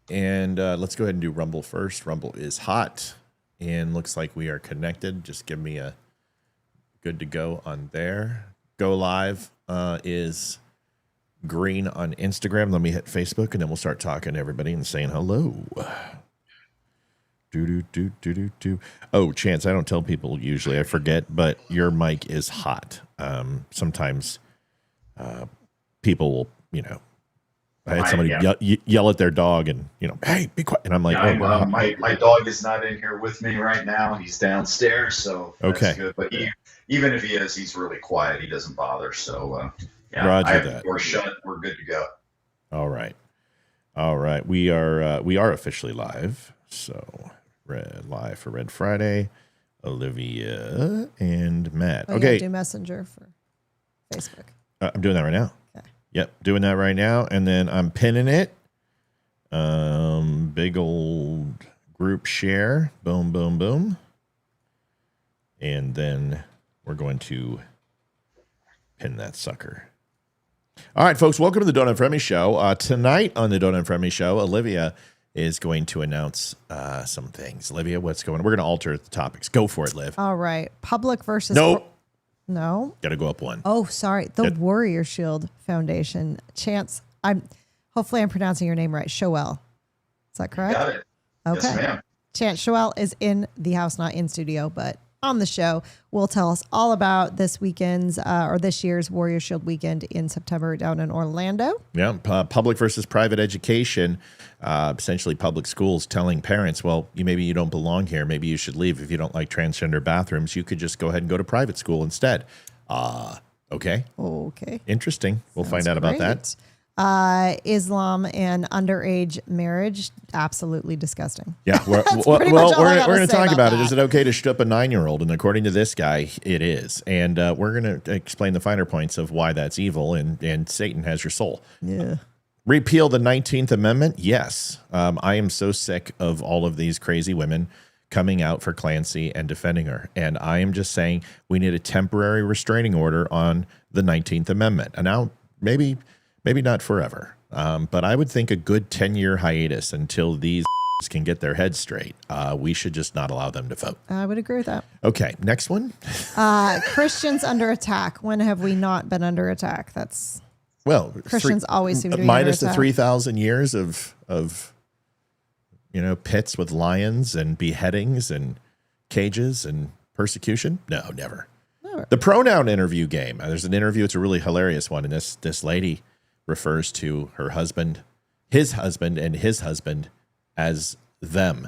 And let's go ahead and do Rumble first. Rumble is hot and looks like we are connected. Just give me a good to go on there. Go live is green on Instagram. Let me hit Facebook and then we'll start talking to everybody and saying hello. Oh, Chance, I don't tell people usually. I forget, but your mic is hot. Sometimes people will, I had somebody yell at their dog and, hey, be quiet. And I'm like, my dog is not in here with me right now. He's downstairs, so that's good. But even if he is, he's really quiet. He doesn't bother. So, Roger that. We're shut. We're good to go. All right. We are officially live. So live for Red Friday, Olivia and Matt. Okay. Do Messenger for Facebook. I'm doing that right now. Yep, doing that right now, and then I'm pinning it. Big old group share. Boom, boom, boom. And then we're going to pin that sucker. All right, folks, welcome to the Don't Unfriend Me Show. Tonight on the Don't Unfriend Me Show, Olivia is going to announce some things. Olivia, what's going on? We're going to alter the topics. Go for it, Liv. All right. Public versus... Nope. No. Got to go up one. Oh, sorry. The Warrior Shield Foundation. Chance, hopefully I'm pronouncing your name right. Shoel. Is that correct? Got it. Okay. Yes, ma'am. Chance Shoel is in the house, not in studio, but on the show. Will tell us all about this weekend's or this year's Warrior Shield weekend in September down in Orlando. Yeah. Public versus private education. Essentially public schools telling parents, well, maybe you don't belong here. Maybe you should leave. If you don't like transgender bathrooms, you could just go ahead and go to private school instead. Okay. Okay. Interesting. We'll find out about that. Islam and underage marriage, absolutely disgusting. Yeah. We're going to talk about it. Is it okay to strip a 9-year-old? And according to this guy, it is. And we're going to explain the finer points of why that's evil and Satan has your soul. Yeah. Repeal the 19th Amendment? Yes. I am so sick of all of these crazy women coming out for Clancy and defending her. And I am just saying we need a temporary restraining order on the 19th Amendment. And now maybe not forever, but I would think a good 10-year hiatus until these can get their heads straight. We should just not allow them to vote. I would agree with that. Okay, next one. Christians under attack. When have we not been under attack? That's... Well, Christians always seem to be minus under the 3,000 years of pits with lions and beheadings and cages and persecution. No, never. The pronoun interview game. There's an interview. It's a really hilarious one, and this lady refers to her husband, his husband, and his husband as them.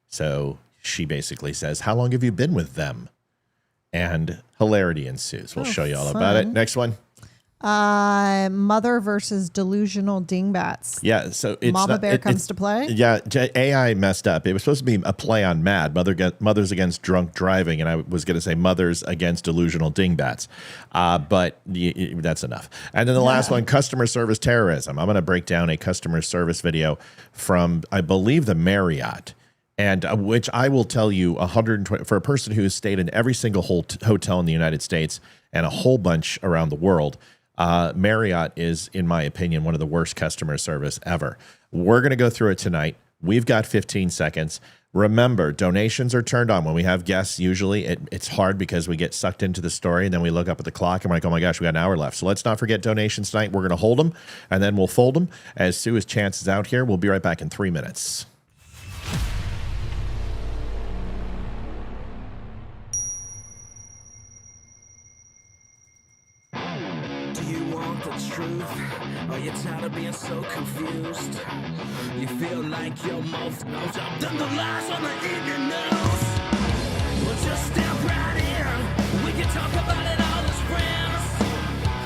So she basically says, "How long have you been with them?" And hilarity ensues. We'll show you all about it. Next one. Mother versus delusional dingbats. Yeah, so it's Mama Bear comes to play. Yeah, AI messed up. It was supposed to be a play on Mad, Mothers Against Drunk Driving, and I was going to say Mothers Against Delusional Dingbats, but that's enough. And then the last one, customer service terrorism. I'm going to break down a customer service video from, I believe, the Marriott. And which I will tell you, 120 for a person who has stayed in every single hotel in the United States and a whole bunch around the world. Marriott is, in my opinion, one of the worst customer service ever. We're going to go through it tonight. We've got 15 seconds. Remember, donations are turned on when we have guests. Usually it's hard because we get sucked into the story and then we look up at the clock and we're like, oh my gosh, we got an hour left. So let's not forget donations tonight. We're going to hold them and then we'll fold them. As soon as Chance is out here, we'll be right back in 3 minutes. Are you tired of being so confused? You feel like your mouth knows I've done the lies on the evening news. Well, just step right in. We can talk about it all as friends.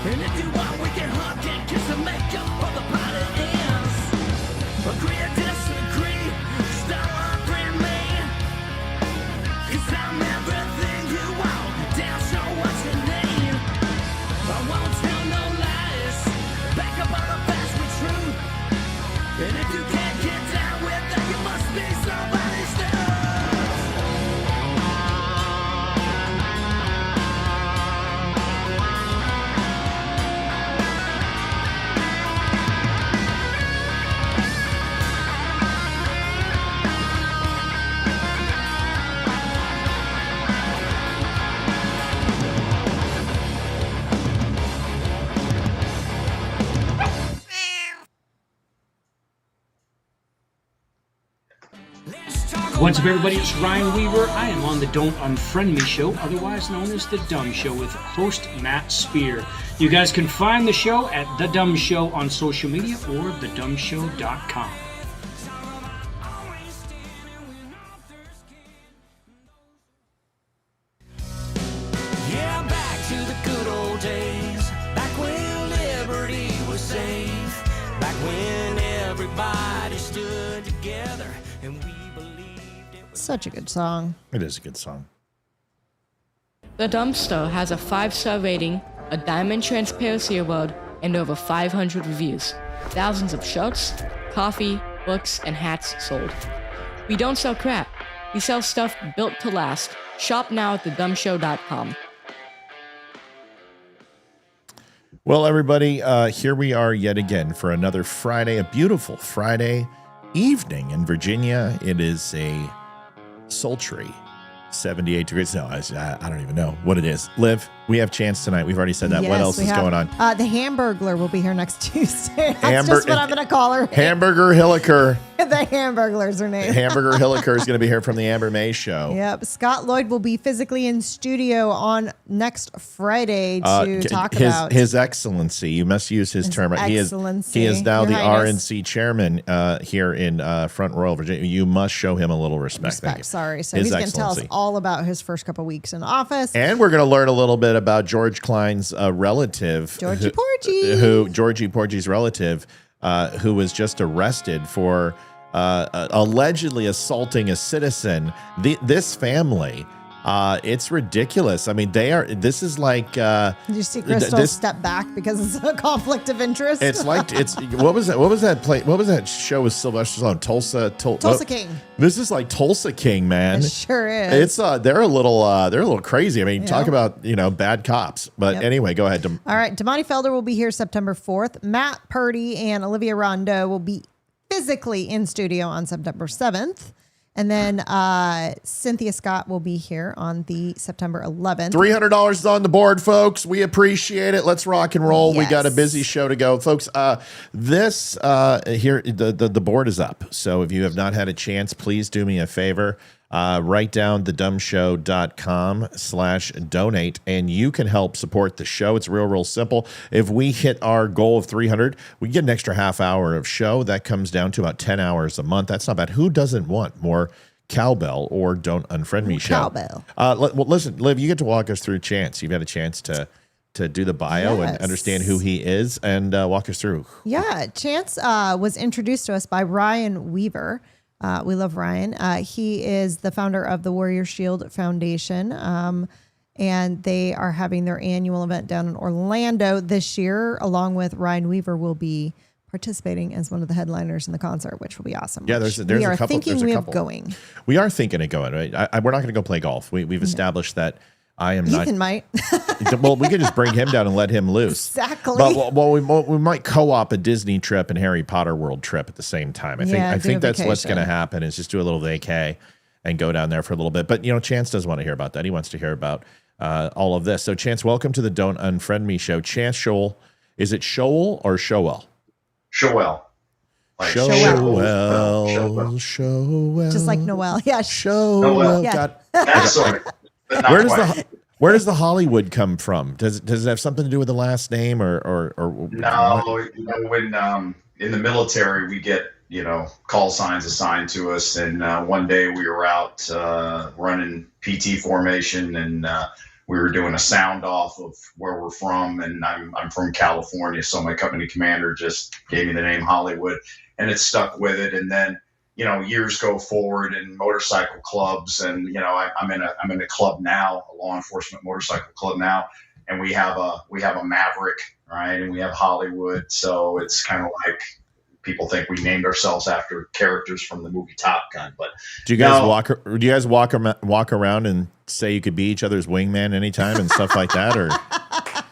And if you want, we can hug and kiss and make up for the party ends. Agree or disagree, stop offering me. 'Cause I'm everything you want. Damn, show what you need. I won't tell no lies. Back up on the facts with truth. And if you can't get down with that, you must be somebody's What's up, everybody? It's Ryan Weaver. I am on the Don't Unfriend Me show, otherwise known as The Dumb Show, with host Matt Spear. You guys can find the show at The Dumb Show on social media or thedumbshow.com. Yeah, back to the good old days, back when liberty was safe, back when everybody stood together and we believed it was... Such a good song. It is a good song. The Dumpster has a 5-star rating, a diamond transparency award, and over 500 reviews. Thousands of shirts, coffee, books, and hats sold. We don't sell crap. We sell stuff built to last. Shop now at thedumbshow.com. Well, everybody, here we are yet again for another Friday, a beautiful Friday evening in Virginia. It is a sultry 78 degrees. No, I don't even know what it is. Liv, we have Chance tonight. We've already said that. Yes, what else is going on? The Hamburglar will be here next Tuesday. That's just what I'm going to call her. Hamburger Hilliker. The Hamburglar's her name. Hamburger Hilliker is going to be here from the Amber May Show. Yep. Scott Lloyd will be physically in studio on next Friday to talk about His Excellency. You must use his term. Excellency. He is now Your the Highness. RNC chairman here in Front Royal, Virginia. You must show him a little respect. Thank you. Sorry. So His he's going to tell us Excellency. all about his first couple weeks in office. And we're going to learn a little bit about George Klein's relative, Georgie Porgy. Georgie Porgy's relative, who was just arrested for allegedly assaulting a citizen. This family, it's ridiculous. I mean, this is like. Did you see Crystal step back because it's a conflict of interest? It's like what was that show with Sylvester Stallone? Tulsa King. This is like Tulsa King, man. It sure is. It's they're a little crazy. I mean, talk about bad cops. But anyway, go ahead. All right, Damani Felder will be here September 4th. Matt Purdy and Olivia Rondeau will be physically in studio on September 7th. And then Cynthia Scott will be here on the September 11th. $300 is on the board, folks. We appreciate it. Let's rock and roll. Yes. We got a busy show to go, folks. This here, the board is up. So if you have not had a chance, please do me a favor. Write down thedumbshow.com/donate, and you can help support the show. It's real simple. If we hit our goal of 300, we get an extra half hour of show. That comes down to about 10 hours a month. That's not bad. Who doesn't want more cowbell or Don't Unfriend Me show? Cowbell. Well, listen, Liv, you get to walk us through Chance. You've had a chance to do the bio and understand who he is, and walk us through. Yeah, Chance was introduced to us by Ryan Weaver. We love Ryan. He is the founder of the Warrior Shield Foundation, and they are having their annual event down in Orlando this year. Along with Ryan Weaver, will be participating as one of the headliners in the concert, which will be awesome. Yeah, there's we a are couple. thinking There's a we couple. are going. We are thinking of going. Right? We're not going to go play golf. We've established that I am Ethan not. might. Well, we could just bring him down and let him loose. Exactly. But we might co-op a Disney trip and Harry Potter World trip at the same time. I think that's what's going to happen. Is just do a little vacay and go down there for a little bit. But Chance doesn't want to hear about that. He wants to hear about all of this. So Chance, welcome to the Don't Unfriend Me show. Chance Schoell. Is it Schoell or Shoel? Shoel. Like Shoel. Just like Noel. Yeah. Shoel. Yeah. Sorry. But not quite. Where does the Hollywood come from? Does it have something to do with the last name or No, when in the military we get call signs assigned to us, and one day we were out running PT formation, and we were doing a sound off of where we're from, and I'm from California, so my company commander just gave me the name Hollywood, and it stuck with it, and then. Years go forward in motorcycle clubs, and I'm in a club now, a law enforcement motorcycle club now, and we have a Maverick, right, and we have Hollywood, so it's kind of like people think we named ourselves after characters from the movie Top Gun. But do you guys walk around and say you could be each other's wingman anytime and stuff like that, or?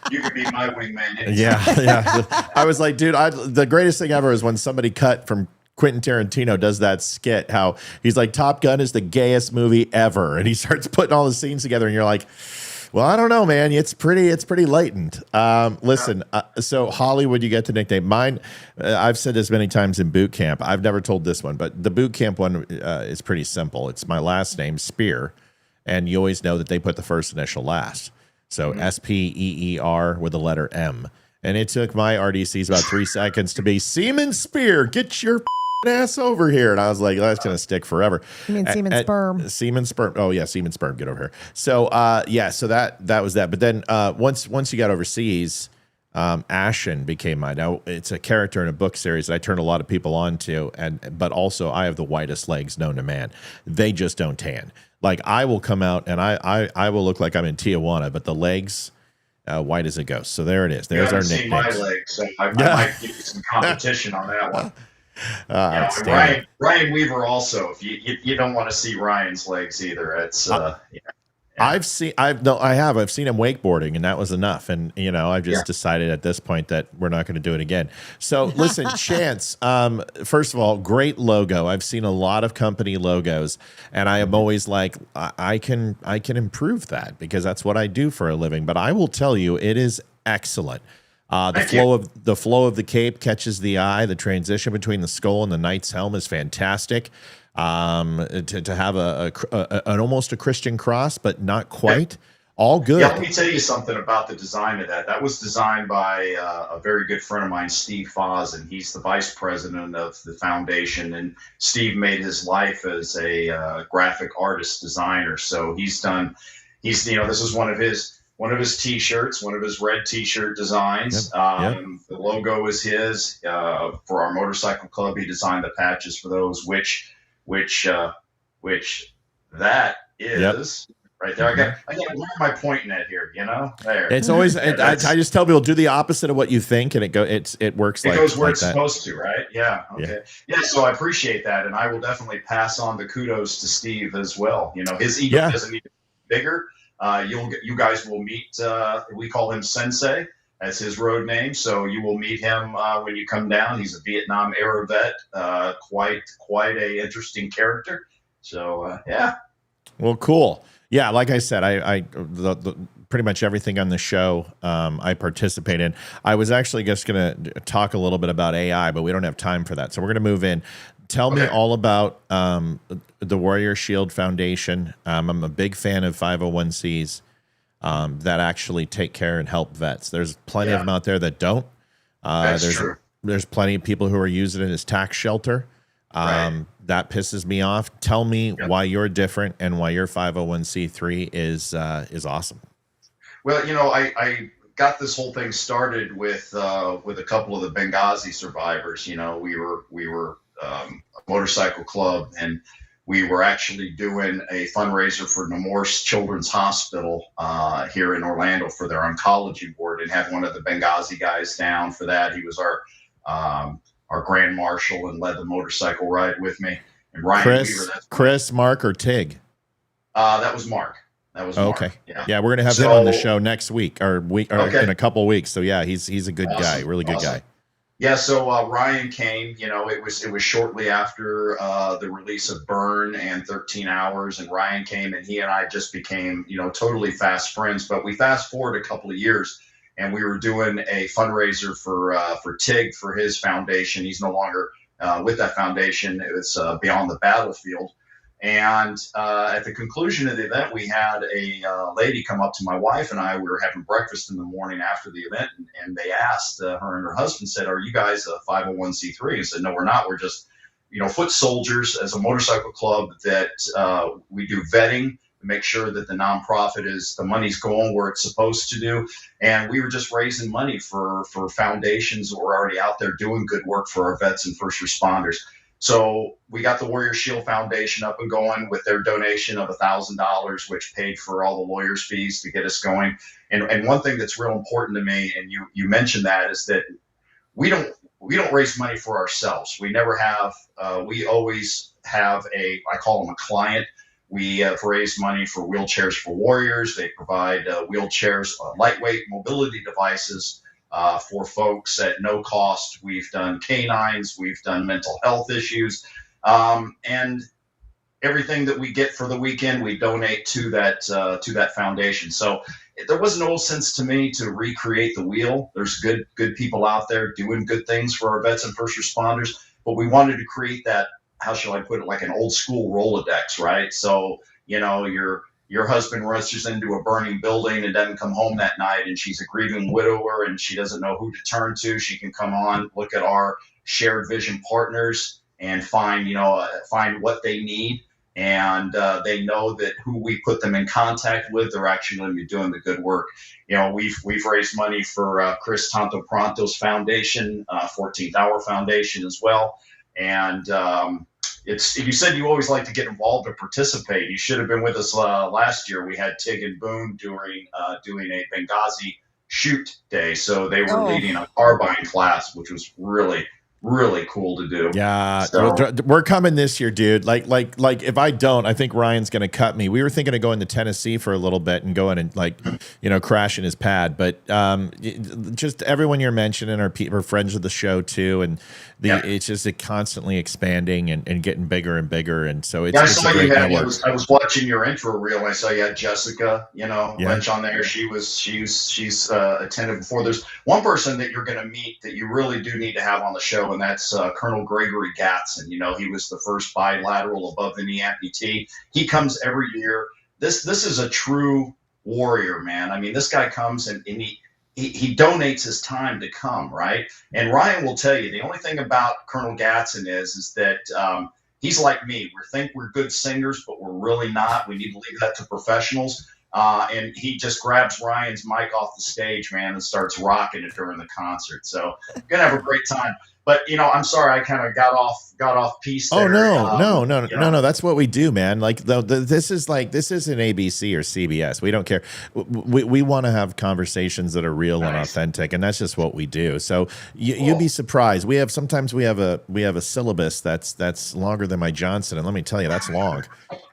You could be my wingman anytime. Yeah. I was like, dude, the greatest thing ever is when somebody cut from Quentin Tarantino does that skit, how he's like, Top Gun is the gayest movie ever. And he starts putting all the scenes together and you're like, Well, I don't know, man. It's pretty latent. Listen, so Hollywood, you get the nickname. Mine, I've said this many times in boot camp. I've never told this one, but the boot camp one is pretty simple. It's my last name, Spear, and you always know that they put the first initial last. So SPEER with the letter M. And it took my RDCs about 3 seconds to be Seaman Spear. Get your ass over here. And I was like, that's going to stick forever. You mean semen sperm? Semen sperm. Oh yeah, semen sperm. Get over here. So so that was that. But then once you got overseas, Ashen became mine. Now it's a character in a book series that I turned a lot of people on to, but also I have the whitest legs known to man. They just don't tan. Like I will come out and I will look like I'm in Tijuana, but the legs white as a ghost. So there it is. There's our nickname. My legs, so I might give you some competition on that one. Ryan Weaver also. If you don't want to see Ryan's legs either, it's I've seen him wakeboarding, and that was enough. And I've just decided at this point that we're not going to do it again. So listen, Chance. First of all, great logo. I've seen a lot of company logos, and I am always like, I can improve that because that's what I do for a living. But I will tell you, it is excellent. The flow of the cape catches the eye. The transition between the skull and the knight's helm is fantastic. To have an almost a Christian cross, but not quite. All good. Yeah, let me tell you something about the design of that. That was designed by a very good friend of mine, Steve Foz, and he's the vice president of the foundation. And Steve made his life as a graphic artist designer. So this is one of his T-shirts, one of his red T-shirt designs. The logo is his. For our motorcycle club, he designed the patches for those, which that is right there. I got where am I pointing at here? There. It's always I just tell people do the opposite of what you think, and it works. It goes where it's supposed to, right? Yeah. Okay. Yeah. So I appreciate that, and I will definitely pass on the kudos to Steve as well. His ego doesn't need to be bigger. You guys will meet. We call him Sensei. That's his road name. So you will meet him when you come down. He's a Vietnam era vet. Quite a interesting character. So Well, cool. Yeah, like I said, the pretty much everything on the show I participate in. I was actually just going to talk a little bit about AI, but we don't have time for that. So we're going to move in. Tell me all about the Warrior Shield Foundation. I'm a big fan of 501cs. That actually take care and help vets. There's plenty of them out there that don't. True. There's plenty of people who are using it as tax shelter. That pisses me off. Tell me why you're different and why your 501c3 is awesome. Well, I got this whole thing started with a couple of the Benghazi survivors. We were a motorcycle club, and we were actually doing a fundraiser for Nemours Children's Hospital here in Orlando for their oncology ward, and had one of the Benghazi guys down for that. He was our grand marshal and led the motorcycle ride with me. And Ryan Chris, Mark, or Tig? That was Mark. Okay. Mark. Yeah, we're gonna have him on the show next week or in a couple weeks. So yeah, he's a good guy, really good guy. Yeah, so Ryan came. It was shortly after the release of Burn and 13 Hours, and Ryan came, and he and I just became totally fast friends. But we fast forward a couple of years, and we were doing a fundraiser for Tig for his foundation. He's no longer with that foundation. It's Beyond the Battlefield. And at the conclusion of the event, we had a lady come up to my wife and I. We were having breakfast in the morning after the event, and they asked, her and her husband said, "Are you guys a 501c3?" I said, "No, we're not. We're just, foot soldiers as a motorcycle club that we do vetting to make sure that the nonprofit the money's going where it's supposed to do. And we were just raising money for foundations that were already out there doing good work for our vets and first responders." So we got the Warrior Shield Foundation up and going with their donation of $1,000, which paid for all the lawyers' fees to get us going. And one thing that's real important to me, and you mentioned that, is that we don't raise money for ourselves. We never have. We always have I call them a client. We have raised money for Wheelchairs for Warriors. They provide wheelchairs, lightweight mobility devices for folks at no cost. We've done canines, we've done mental health issues, and everything that we get for the weekend, we donate to that foundation. So there was no sense to me to recreate the wheel. There's good people out there doing good things for our vets and first responders, but we wanted to create that, how shall I put it, like an old school Rolodex, right? So, your husband rushes into a burning building and doesn't come home that night, and she's a grieving widower and she doesn't know who to turn to. She can come on, look at our shared vision partners and find what they need. And they know that who we put them in contact with, they're actually going to be doing the good work. We've raised money for Chris Tanto Pronto's foundation, 14th Hour Foundation as well. And you said you always like to get involved or participate. You should have been with us last year. We had Tig and Boone doing a Benghazi shoot day. So they were leading a carbine class, which was really, really cool to do. Yeah, so, we're coming this year, dude. Like if I don't, I think Ryan's going to cut me. We were thinking of going to Tennessee for a little bit and going and crash in his pad. But just everyone you're mentioning are friends of the show too, and it's just constantly expanding and getting bigger and bigger. And so it's, I it's saw a great you had. network. I was watching your intro reel. And I saw you had Jessica, Lynch on there. She's attended before. There's one person that you're going to meet that you really do need to have on the show, and that's Colonel Gregory Gatson. He was the first bilateral above the knee amputee. He comes every year. This is a true warrior, man. I mean, this guy comes and he donates his time to come, right? And Ryan will tell you, the only thing about Colonel Gatson is that he's like me. We think we're good singers, but we're really not. We need to leave that to professionals. And he just grabs Ryan's mic off the stage, man, and starts rocking it during the concert. So gonna have a great time. But I'm sorry, I kind of got off piece there. Oh no. That's what we do, man. Like this isn't ABC or CBS. We don't care. We want to have conversations that are real and authentic, and that's just what we do. So you'd be surprised. Sometimes we have a syllabus that's longer than my Johnson, and let me tell you, that's long.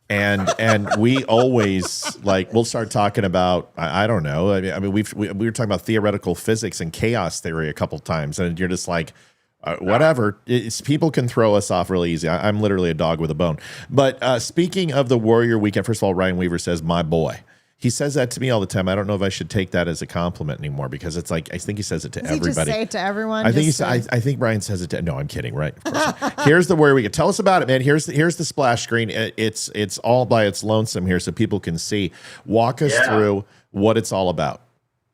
And we always we'll start talking about I don't know. I mean we were talking about theoretical physics and chaos theory a couple times, and you're just like. Whatever. People can throw us off really easy. I'm literally a dog with a bone. But speaking of the Warrior Weekend, first of all, Ryan Weaver says, "My boy." He says that to me all the time. I don't know if I should take that as a compliment anymore because it's like I think he says it to everybody. He just say it to everyone. I think Brian says it to. No, I'm kidding. Right. Here's the Warrior Weekend. Tell us about it, man. Here's the splash screen. It's all by its lonesome here, so people can see. Walk us through what it's all about.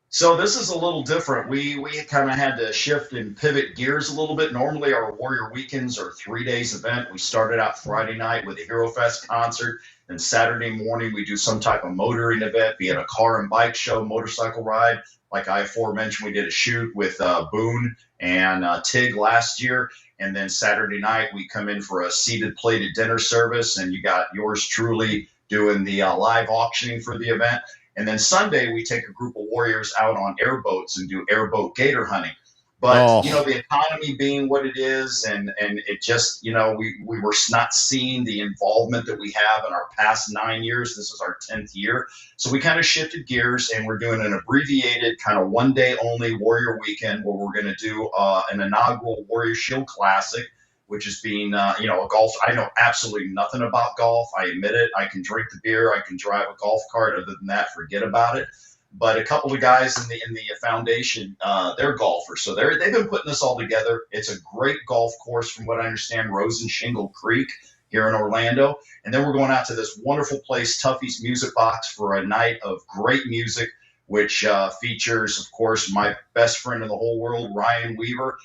So this is a little different. We kind of had to shift and pivot gears a little bit. Normally our Warrior Weekends are 3 days event. We started out Friday night with a Hero Fest concert. Then Saturday morning we do some type of motoring event, be it a car and bike show, motorcycle ride. Like I aforementioned, we did a shoot with Boone and Tig last year. And then Saturday night we come in for a seated plated dinner service, and you got yours truly doing the live auctioning for the event. And then Sunday, we take a group of warriors out on airboats and do airboat gator hunting. But, the economy being what it is, and it just, we were not seeing the involvement that we have in our past 9 years. This is our 10th year. So we kind of shifted gears, and we're doing an abbreviated kind of one-day only Warrior Weekend where we're going to do an inaugural Warrior Shield Classic, which is being, a golf. I know absolutely nothing about golf. I admit it. I can drink the beer. I can drive a golf cart. Other than that, forget about it. But a couple of guys in the foundation, they're golfers. So they've been putting this all together. It's a great golf course, from what I understand, Rose and Shingle Creek here in Orlando. And then we're going out to this wonderful place, Tuffy's Music Box, for a night of great music, which features, of course, my best friend in the whole world, Ryan Weaver.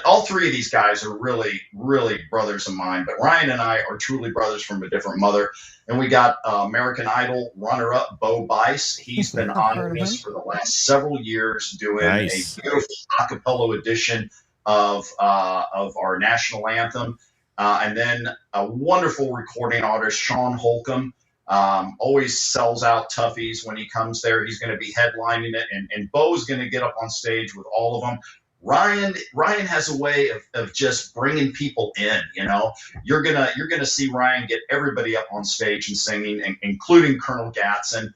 All three of these guys are really, really brothers of mine, but Ryan and I are truly brothers from a different mother. And we got American Idol runner-up Bo Bice. He's been honoring us for the last several years, doing a beautiful acapella edition of our national anthem. And then a wonderful recording artist, Sean Holcomb, always sells out Tuffy's when he comes there. He's going to be headlining it, and Bo's going to get up on stage with all of them. Ryan has a way of just bringing people in. You're gonna see Ryan get everybody up on stage and singing, including Colonel Gatson.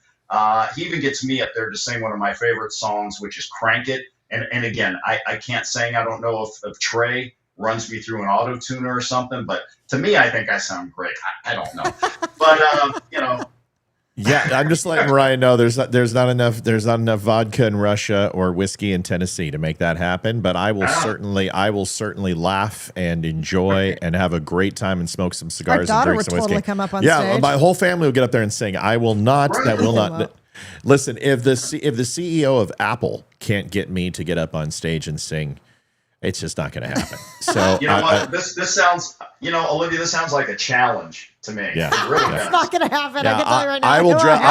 He even gets me up there to sing one of my favorite songs, which is "Crank It." And again, I can't sing. I don't know if Trey runs me through an auto tuner or something, but to me, I think I sound great. I don't know, but Yeah, I'm just letting Ryan know there's not enough vodka in Russia or whiskey in Tennessee to make that happen. But I will certainly laugh and enjoy and have a great time and smoke some cigars Our daughter and drink would some whiskey. totally come up on yeah, stage. my whole family will get up there and sing. I will not. Right. That will Well. not. Listen, if the CEO of Apple can't get me to get up on stage and sing, it's just not going to happen. So You know what? This sounds, Olivia, this sounds like a challenge to me. Yeah. It really It's does. not going to happen. I can tell you right now. I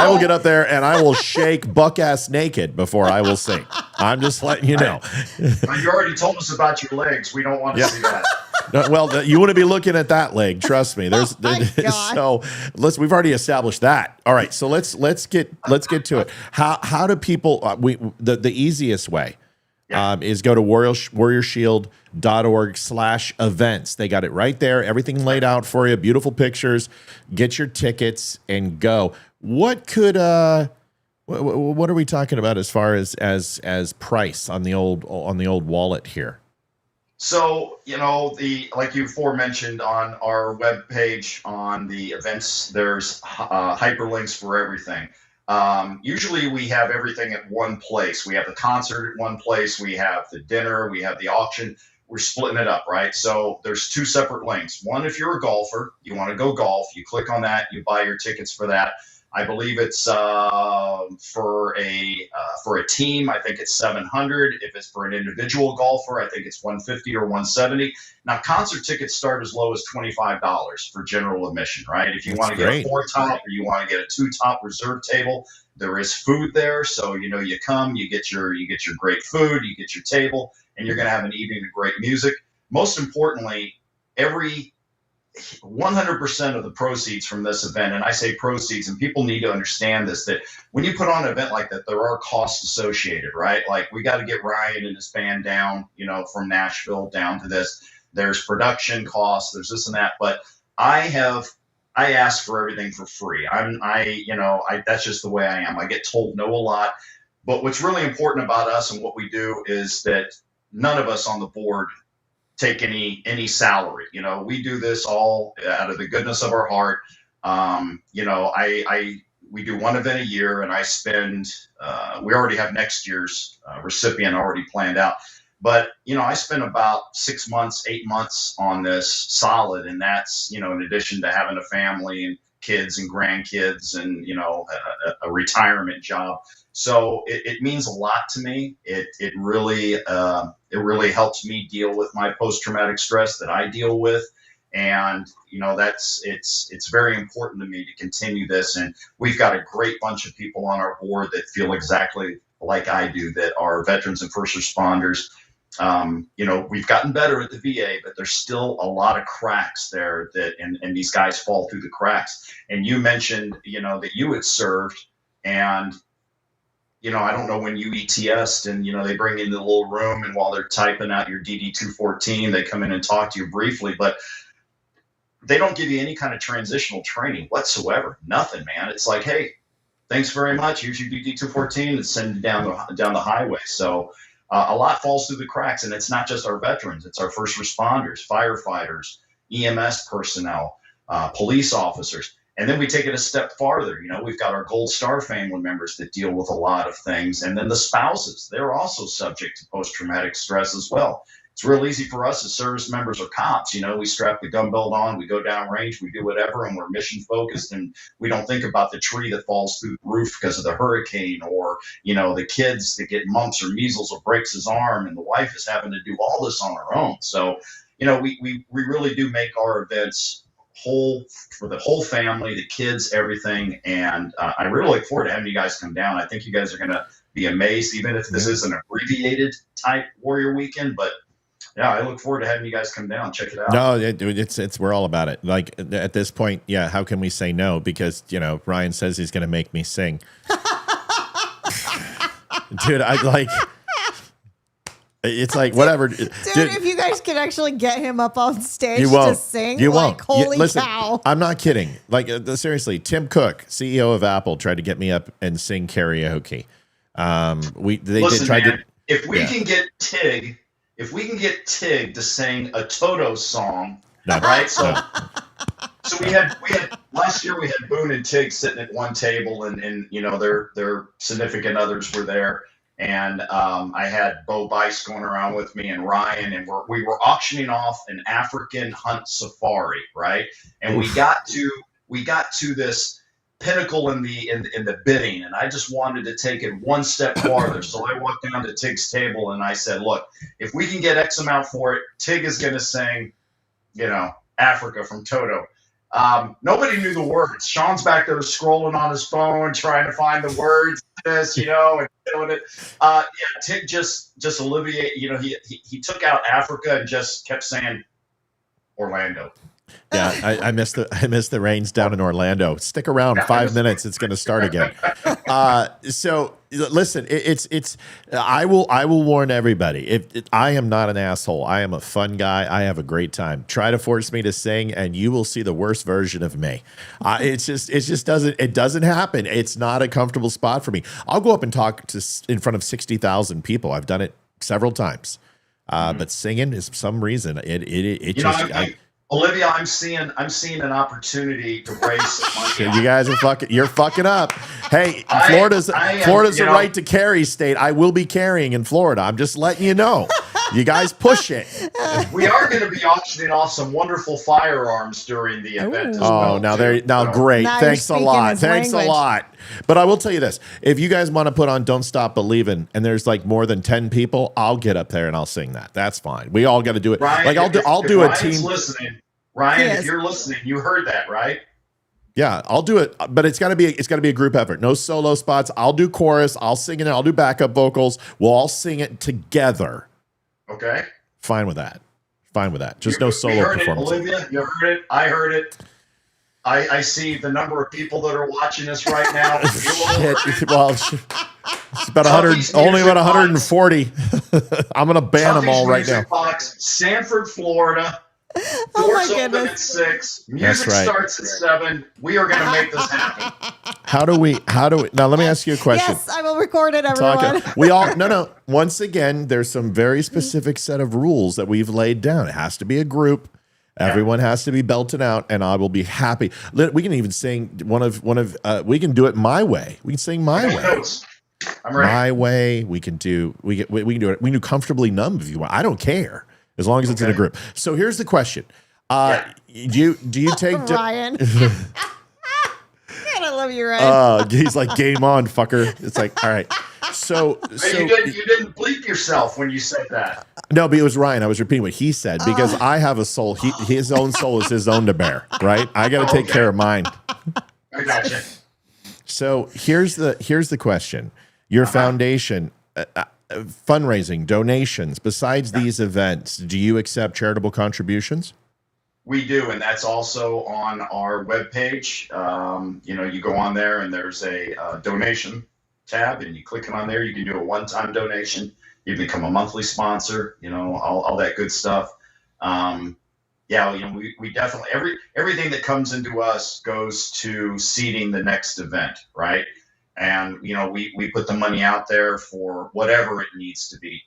will get up there and I will shake buck ass naked before I will sing. I'm just letting you know. Well, you already told us about your legs. We don't want to see that. No, well, you want to be looking at that leg. Trust me. There's my God. so we've already established that. All right, so let's get to it. How do people? The easiest way is go to warriorshield.org/events. They got it right there. Everything laid out for you. Beautiful pictures. Get your tickets and go. What could what are we talking about as far as price on the old wallet here? So, like you aforementioned on our webpage on the events, there's hyperlinks for everything. Usually we have everything at one place. We have the concert at one place. We have the dinner. We have the auction. We're splitting it up, right? So there's two separate links. One, if you're a golfer, you want to go golf, you click on that, you buy your tickets for that. I believe it's for a team. I think it's $700. If it's for an individual golfer, I think it's $150 or $170. Now, concert tickets start as low as $25 for general admission, right? If you want to get a 4-top or you want to get a 2-top reserve table, there is food there. So you come, you get your great food, you get your table, and you're going to have an evening of great music. Most importantly, 100% of the proceeds from this event, and I say proceeds, and people need to understand this, that when you put on an event like that, there are costs associated, right? Like we got to get Ryan and his band down, from Nashville down to this. There's production costs, there's this and that, but I ask for everything for free. That's just the way I am. I get told no a lot, but what's really important about us and what we do is that none of us on the board take any salary. We do this all out of the goodness of our heart. We do one event a year, and I spend. We already have next year's recipient already planned out, but I spend about 6 months, 8 months on this solid, and that's in addition to having a family and kids and grandkids and a retirement job. So it means a lot to me. It really helps me deal with my post-traumatic stress that I deal with, and it's very important to me to continue this. And we've got a great bunch of people on our board that feel exactly like I do, that are veterans and first responders. We've gotten better at the VA, but there's still a lot of cracks there and these guys fall through the cracks. And you mentioned that you had served, and I don't know when you ETS'd and, they bring you into the little room, and while they're typing out your DD-214, they come in and talk to you briefly, but they don't give you any kind of transitional training whatsoever. Nothing, man. It's like, hey, thanks very much. Here's your DD-214 and send you down the highway. So a lot falls through the cracks, and it's not just our veterans. It's our first responders, firefighters, EMS personnel, police officers. And then we take it a step farther. We've got our Gold Star family members that deal with a lot of things. And then the spouses, they're also subject to post-traumatic stress as well. It's real easy for us as service members or cops. We strap the gun belt on, we go down range, we do whatever, and we're mission focused. And we don't think about the tree that falls through the roof because of the hurricane, or, the kids that get mumps or measles or breaks his arm, and the wife is having to do all this on her own. So, we really do make our events whole for the whole family, the kids, everything. And I really look forward to having you guys come down. I think you guys are going to be amazed, even if this is an abbreviated type Warrior Weekend. But yeah, I look forward to having you guys come down. Check it out. No, it's we're all about it. Like at this point, yeah, how can we say no? Because Ryan says he's going to make me sing. Dude, I like. It's like whatever, dude. If you guys can actually get him up on stage You won't. to sing, You won't. holy Listen, cow! I'm not kidding. Like seriously, Tim Cook, CEO of Apple, tried to get me up and sing karaoke. If we can get Tig to sing a Toto song, right? So we had last year we had Boone and Tig sitting at one table, and their significant others were there, and I had Bo Bice going around with me and Ryan, and we were auctioning off an African hunt safari, right? And we got to this pinnacle in the bidding, and I just wanted to take it one step farther. So I walked down to Tig's table and I said, "Look, if we can get X amount for it, Tig is going to sing, Africa from Toto." Nobody knew the words. Sean's back there scrolling on his phone, trying to find the words. And doing it. Tig just Olviia. He took out Africa and just kept saying Orlando. Yeah, I missed the rains down in Orlando. Stick around, 5 minutes. It's going to start again. So listen, I will warn everybody. I am not an asshole. I am a fun guy. I have a great time. Try to force me to sing, and you will see the worst version of me. It just doesn't happen. It's not a comfortable spot for me. I'll go up and talk in front of 60,000 people. I've done it several times, but singing is for some reason Olviia, I'm seeing an opportunity to raise money. You guys you're fucking up. Hey, Florida's a right to carry state. I will be carrying in Florida. I'm just letting you know. You guys push it. We are going to be auctioning off some wonderful firearms during the event as well. Great. Now Thanks a lot. Thanks a lot. But I will tell you this. If you guys want to put on Don't Stop Believin' and there's like more than 10 people, I'll get up there and I'll sing that. That's fine. We all got to do it. Ryan, I'll do a team. Ryan, if you're listening, you heard that, right? Yeah, I'll do it, but it's got to be a group effort. No solo spots. I'll do chorus. I'll sing it. I'll do backup vocals. We'll all sing it together. Okay. Fine with that. Just no solo performance. Olviia, you heard it. I heard it. I see the number of people that are watching us right now. Well, it's about 100. Only about 140. I'm gonna ban them all right now. Sanford, Florida. Oh my Open goodness. at 6. Music starts at 7. We are going to make this happen. How do we now? Let me ask you a question. Yes, I will record it, everyone. We all no. Once again, there's some very specific set of rules that we've laid down. It has to be a group. Everyone has to be belted out, and I will be happy. We can even sing one of. We can do it my way. We can sing my way. I'm ready. My way. We can do it. We can do it. We can do Comfortably Numb if you want. I don't care. As long as it's in a group. So here's the question. Do you take Ryan? God, I love you, Ryan. He's like, game on, fucker. It's like, all right. So you didn't bleep yourself when you said that. No, but it was Ryan. I was repeating what he said because I have a soul. His own soul is his own to bear, right? I got to take care of mine. I gotcha. So here's the question. Your foundation, fundraising, donations, besides these events, do you accept charitable contributions? We do, and that's also on our webpage. You go on there and there's a donation tab, and you click on there. You can do a one-time donation. You become a monthly sponsor. All that good stuff. We definitely everything that comes into us goes to seeding the next event, right? And we put the money out there for whatever it needs to be.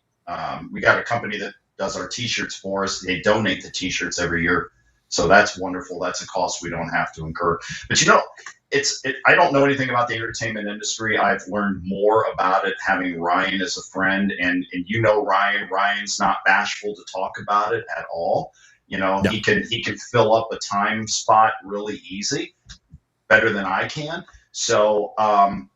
We got a company that does our T-shirts for us. They donate the T-shirts every year, so that's wonderful. That's a cost we don't have to incur. But I don't know anything about the entertainment industry. I've learned more about it having Ryan as a friend, and Ryan. Ryan's not bashful to talk about it at all. He can fill up a time spot really easy, better than I can. So,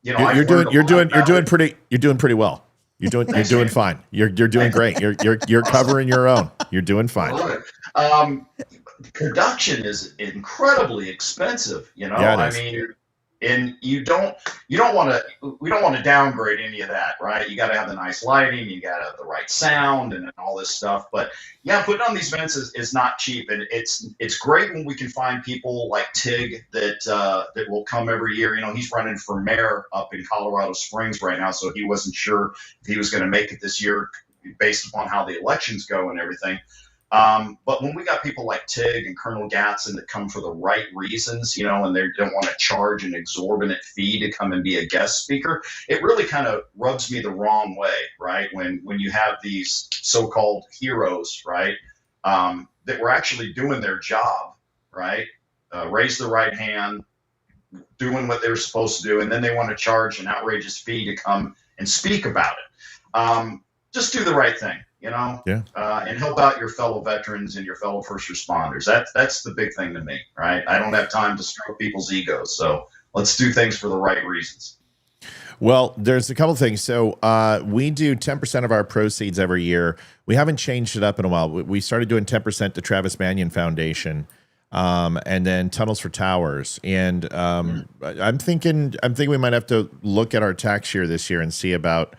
you're doing pretty well. You're doing fine. You're doing great. You're covering your own. You're doing fine. I love it. Production is incredibly expensive. Yeah, it is. And we don't want to downgrade any of that, right? You got to have the nice lighting, you got to have the right sound, and all this stuff. But yeah, putting on these events is not cheap, and it's great when we can find people like Tig that will come every year. He's running for mayor up in Colorado Springs right now, so he wasn't sure if he was going to make it this year based upon how the elections go and everything. But when we got people like Tig and Colonel Gatson that come for the right reasons, and they don't want to charge an exorbitant fee to come and be a guest speaker, it really kind of rubs me the wrong way, right? When you have these so-called heroes, right, that were actually doing their job, right, raise the right hand, doing what they're supposed to do, and then they want to charge an outrageous fee to come and speak about it. Just do the right thing, Yeah. and help out your fellow veterans and your fellow first responders. That's the big thing to me, right? I don't have time to stroke people's egos, so let's do things for the right reasons. Well, there's a couple of things. So we do 10% of our proceeds every year. We haven't changed it up in a while. We started doing 10% to Travis Manion Foundation, and then Tunnels for Towers. And I'm thinking we might have to look at our tax year this year and see about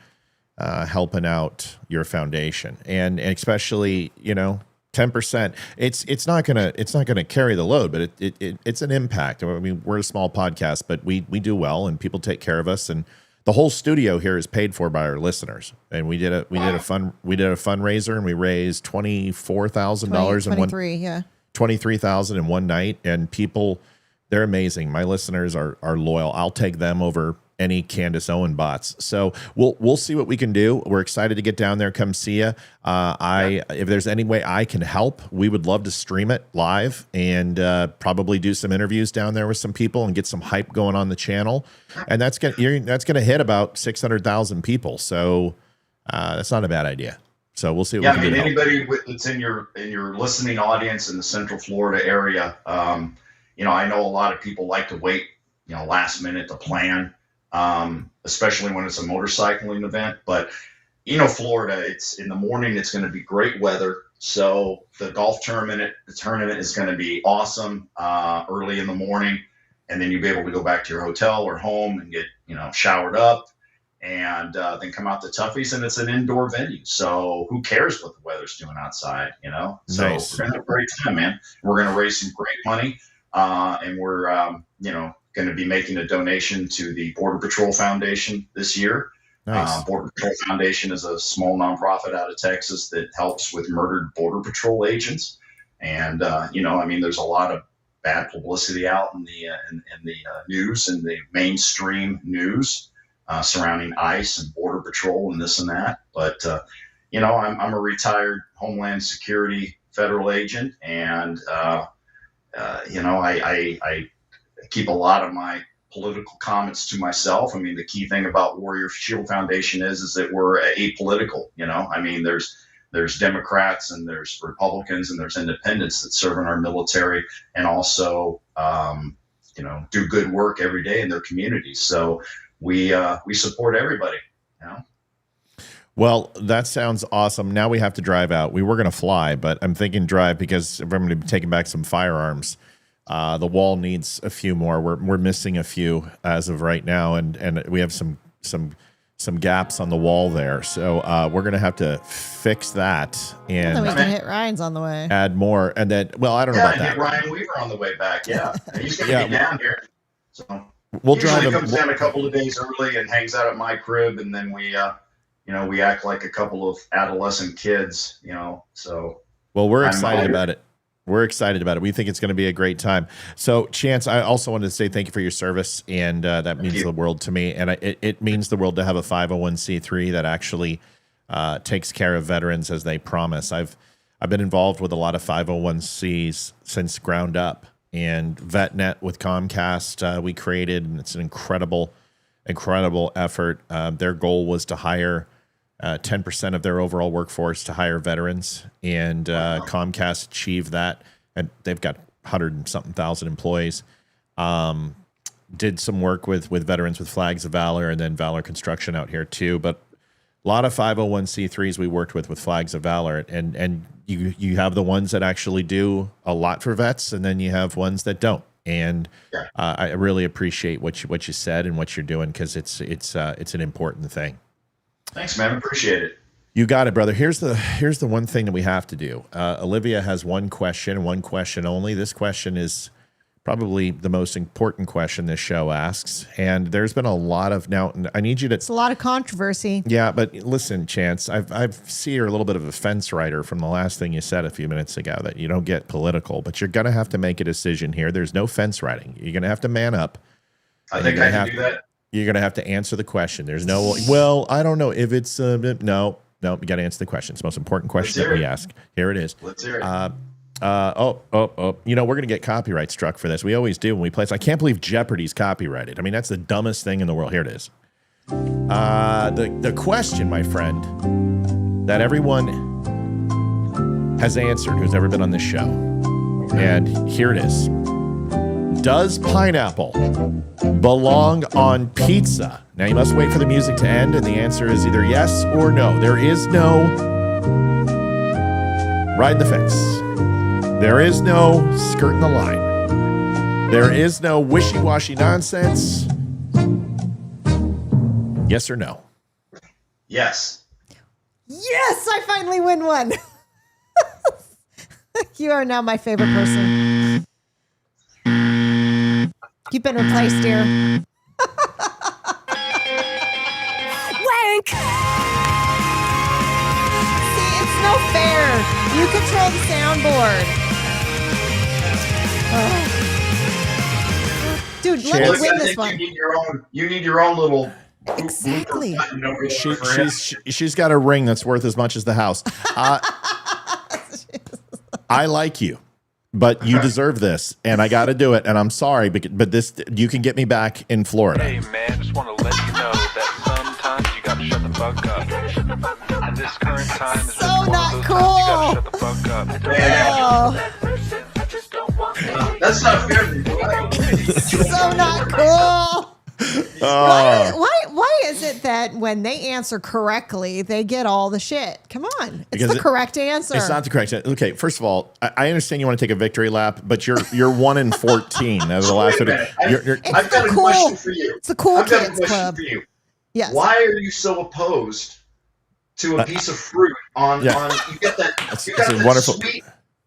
helping out your foundation, and especially 10%. It's not gonna carry the load, but it's an impact. I mean, we're a small podcast, but we do well, and people take care of us, and the whole studio here is paid for by our listeners. And we did a fundraiser, and we raised $24,000 in one 23,000 in one night, and people, they're amazing. My listeners are loyal. I'll take them over any Candace Owen bots. So we'll see what we can do. We're excited to get down there. Come see you. If there's any way I can help, we would love to stream it live and probably do some interviews down there with some people and get some hype going on the channel. And that's gonna hit about 600,000 people. So that's not a bad idea. So we'll see what we can do. Anybody that's in your listening audience in the Central Florida area, I know a lot of people like to wait, last minute to plan. Especially when it's a motorcycling event. But Florida, it's in the morning, it's going to be great weather. So the golf tournament is going to be awesome early in the morning, and then you'll be able to go back to your hotel or home and get showered up, and then come out to Tuffy's, and it's an indoor venue. So who cares what the weather's doing outside? So Nice. we're going to have a great time, man. We're going to raise some great money, and we're going to be making a donation to the Border Patrol Foundation this year. Nice. Border Patrol Foundation is a small nonprofit out of Texas that helps with murdered Border Patrol agents. And, there's a lot of bad publicity out in the news and the mainstream news surrounding ICE and Border Patrol and this and that. But, I'm a retired Homeland Security federal agent, and, I keep a lot of my political comments to myself. I mean, the key thing about Warrior Shield Foundation is that we're apolitical. There's Democrats and there's Republicans and there's independents that serve in our military and also, do good work every day in their communities. So we support everybody. Well, that sounds awesome. Now we have to drive out. We were going to fly, but I'm thinking drive because if I'm going to be taking back some firearms. The wall needs a few more. We're missing a few as of right now, and we have some gaps on the wall there. So we're gonna have to fix that and then we can hit Ryan's on the way. add more. And then, well, I don't know about Yeah, that. Ryan Weaver on the way back. Yeah, he's gonna be down here. So We'll usually drive him. comes down a couple of days early and hangs out at my crib, and then we act like a couple of adolescent kids. So. Well, we're excited about it. We're excited about it. We think it's going to be a great time. So, Chance, I also wanted to say thank you for your service, and that means the world to me. And it means the world to have a 501c3 that actually takes care of veterans as they promise. I've been involved with a lot of 501cs since ground up, and VetNet with Comcast we created, and it's an incredible effort. Their goal was to hire 10% of their overall workforce to hire veterans, and Comcast achieved that, and they've got 100-something thousand employees. Did some work with veterans with Flags of Valor and then Valor Construction out here too, but a lot of 501c3s we worked with Flags of Valor, and you have the ones that actually do a lot for vets, and then you have ones that don't. And I really appreciate what you said and what you're doing, because it's an important thing. Thanks, man. Appreciate it. You got it, brother. Here's the one thing that we have to do. Olviia has one question only. This question is probably the most important question this show asks. And there's been a lot of, now I need you to. It's a lot of controversy. Yeah, but listen, Chance, I see you're a little bit of a fence rider from the last thing you said a few minutes ago, that you don't get political, but you're going to have to make a decision here. There's no fence riding. You're going to have to man up. I think I can do that. You're going to have to answer the question. There's no, well, I don't know if it's, no, you got to answer the question. It's the most important question that we ask. Here it is. Let's hear it. You know, we're going to get copyright struck for this. We always do when we play. So I can't believe Jeopardy's copyrighted. I mean, that's the dumbest thing in the world. Here it is. The question, my friend, that everyone has answered who's ever been on this show. And here it is. Does pineapple belong on pizza? Now, you must wait for the music to end, and the answer is either yes or no. There is no ride the fence. There is no skirting the line. There is no wishy-washy nonsense. Yes or no? Yes. Yes, I finally win one. You are now my favorite person. You've been replaced, dear. Wank! See, it's no fair. You control the soundboard. Dude, let me win this one. You need your own little. Exactly. She's got a ring that's worth as much as the house. I like you, but you deserve this, and I got to do it. And I'm sorry, but this you can get me back in Florida. Hey man, just want to let you know that sometimes you got to shut the fuck up. And this current time is So just one not of those cool. times you got to shut the fuck up. Oh, That's not fair. so not cool. Why is it that when they answer correctly, they get all the shit? Come on. It's Because the correct answer. It's not the correct answer. Okay, first of all, I understand you want to take a victory lap, but you're 1 in 14. That was the last one. I've got a question for you. It's the cool I've got a kids question club. for you. Yes. Why are you so opposed to a piece of fruit on you get that wonderful.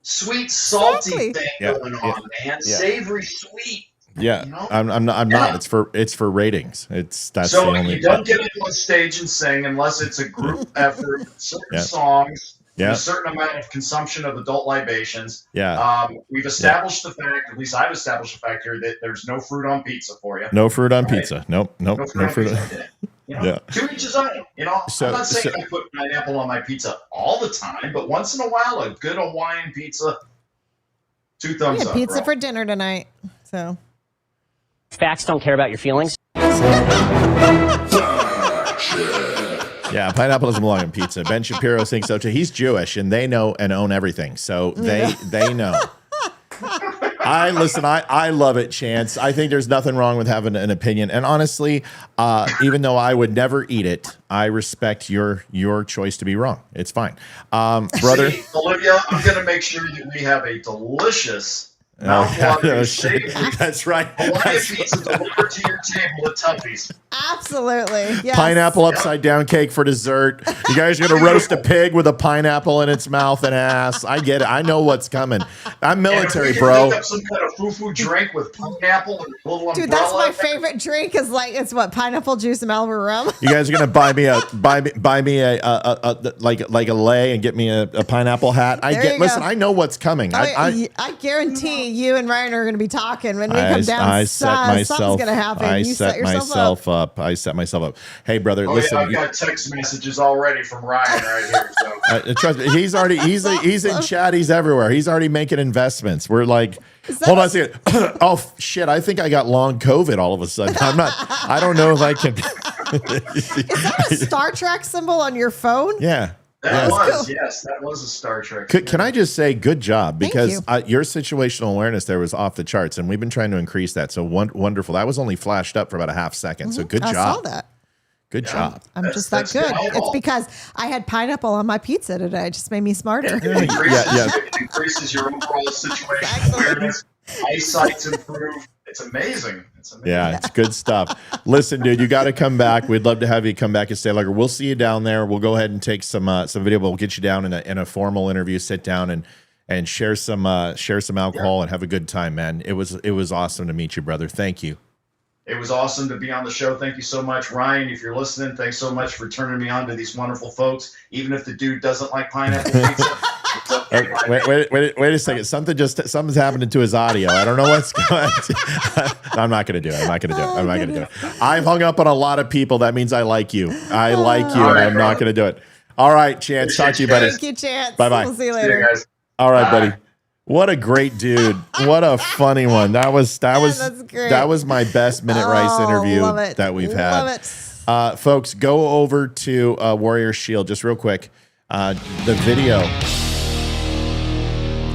sweet salty Exactly. thing going on, man. Savory sweet. Yeah, You know? I'm not. It's for ratings. That's the So only. you don't get on stage and sing unless it's a group effort, certain songs, a certain amount of consumption of adult libations. Yeah. We've established the fact, at least I've established the fact here, that there's no fruit on pizza for you. No fruit on pizza. Nope. No fruit. Pizza. To each his own. I'm not saying I put pineapple on my pizza all the time, but once in a while, a good Hawaiian pizza, 2 thumbs up. Pizza bro. for dinner tonight. So. Facts don't care about your feelings. Yeah, pineapple doesn't belong on pizza. Ben Shapiro thinks so too. He's Jewish, and they know and own everything, so they know. I love it, Chance. I think there's nothing wrong with having an opinion, and honestly, even though I would never eat it, I respect your choice to be wrong. It's fine, brother. See, Olivia, I'm going to make sure that we have a delicious. That's right. Hawaiian pizza delivered to your table at Tuffy's. Absolutely. Yes. Pineapple upside down cake for dessert. You guys are going to roast a pig with a pineapple in its mouth and ass. I get it. I know what's coming. I'm military, bro. Make up some kind of foo-foo drink with pineapple and a little umbrella. Dude, that's my favorite drink. Is it's what, pineapple juice and Malibu rum. You guys are going to buy me a lei and get me a pineapple hat. Listen, I know what's coming. I guarantee you and Ryan are going to be talking when we come down. Something's going to happen. I set myself up. Hey, brother, listen. I've got text messages already from Ryan right here. So. Trust me, he's in chat. He's everywhere. He's already making investments. We're like, hold on a second. Oh shit! I think I got long COVID all of a sudden. I don't know if I can. Is that a Star Trek symbol on your phone? Yeah. That was a Star Trek. Can I just say good job, because your situational awareness there was off the charts, and we've been trying to increase that. So wonderful. That was only flashed up for about a half second. So good job. I saw that. Good job. I'm just that good. It's because I had pineapple on my pizza today. It just made me smarter. It increases your overall situational awareness. Eyesight's improved. It's amazing. Yeah, it's good stuff. Listen, dude, you got to come back. We'd love to have you come back and stay longer. We'll see you down there. We'll go ahead and take some video, but we'll get you down in a formal interview. Sit down and share some alcohol and have a good time, man. It was awesome to meet you, brother. Thank you. It was awesome to be on the show. Thank you so much, Ryan. If you're listening, thanks so much for turning me on to these wonderful folks. Even if the dude doesn't like pineapple pizza. Wait a second. Something's happening to his audio. I don't know what's going on. I'm not going to do it. I'm not going to do it. I've hung up on a lot of people. That means I like you. I like you. I'm not going to do it. All right, Chance. Talk to you, buddy. Thank you, Chance. Bye-bye. We'll see you later. See you guys. All right, buddy. What a great dude. What a funny one. that's great. That was my best Minute Rice interview love it. that we've Love had. it. Folks, go over to Warrior Shield just real quick. The video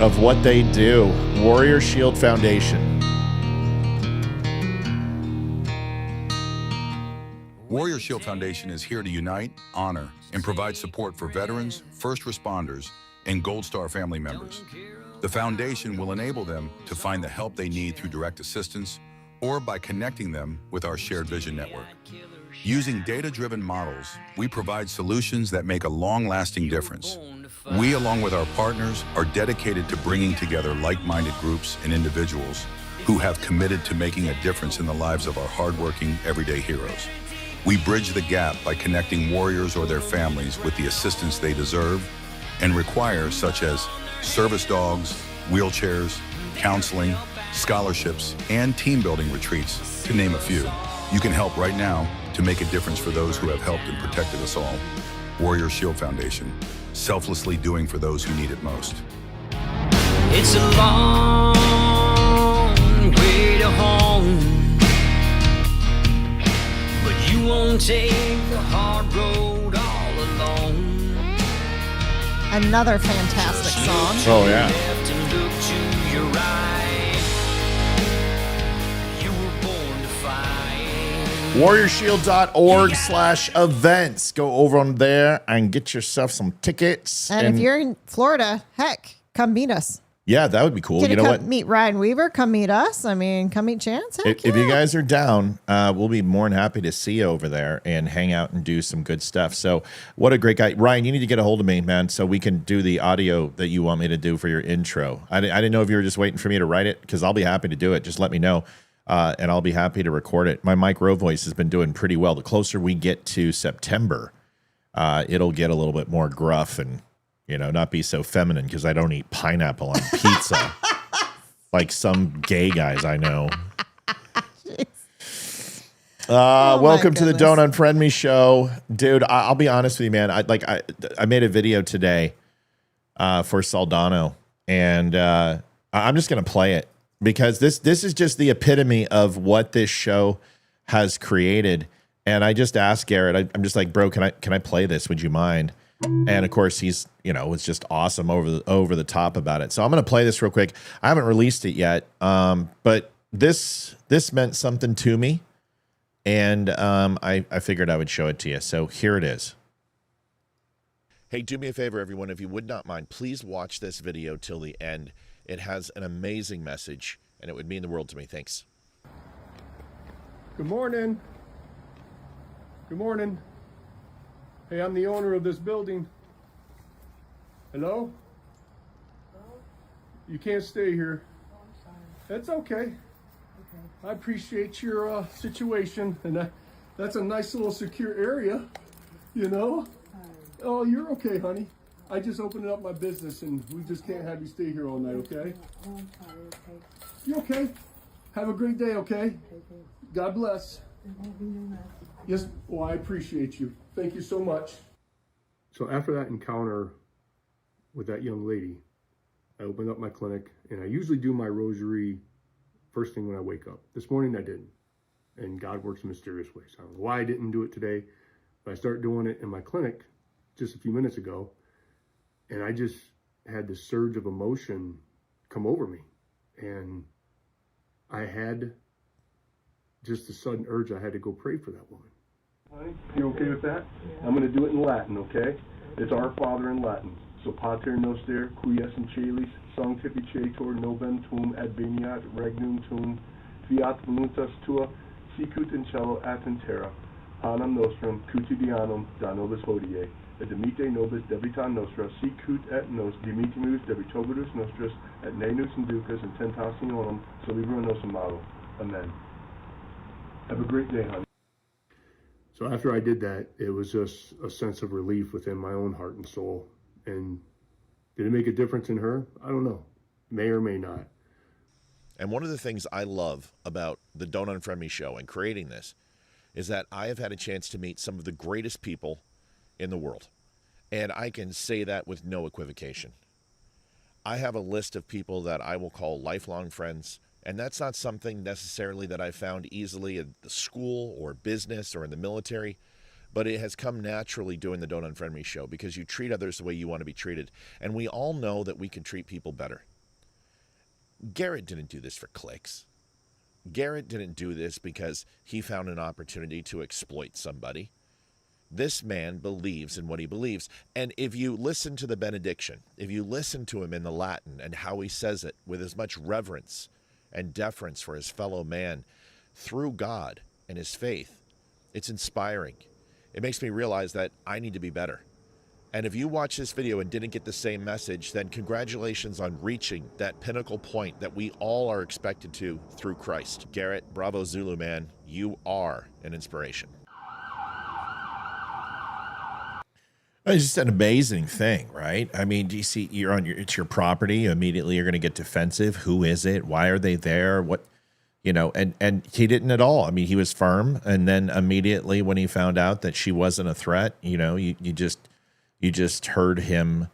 of what they do. Warrior Shield Foundation. Warrior Shield Foundation is here to unite, honor, and provide support for veterans, first responders, and Gold Star family members. The foundation will enable them to find the help they need through direct assistance or by connecting them with our shared vision network. Using data-driven models, we provide solutions that make a long-lasting difference. We, along with our partners, are dedicated to bringing together like-minded groups and individuals who have committed to making a difference in the lives of our hardworking, everyday heroes. We bridge the gap by connecting warriors or their families with the assistance they deserve and require, such as service dogs, wheelchairs, counseling, scholarships, and team-building retreats, to name a few. You can help right now to make a difference for those who have helped and protected us all. Warrior Shield Foundation, selflessly doing for those who need it most. It's a long way to home, but you won't take the hard road all alone. Another fantastic song. Oh, yeah. Left and look to your right. You were born to fight. WarriorShield.org/events. Go over on there and get yourself some tickets. And if you're in Florida, heck, come meet us. Yeah, that would be cool. Get You to know come what? meet Ryan Weaver. Come meet us. I mean, come meet Chance. Heck If you yeah. guys are down, we'll be more than happy to see you over there and hang out and do some good stuff. So what a great guy. Ryan, you need to get a hold of me, man, so we can do the audio that you want me to do for your intro. I didn't know if you were just waiting for me to write it, because I'll be happy to do it. Just let me know, and I'll be happy to record it. My Mike Rowe voice has been doing pretty well. The closer we get to September, it'll get a little bit more gruff and, not be so feminine, because I don't eat pineapple on pizza. Like some gay guys I know. Welcome to the Don't Unfriend Me show, dude. I'll be honest with you, man. I made a video today for Saldano, and I'm just gonna play it because this is just the epitome of what this show has created. And I just asked Garrett. I'm just like, bro, can I play this? Would you mind? And of course, he's was just awesome over the top about it. So I'm going to play this real quick. I haven't released it yet, but this meant something to me, and I figured I would show it to you. So here it is. Hey, do me a favor, everyone. If you would not mind, please watch this video till the end. It has an amazing message, and it would mean the world to me. Thanks. Good morning. Good morning. Hey, I'm the owner of this building. Hello? You can't stay here. Oh, I'm sorry. That's okay. Okay. I appreciate your situation, and that's a nice little secure area, Oh, you're okay, honey. I just opened up my business, and we just can't have you stay here all night, okay? Oh, I'm sorry. Okay. You okay? Have a great day, okay? Okay, thanks. God bless. It won't be no mess. Yes, well, I appreciate you. Thank you so much. So after that encounter with that young lady, I opened up my clinic, and I usually do my rosary first thing when I wake up. This morning I didn't, and God works in mysterious ways. I don't know why I didn't do it today, but I started doing it in my clinic just a few minutes ago, and I just had this surge of emotion come over me, and I had just a sudden urge. I had to go pray for that woman. Honey, you okay with that? I'm going to do it in Latin, okay? It's Our Father in Latin. So, Pater Noster, qui es in celis, sanctificetur novem tuum adveniat regnum tuum, fiat voluntas tua, sicut in cielo et in terra. Panem nostrum quotidianum da nobis hodie, et dimite nobis debita nostra, sicut et nos dimitimus debitoris nostris, et ne nos inducas in tentationem, so libera nos a malo. Amen. Have a great day, honey. So after I did that, it was just a sense of relief within my own heart and soul. And did it make a difference in her? I don't know. May or may not. And one of the things I love about the Don't Unfriend Me show and creating this is that I have had a chance to meet some of the greatest people in the world. And I can say that with no equivocation. I have a list of people that I will call lifelong friends. And that's not something necessarily that I found easily at the school or business or in the military, but it has come naturally doing the Don't Unfriend Me show because you treat others the way you want to be treated. And we all know that we can treat people better. Garrett didn't do this for clicks. Garrett didn't do this because he found an opportunity to exploit somebody. This man believes in what he believes. And if you listen to the benediction, if you listen to him in the Latin and how he says it with as much reverence and deference for his fellow man through God and his faith, it's inspiring. It makes me realize that I need to be better. And if you watch this video and didn't get the same message, then congratulations on reaching that pinnacle point that we all are expected to through Christ. Garrett, bravo Zulu, man. You are an inspiration. It's just an amazing thing, right? I mean, do you see, it's your property. Immediately you're going to get defensive. Who is it? Why are they there? What, and he didn't at all. I mean, he was firm. And then immediately when he found out that she wasn't a threat, you just heard him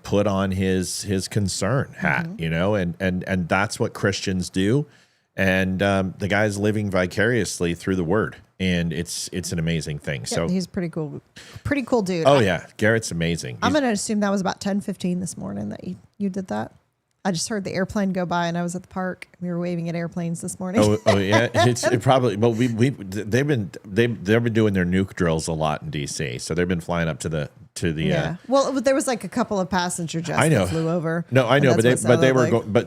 put on his concern hat, and that's what Christians do. And the guy's living vicariously through the word. And it's an amazing thing. So he's pretty cool dude. Oh yeah, Garrett's amazing. I'm going to assume that was about 10:15 this morning that you did that. I just heard the airplane go by, and I was at the park. We were waving at airplanes this morning. Oh yeah, it probably. Well, they've been doing their nuke drills a lot in DC, so they've been flying up to the. Yeah. Well, there was like a couple of passenger jets that flew over. No, I know, but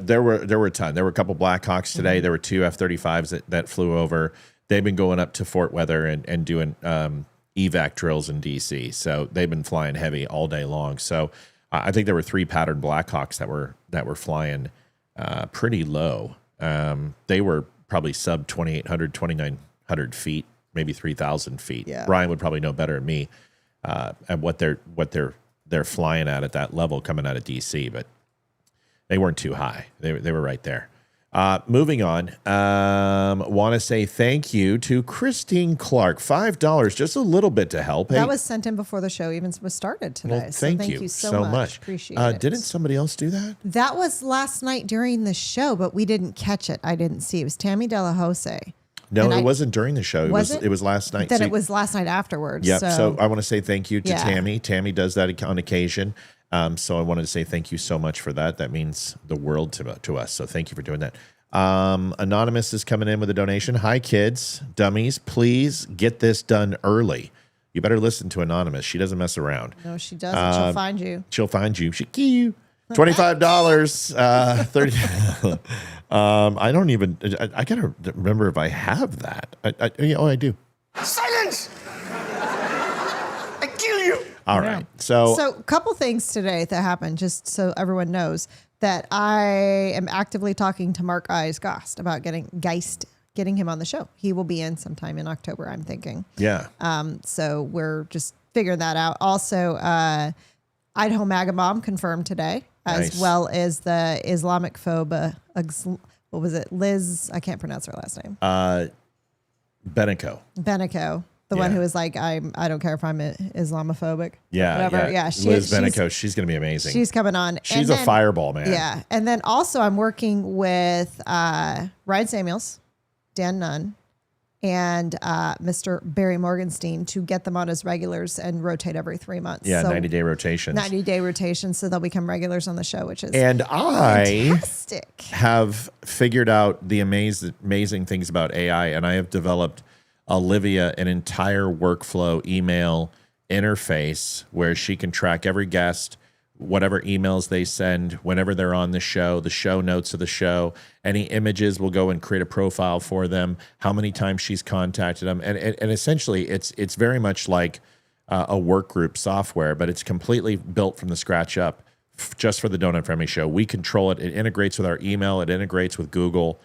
there were a ton. There were a couple Blackhawks today. There were 2 F-35s that flew over. They've been going up to Fort Weather and doing evac drills in DC. So they've been flying heavy all day long. So I think there were 3 patterned Blackhawks that were flying pretty low. They were probably sub 2,800, 2,900 feet, maybe 3,000 feet. Yeah. Brian would probably know better than me at what they're flying at that level coming out of DC, but they weren't too high. They were right there. Moving on, want to say thank you to Christine Clark, $5, just a little bit to help. That was sent in before the show even was started today. Well, thank you so much. Appreciate it. Didn't somebody else do that? That was last night during the show, but we didn't catch it. I didn't see. It was Tammy Delahose. No, it wasn't during the show. It was last night. Then it was last night afterwards. Yep. So I want to say thank you to Tammy. Tammy does that on occasion. So I wanted to say thank you so much for that. That means the world to us. So thank you for doing that. Anonymous is coming in with a donation. Hi, kids, dummies. Please get this done early. You better listen to Anonymous. She doesn't mess around. No, she doesn't. She'll find you. She'll find you. She key you. $25. 30. I don't even. I gotta remember if I have that. I do. Silence! I kill you. All right. So a couple things today that happened, just so everyone knows that I am actively talking to Mark Geist about getting him on the show. He will be in sometime in October, I'm thinking. Yeah. So we're just figuring that out. Also, Idaho MAGA Mom confirmed today, as well as the Islamic phobe. What was it? Liz, I can't pronounce her last name. Benico. The one who was like, I don't care if I'm Islamophobic. Yeah. Whatever. Yeah. Liz Benico. She's going to be amazing. She's coming on. She's a fireball, man. Yeah. And then also I'm working with Ryan Samuels, Dan Nunn, and Mr. Barry Morgenstein to get them on as regulars and rotate every 3 months. Yeah, 90-day rotations. 90-day rotations, so they'll become regulars on the show, which is fantastic. I have figured out the amazing things about AI, and I have developed Olviia an entire workflow email interface where she can track every guest, whatever emails they send, whenever they're on the show notes of the show, any images will go and create a profile for them, how many times she's contacted them. And essentially it's very much like a work group software, but it's completely built from the scratch up just for the Don't Unfriend Me show. We control it. It integrates with our email. It integrates with Google.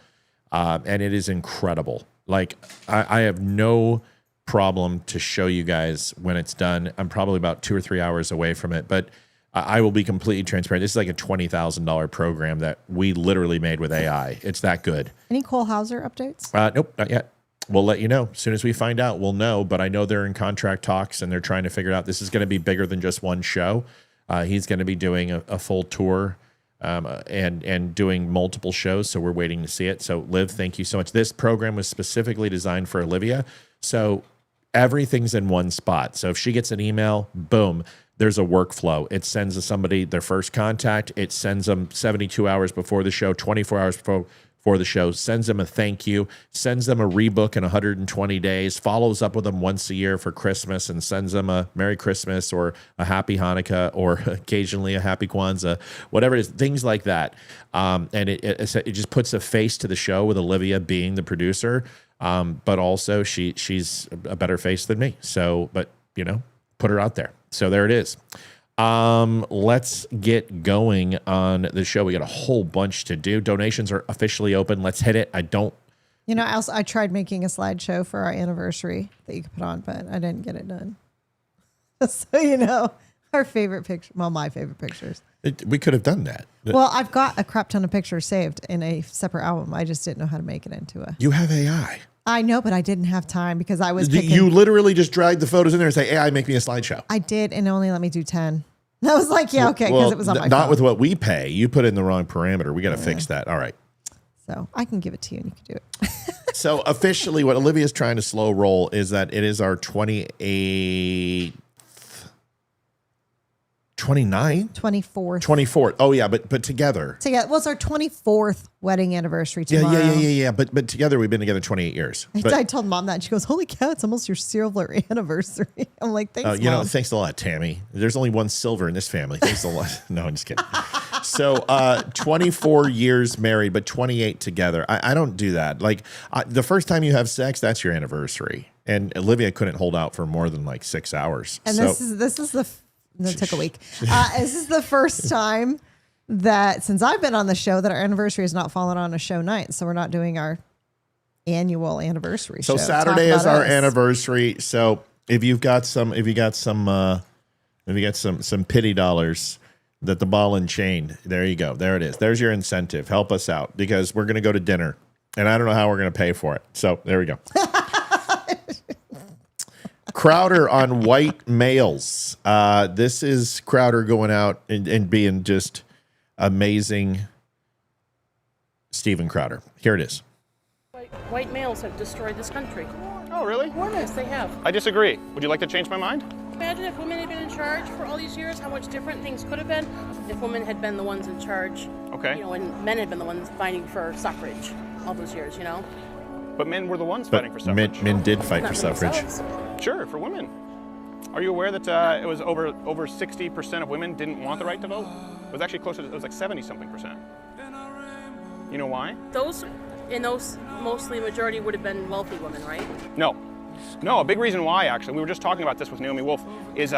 And it is incredible. Like I have no problem to show you guys when it's done. I'm probably about 2 or 3 hours away from it, but I will be completely transparent. This is like a $20,000 program that we literally made with AI. It's that good. Any Cole Hauser updates? Nope, not yet. We'll let you know. As soon as we find out, we'll know. But I know they're in contract talks and they're trying to figure out this is going to be bigger than just one show. He's going to be doing a full tour and doing multiple shows. So we're waiting to see it. So Liv, thank you so much. This program was specifically designed for Olivia. So everything's in one spot. So if she gets an email, boom, there's a workflow. It sends to somebody their first contact. It sends them 72 hours before the show, 24 hours before the show, sends them a thank you, sends them a rebook in 120 days, follows up with them once a year for Christmas and sends them a Merry Christmas or a Happy Hanukkah or occasionally a Happy Kwanzaa, whatever it is, things like that. And it just puts a face to the show with Olivia being the producer. But also she's a better face than me. So, but you know, put her out there. So there it is. Let's get going on the show. We got a whole bunch to do. Donations are officially open. Let's hit it. You know, I tried making a slideshow for our anniversary that you could put on, but I didn't get it done. So, you know, our favorite picture, well, my favorite pictures. We could have done that. Well, I've got a crap ton of pictures saved in a separate album. I just didn't know how to make it into a. You have AI. I know, but I didn't have time because I was picking. You literally just dragged the photos in there and say, AI, make me a slideshow. I did, and it only let me do 10. I was like, yeah, okay, because it was on my phone. Not with what we pay. You put in the wrong parameter. We got to fix that. All right. So I can give it to you and you can do it. So officially what Olivia's trying to slow roll is that it is our 29th? 24th. Oh yeah, but together. Together. Well, it's our 24th wedding anniversary tomorrow. Yeah. But together we've been together 28 years. But, I told Mom that and she goes, "Holy cow, it's almost your silver anniversary." I'm like, "Thanks, Mom." Thanks a lot, Tammy. There's only one silver in this family. Thanks a lot. No, I'm just kidding. So 24 years married, but 28 together. I don't do that. Like the first time you have sex, that's your anniversary. And Olivia couldn't hold out for more than like 6 hours. And this is the. It took a week. This is the first time that since I've been on the show that our anniversary has not fallen on a show night. So we're not doing our annual anniversary show. So Saturday is our anniversary. So if you got some pity dollars that the ball and chain, there you go. There it is. There's your incentive. Help us out because we're going to go to dinner and I don't know how we're going to pay for it. So there we go. Crowder on white males. This is Crowder going out and being just amazing. Steven Crowder. Here it is. White males have destroyed this country. Oh, really? Yes, they have. I disagree. Would you like to change my mind? Imagine if women had been in charge for all these years, how much different things could have been if women had been the ones in charge. Okay. You know, and men had been the ones fighting for suffrage all those years, you know? But men were the ones fighting for suffrage. Men did fight for suffrage. Sure, for women. Are you aware that it was over 60% of women didn't want the right to vote? It was actually closer to, it was like 70-something%. You know why? Those mostly majority would have been wealthy women, right? No, a big reason why, actually, we were just talking about this with Naomi Wolf, is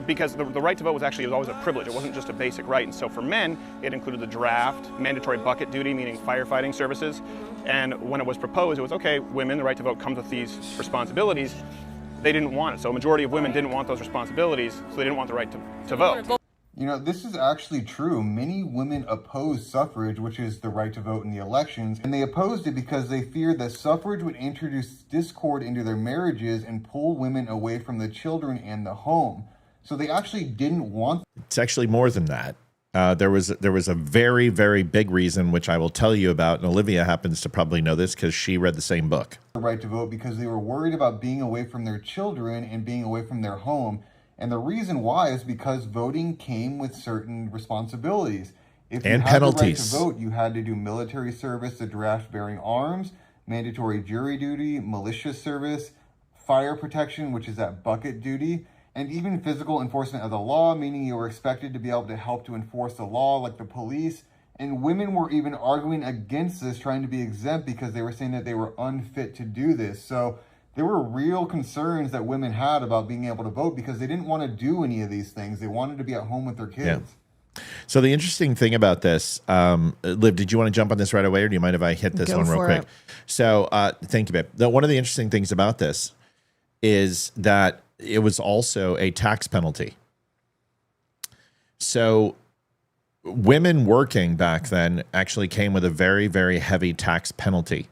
because the right to vote was always a privilege. It wasn't just a basic right. And so for men, it included the draft, mandatory bucket duty, meaning firefighting services. And when it was proposed, it was, okay, women, the right to vote comes with these responsibilities. They didn't want it. So a majority of women didn't want those responsibilities, so they didn't want the right to vote. You know, this is actually true. Many women oppose suffrage, which is the right to vote in the elections, and they opposed it because they feared that suffrage would introduce discord into their marriages and pull women away from the children and the home. So they actually didn't want. It's actually more than that. There was a very, very big reason, which I will tell you about, and Olivia happens to probably know this because she read the same book. The right to vote because they were worried about being away from their children and being away from their home. And the reason why is because voting came with certain responsibilities. If you had penalties. The right to vote, you had to do military service, the draft bearing arms, mandatory jury duty, militia service, fire protection, which is that bucket duty, and even physical enforcement of the law, meaning you were expected to be able to help to enforce the law, like the police. And women were even arguing against this, trying to be exempt because they were saying that they were unfit to do this. So there were real concerns that women had about being able to vote because they didn't want to do any of these things. They wanted to be at home with their kids. Yeah. So the interesting thing about this, Liv, did you want to jump on this right away, or do you mind if I hit this one real quick? So thank you, babe. One of the interesting things about this is that it was also a tax penalty. So women working back then actually came with a very, very heavy tax penalty.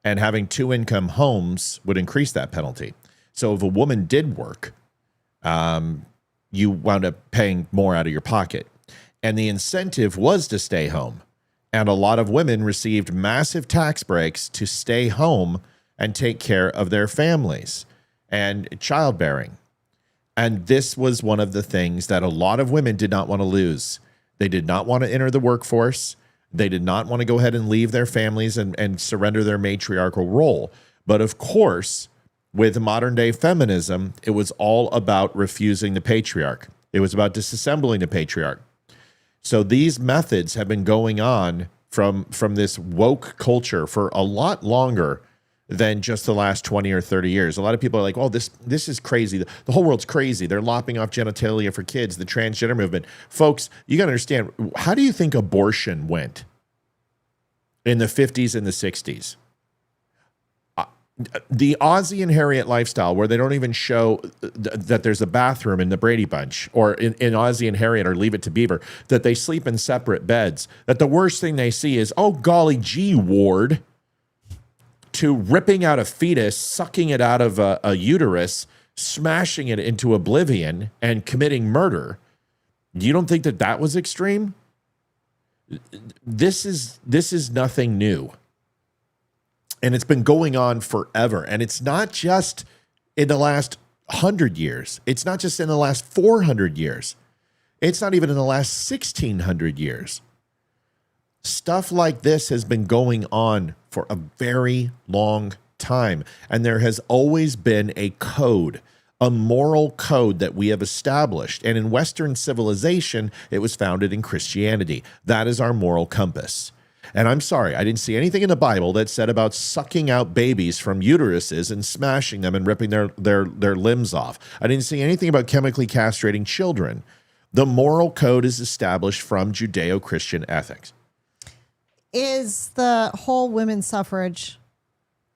And having two-income homes would increase that penalty. So if a woman did work, you wound up paying more out of your pocket. and the incentive was to stay home. And a lot of women received massive tax breaks to stay home and take care of their families and childbearing. And this was one of the things that a lot of women did not want to lose. They did not want to enter the workforce. They did not want to go ahead and leave their families and surrender their matriarchal role. But of course, with modern day feminism, it was all about refusing the patriarch. It was about disassembling the patriarch. So these methods have been going on from this woke culture for a lot longer than just the last 20 or 30 years. A lot of people are like, oh, this is crazy. The whole world's crazy. They're lopping off genitalia for kids, the transgender movement. Folks, you got to understand, how do you think abortion went in the 50s and the 60s? The Ozzie and Harriet lifestyle, where they don't even show that there's a bathroom in the Brady Bunch, or in Ozzie and Harriet or Leave It to Beaver, that they sleep in separate beds, that the worst thing they see is, oh, golly gee, Ward, to ripping out a fetus, sucking it out of a uterus, smashing it into oblivion, and committing murder. You don't think that was extreme? This is nothing new. And it's been going on forever. And it's not just in the last 100 years. It's not just in the last 400 years. It's not even in the last 1,600 years. Stuff like this has been going on for a very long time. And there has always been a code, a moral code that we have established. And in Western civilization, it was founded in Christianity. That is our moral compass. And I'm sorry, I didn't see anything in the Bible that said about sucking out babies from uteruses and smashing them and ripping their limbs off. I didn't see anything about chemically castrating children. The moral code is established from Judeo-Christian ethics. Is the whole women's suffrage,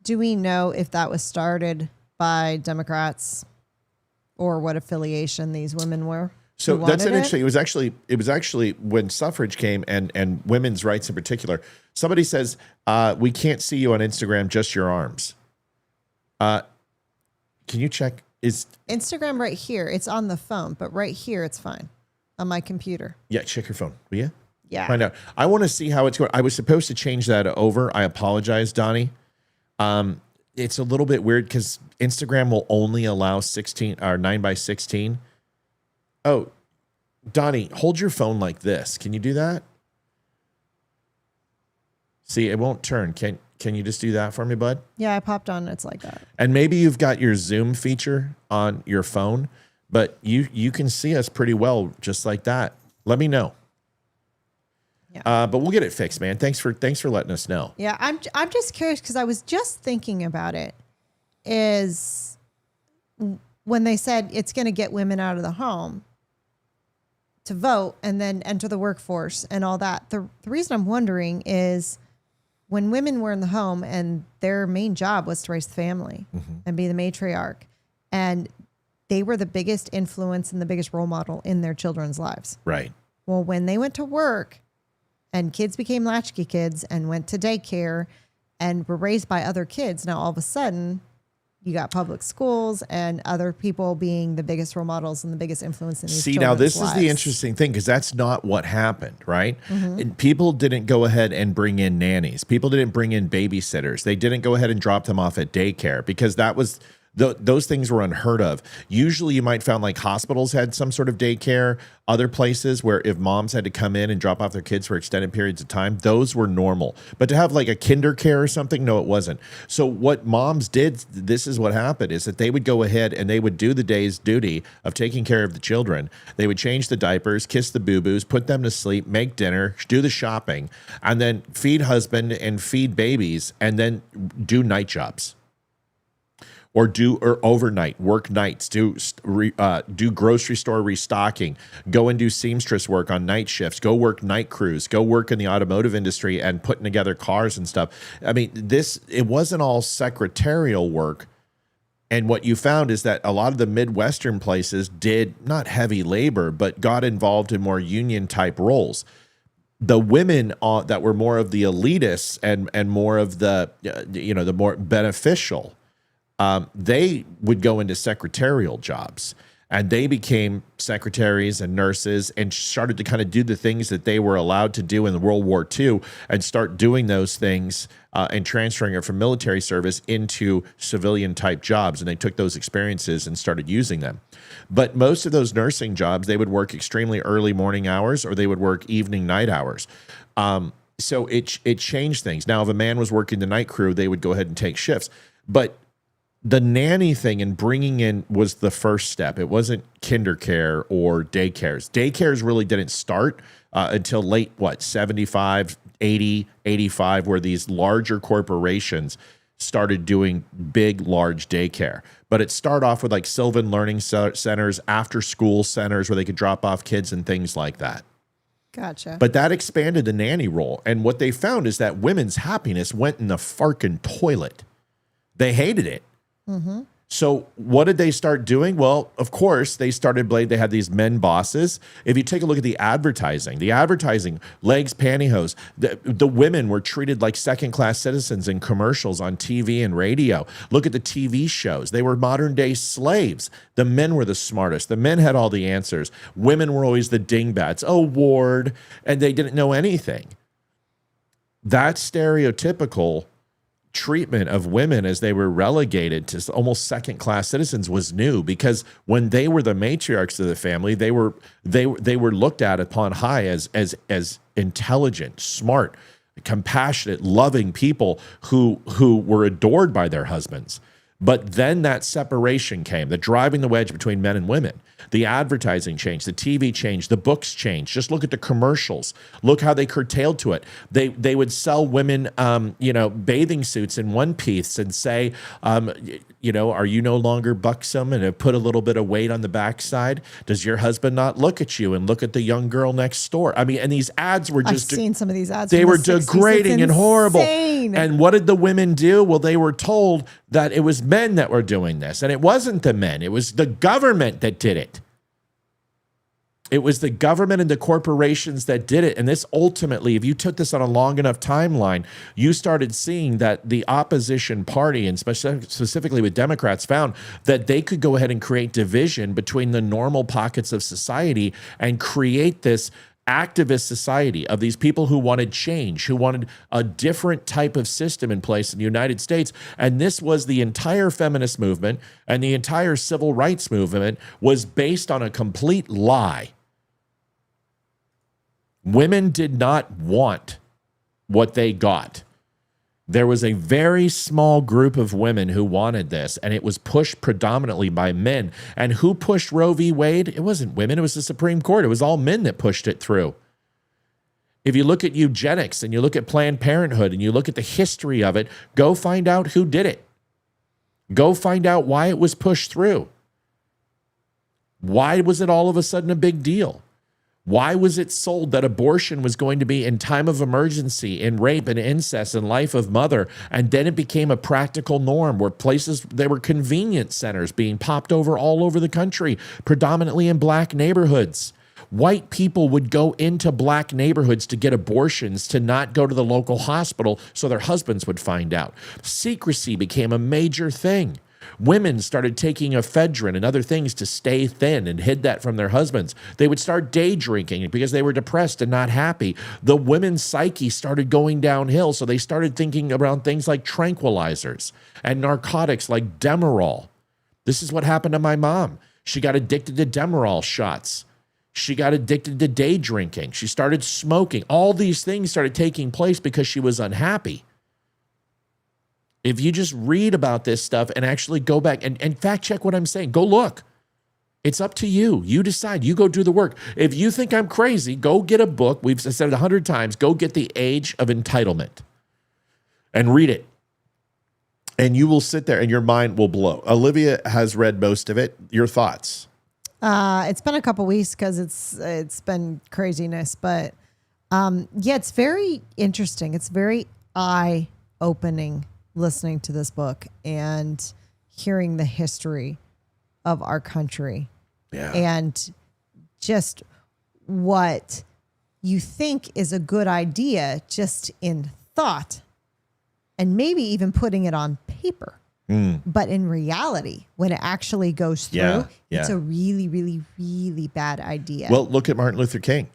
do we know if that was started by Democrats or what affiliation these women were? So that's interesting. It was actually when suffrage came and women's rights in particular. Somebody says, we can't see you on Instagram, just your arms. Can you check? Is Instagram right here? It's on the phone, but right here it's fine on my computer. Yeah, check your phone, will you? Yeah. Find out. I want to see how it's going. I was supposed to change that over. I apologize, Donnie. It's a little bit weird because Instagram will only allow 16 or 9:16. Oh, Donnie, hold your phone like this. Can you do that? See, it won't turn. Can you just do that for me, bud? Yeah, I popped on. It's like that. And maybe you've got your Zoom feature on your phone, but you can see us pretty well just like that. Let me know. Yeah. But we'll get it fixed, man. Thanks for letting us know. Yeah, I'm just curious because I was just thinking about it. Is when they said it's going to get women out of the home to vote and then enter the workforce and all that. The reason I'm wondering is when women were in the home and their main job was to raise the family and be the matriarch, and they were the biggest influence and the biggest role model in their children's lives. Right. Well, when they went to work and kids became latchkey kids and went to daycare and were raised by other kids, now all of a sudden you got public schools and other people being the biggest role models and the biggest influence in these See, now this lives. is the interesting thing because that's not what happened, right? Mm-hmm. And people didn't go ahead and bring in nannies. People didn't bring in babysitters. They didn't go ahead and drop them off at daycare because that was those things were unheard of. Usually you might find like hospitals had some sort of daycare, other places where if moms had to come in and drop off their kids for extended periods of time, those were normal. But to have like a kinder care or something, no, it wasn't. So what moms did, this is what happened, is that they would go ahead and they would do the day's duty of taking care of the children. They would change the diapers, kiss the boo-boos, put them to sleep, make dinner, do the shopping, and then feed husband and feed babies, and then do night jobs. Or overnight, work nights, do grocery store restocking, go and do seamstress work on night shifts, go work night crews, go work in the automotive industry and putting together cars and stuff. I mean, it wasn't all secretarial work. And what you found is that a lot of the Midwestern places did not heavy labor, but got involved in more union type roles. The women that were more of the elitists and more of the, the more beneficial, they would go into secretarial jobs. And they became secretaries and nurses and started to kind of do the things that they were allowed to do in World War II and start doing those things and transferring it from military service into civilian type jobs. And they took those experiences and started using them. But most of those nursing jobs, they would work extremely early morning hours or they would work evening, night hours. So it changed things. Now, if a man was working the night crew, they would go ahead and take shifts. But the nanny thing and bringing in was the first step. It wasn't kinder care or daycares. Daycares really didn't start until late, 75, 80, 85, where these larger corporations started doing big, large daycare. But it started off with like Sylvan Learning Centers, after school centers where they could drop off kids and things like that. Gotcha. But that expanded the nanny role. And what they found is that women's happiness went in the farkin' toilet. They hated it. Mm-hmm. So what did they start doing? Well, of course, they had these men bosses. If you take a look at the advertising, legs, pantyhose, the women were treated like second-class citizens in commercials on TV and radio. Look at the TV shows. They were modern-day slaves. The men were the smartest. The men had all the answers. Women were always the dingbats. Oh, Ward. And they didn't know anything. That stereotypical treatment of women as they were relegated to almost second-class citizens was new, because when they were the matriarchs of the family, they were looked at upon high as intelligent, smart, compassionate, loving people who were adored by their husbands. But then that separation came, the driving the wedge between men and women. The advertising changed, the TV changed, the books changed. Just look at the commercials. Look how they curtailed to it. They would sell women, bathing suits in one piece and say, are you no longer buxom and have put a little bit of weight on the backside? Does your husband not look at you and look at the young girl next door? I mean, and these ads were just— I've seen some of these ads. They from were the 60s. degrading and horrible. Insane. And what did the women do? Well, they were told that it was men that were doing this, and it wasn't the men. It was the government that did it. It was the government and the corporations that did it. And this ultimately, if you took this on a long enough timeline, you started seeing that the opposition party, and specifically with Democrats, found that they could go ahead and create division between the normal pockets of society and create this activist society of these people who wanted change, who wanted a different type of system in place in the United States. And this was the entire feminist movement, and the entire civil rights movement was based on a complete lie. Women did not want what they got. There was a very small group of women who wanted this, and it was pushed predominantly by men. And who pushed Roe v. Wade? It wasn't women. It was the Supreme Court. It was all men that pushed it through. If you look at eugenics and you look at Planned Parenthood and you look at the history of it, go find out who did it. Go find out why it was pushed through. Why was it all of a sudden a big deal? Why was it sold that abortion was going to be in time of emergency, in rape and incest and life of mother? And then it became a practical norm where there were convenience centers being popped over all over the country, predominantly in black neighborhoods. White people would go into black neighborhoods to get abortions, to not go to the local hospital so their husbands would find out. Secrecy became a major thing. Women started taking ephedrine and other things to stay thin and hid that from their husbands. They would start day drinking because they were depressed and not happy. The women's psyche started going downhill, so they started thinking around things like tranquilizers and narcotics like Demerol. This is what happened to my mom. She got addicted to Demerol shots. She got addicted to day drinking. She started smoking. All these things started taking place because she was unhappy. If you just read about this stuff and actually go back and fact check what I'm saying, go look. It's up to you. You decide. You go do the work. If you think I'm crazy, go get a book. We've said it 100 times. Go get The Age of Entitlement and read it. And you will sit there and your mind will blow. Olivia has read most of it. Your thoughts? It's been a couple weeks because it's been craziness, but it's very interesting. It's very eye-opening listening to this book and hearing the history of our country. Yeah. And just what you think is a good idea just in thought and maybe even putting it on paper. But in reality, when it actually goes through, it's a really, really, really bad idea. Well, look at Martin Luther King.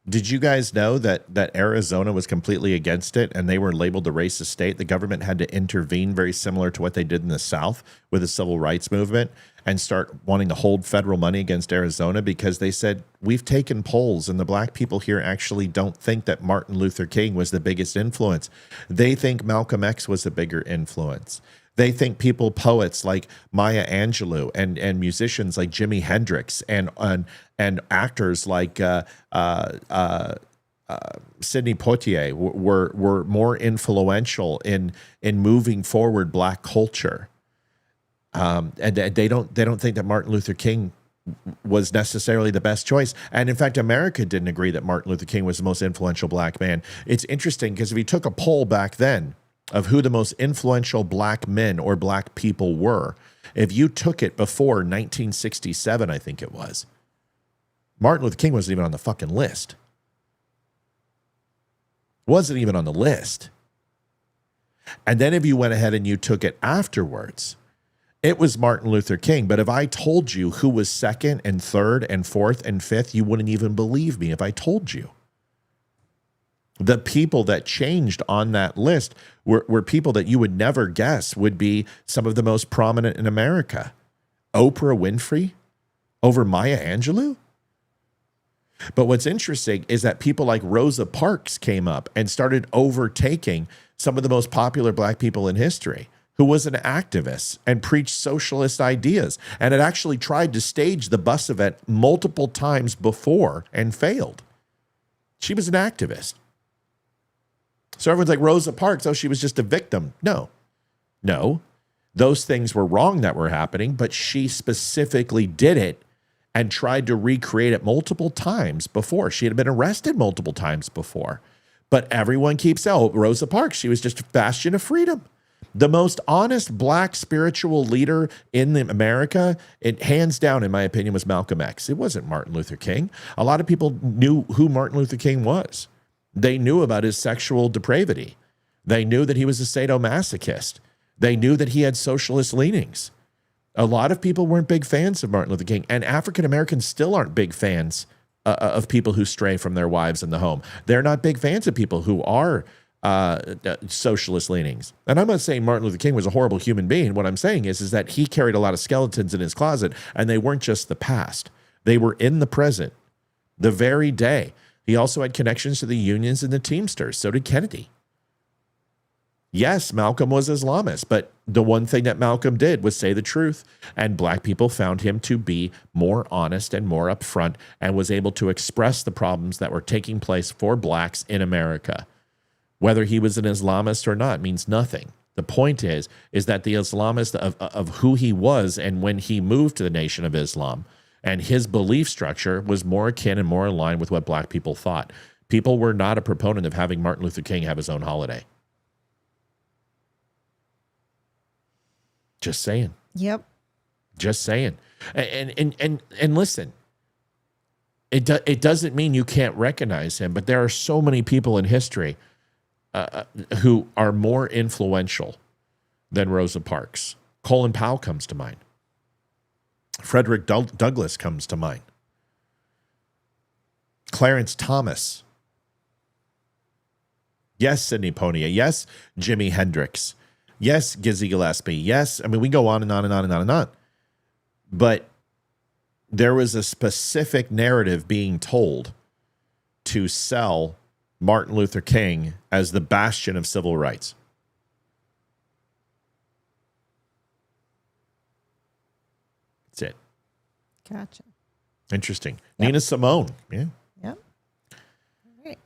Did you guys know that Arizona was completely against it and they were labeled a racist state? The government had to intervene, very similar to what they did in the South with the civil rights movement, and start wanting to hold federal money against Arizona because they said, we've taken polls and the black people here actually don't think that Martin Luther King was the biggest influence. They think Malcolm X was a bigger influence. They think poets like Maya Angelou and musicians like Jimi Hendrix and actors like Sidney Poitier were more influential in moving forward black culture. And they don't think that Martin Luther King was necessarily the best choice. And in fact, America didn't agree that Martin Luther King was the most influential black man. It's interesting because if you took a poll back then of who the most influential black men or black people were, if you took it before 1967, I think it was, Martin Luther King wasn't even on the fucking list. Wasn't even on the list. And then if you went ahead and you took it afterwards, it was Martin Luther King. But if I told you who was second and third and fourth and fifth, you wouldn't even believe me if I told you. The people that changed on that list were people that you would never guess would be some of the most prominent in America. Oprah Winfrey over Maya Angelou? But what's interesting is that people like Rosa Parks came up and started overtaking some of the most popular black people in history, who was an activist and preached socialist ideas and had actually tried to stage the bus event multiple times before and failed. She was an activist. So everyone's like, Rosa Parks, oh, she was just a victim. No. Those things were wrong that were happening, but she specifically did it and tried to recreate it multiple times before. She had been arrested multiple times before. But everyone keeps saying, oh, Rosa Parks, she was just a bastion of freedom. The most honest black spiritual leader in America, it hands down, in my opinion, was Malcolm X. It wasn't Martin Luther King. A lot of people knew who Martin Luther King was. They knew about his sexual depravity. They knew that he was a sadomasochist. They knew that he had socialist leanings. A lot of people weren't big fans of Martin Luther King, and African Americans still aren't big fans of people who stray from their wives in the home. They're not big fans of people who are socialist leanings. And I'm not saying Martin Luther King was a horrible human being. What I'm saying is that he carried a lot of skeletons in his closet, and they weren't just the past. They were in the present, the very day. He also had connections to the unions and the Teamsters. So did Kennedy. Yes, Malcolm was Islamist, but the one thing that Malcolm did was say the truth, and black people found him to be more honest and more upfront and was able to express the problems that were taking place for blacks in America. Whether he was an Islamist or not means nothing. The point is that the Islamist of who he was and when he moved to the Nation of Islam and his belief structure was more akin and more aligned with what black people thought. People were not a proponent of having Martin Luther King have his own holiday. Just saying. Yep. Just saying. And listen, it doesn't mean you can't recognize him, but there are so many people in history who are more influential than Rosa Parks. Colin Powell comes to mind. Frederick Douglass comes to mind. Clarence Thomas. Yes, Sidney Poitier. Yes, Jimi Hendrix. Yes, Dizzy Gillespie. Yes, I mean, we go on and on and on and on and on. But there was a specific narrative being told to sell Martin Luther King as the bastion of civil rights. That's it. Gotcha. Interesting. Yep. Nina Simone. Yeah. Yep. All right.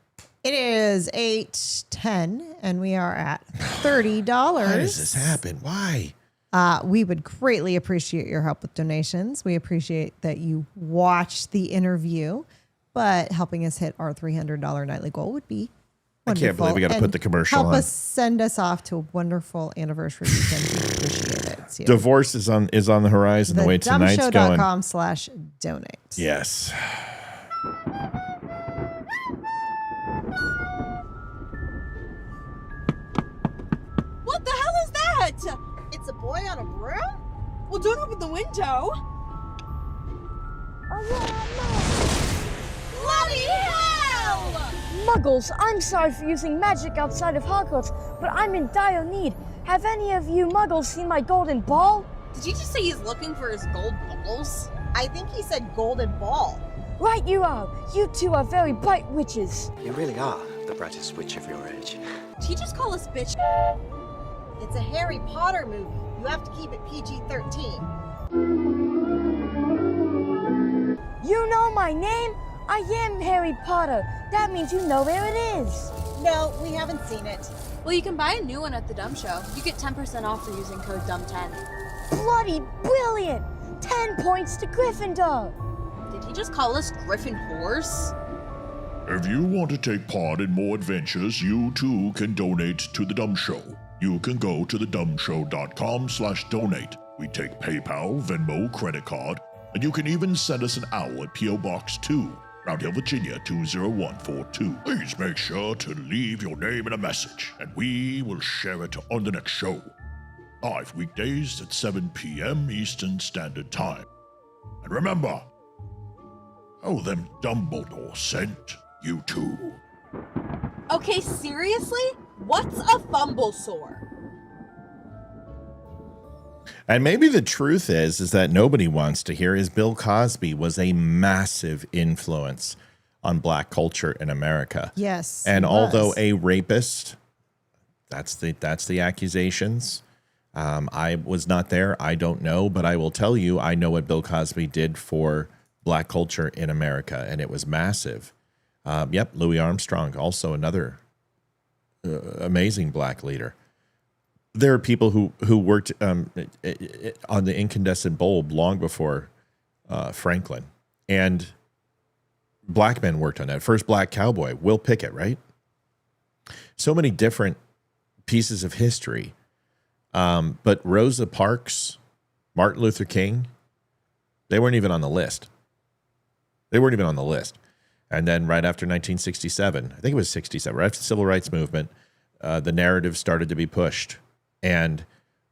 It is 8:10 and we are at $30. Why does this happen? Why? We would greatly appreciate your help with donations. We appreciate that you watched the interview, but helping us hit our $300 nightly goal would be wonderful. I can't believe we got to put the commercial help on. Send us off to a wonderful anniversary weekend. We appreciate it. Too. Divorce is on the horizon. The way tonight's going. TheDumbShow.com/donate. Yes. What the hell is that? It's a boy on a broom? Well, don't open the window. Bloody hell! Muggles, I'm sorry for using magic outside of Hogwarts, but I'm in dire need. Have any of you Muggles seen my golden ball? Did you just say he's looking for his gold balls? I think he said golden ball. Right you are. You two are very bright witches. You really are the brightest witch of your age. Did he just call us bitch? It's a Harry Potter movie. You have to keep it PG-13. You know my name? I am Harry Potter. That means you know where it is. No, we haven't seen it. Well, you can buy a new one at the Dumb Show. You get 10% off for using code DUMB10. Bloody brilliant! 10 points to Gryffindor. Did he just call us Griffin whores? If you want to take part in more adventures, you too can donate to The Dumb Show. You can go to thedumbshow.com/donate. We take PayPal, Venmo, credit card, and you can even send us an owl at P.O. Box 2, Round Hill, Virginia 20142. Please make sure to leave your name and a message, and we will share it on the next show. Live weekdays at 7 p.m. Eastern Standard Time. And remember, them Dumbledore sent you too. Okay, seriously? What's a fumble sore? And maybe the truth is that nobody wants to hear is Bill Cosby was a massive influence on black culture in America. Yes. And he although was. a rapist, that's the accusations. I was not there. I don't know, but I will tell you, I know what Bill Cosby did for black culture in America, and it was massive. Louis Armstrong, also another amazing black leader. There are people who worked on the incandescent bulb long before Franklin, and black men worked on that. First black cowboy, Will Pickett, right? So many different pieces of history. But Rosa Parks, Martin Luther King, they weren't even on the list. And then right after 1967, I think it was 67, right after the Civil Rights Movement, the narrative started to be pushed. And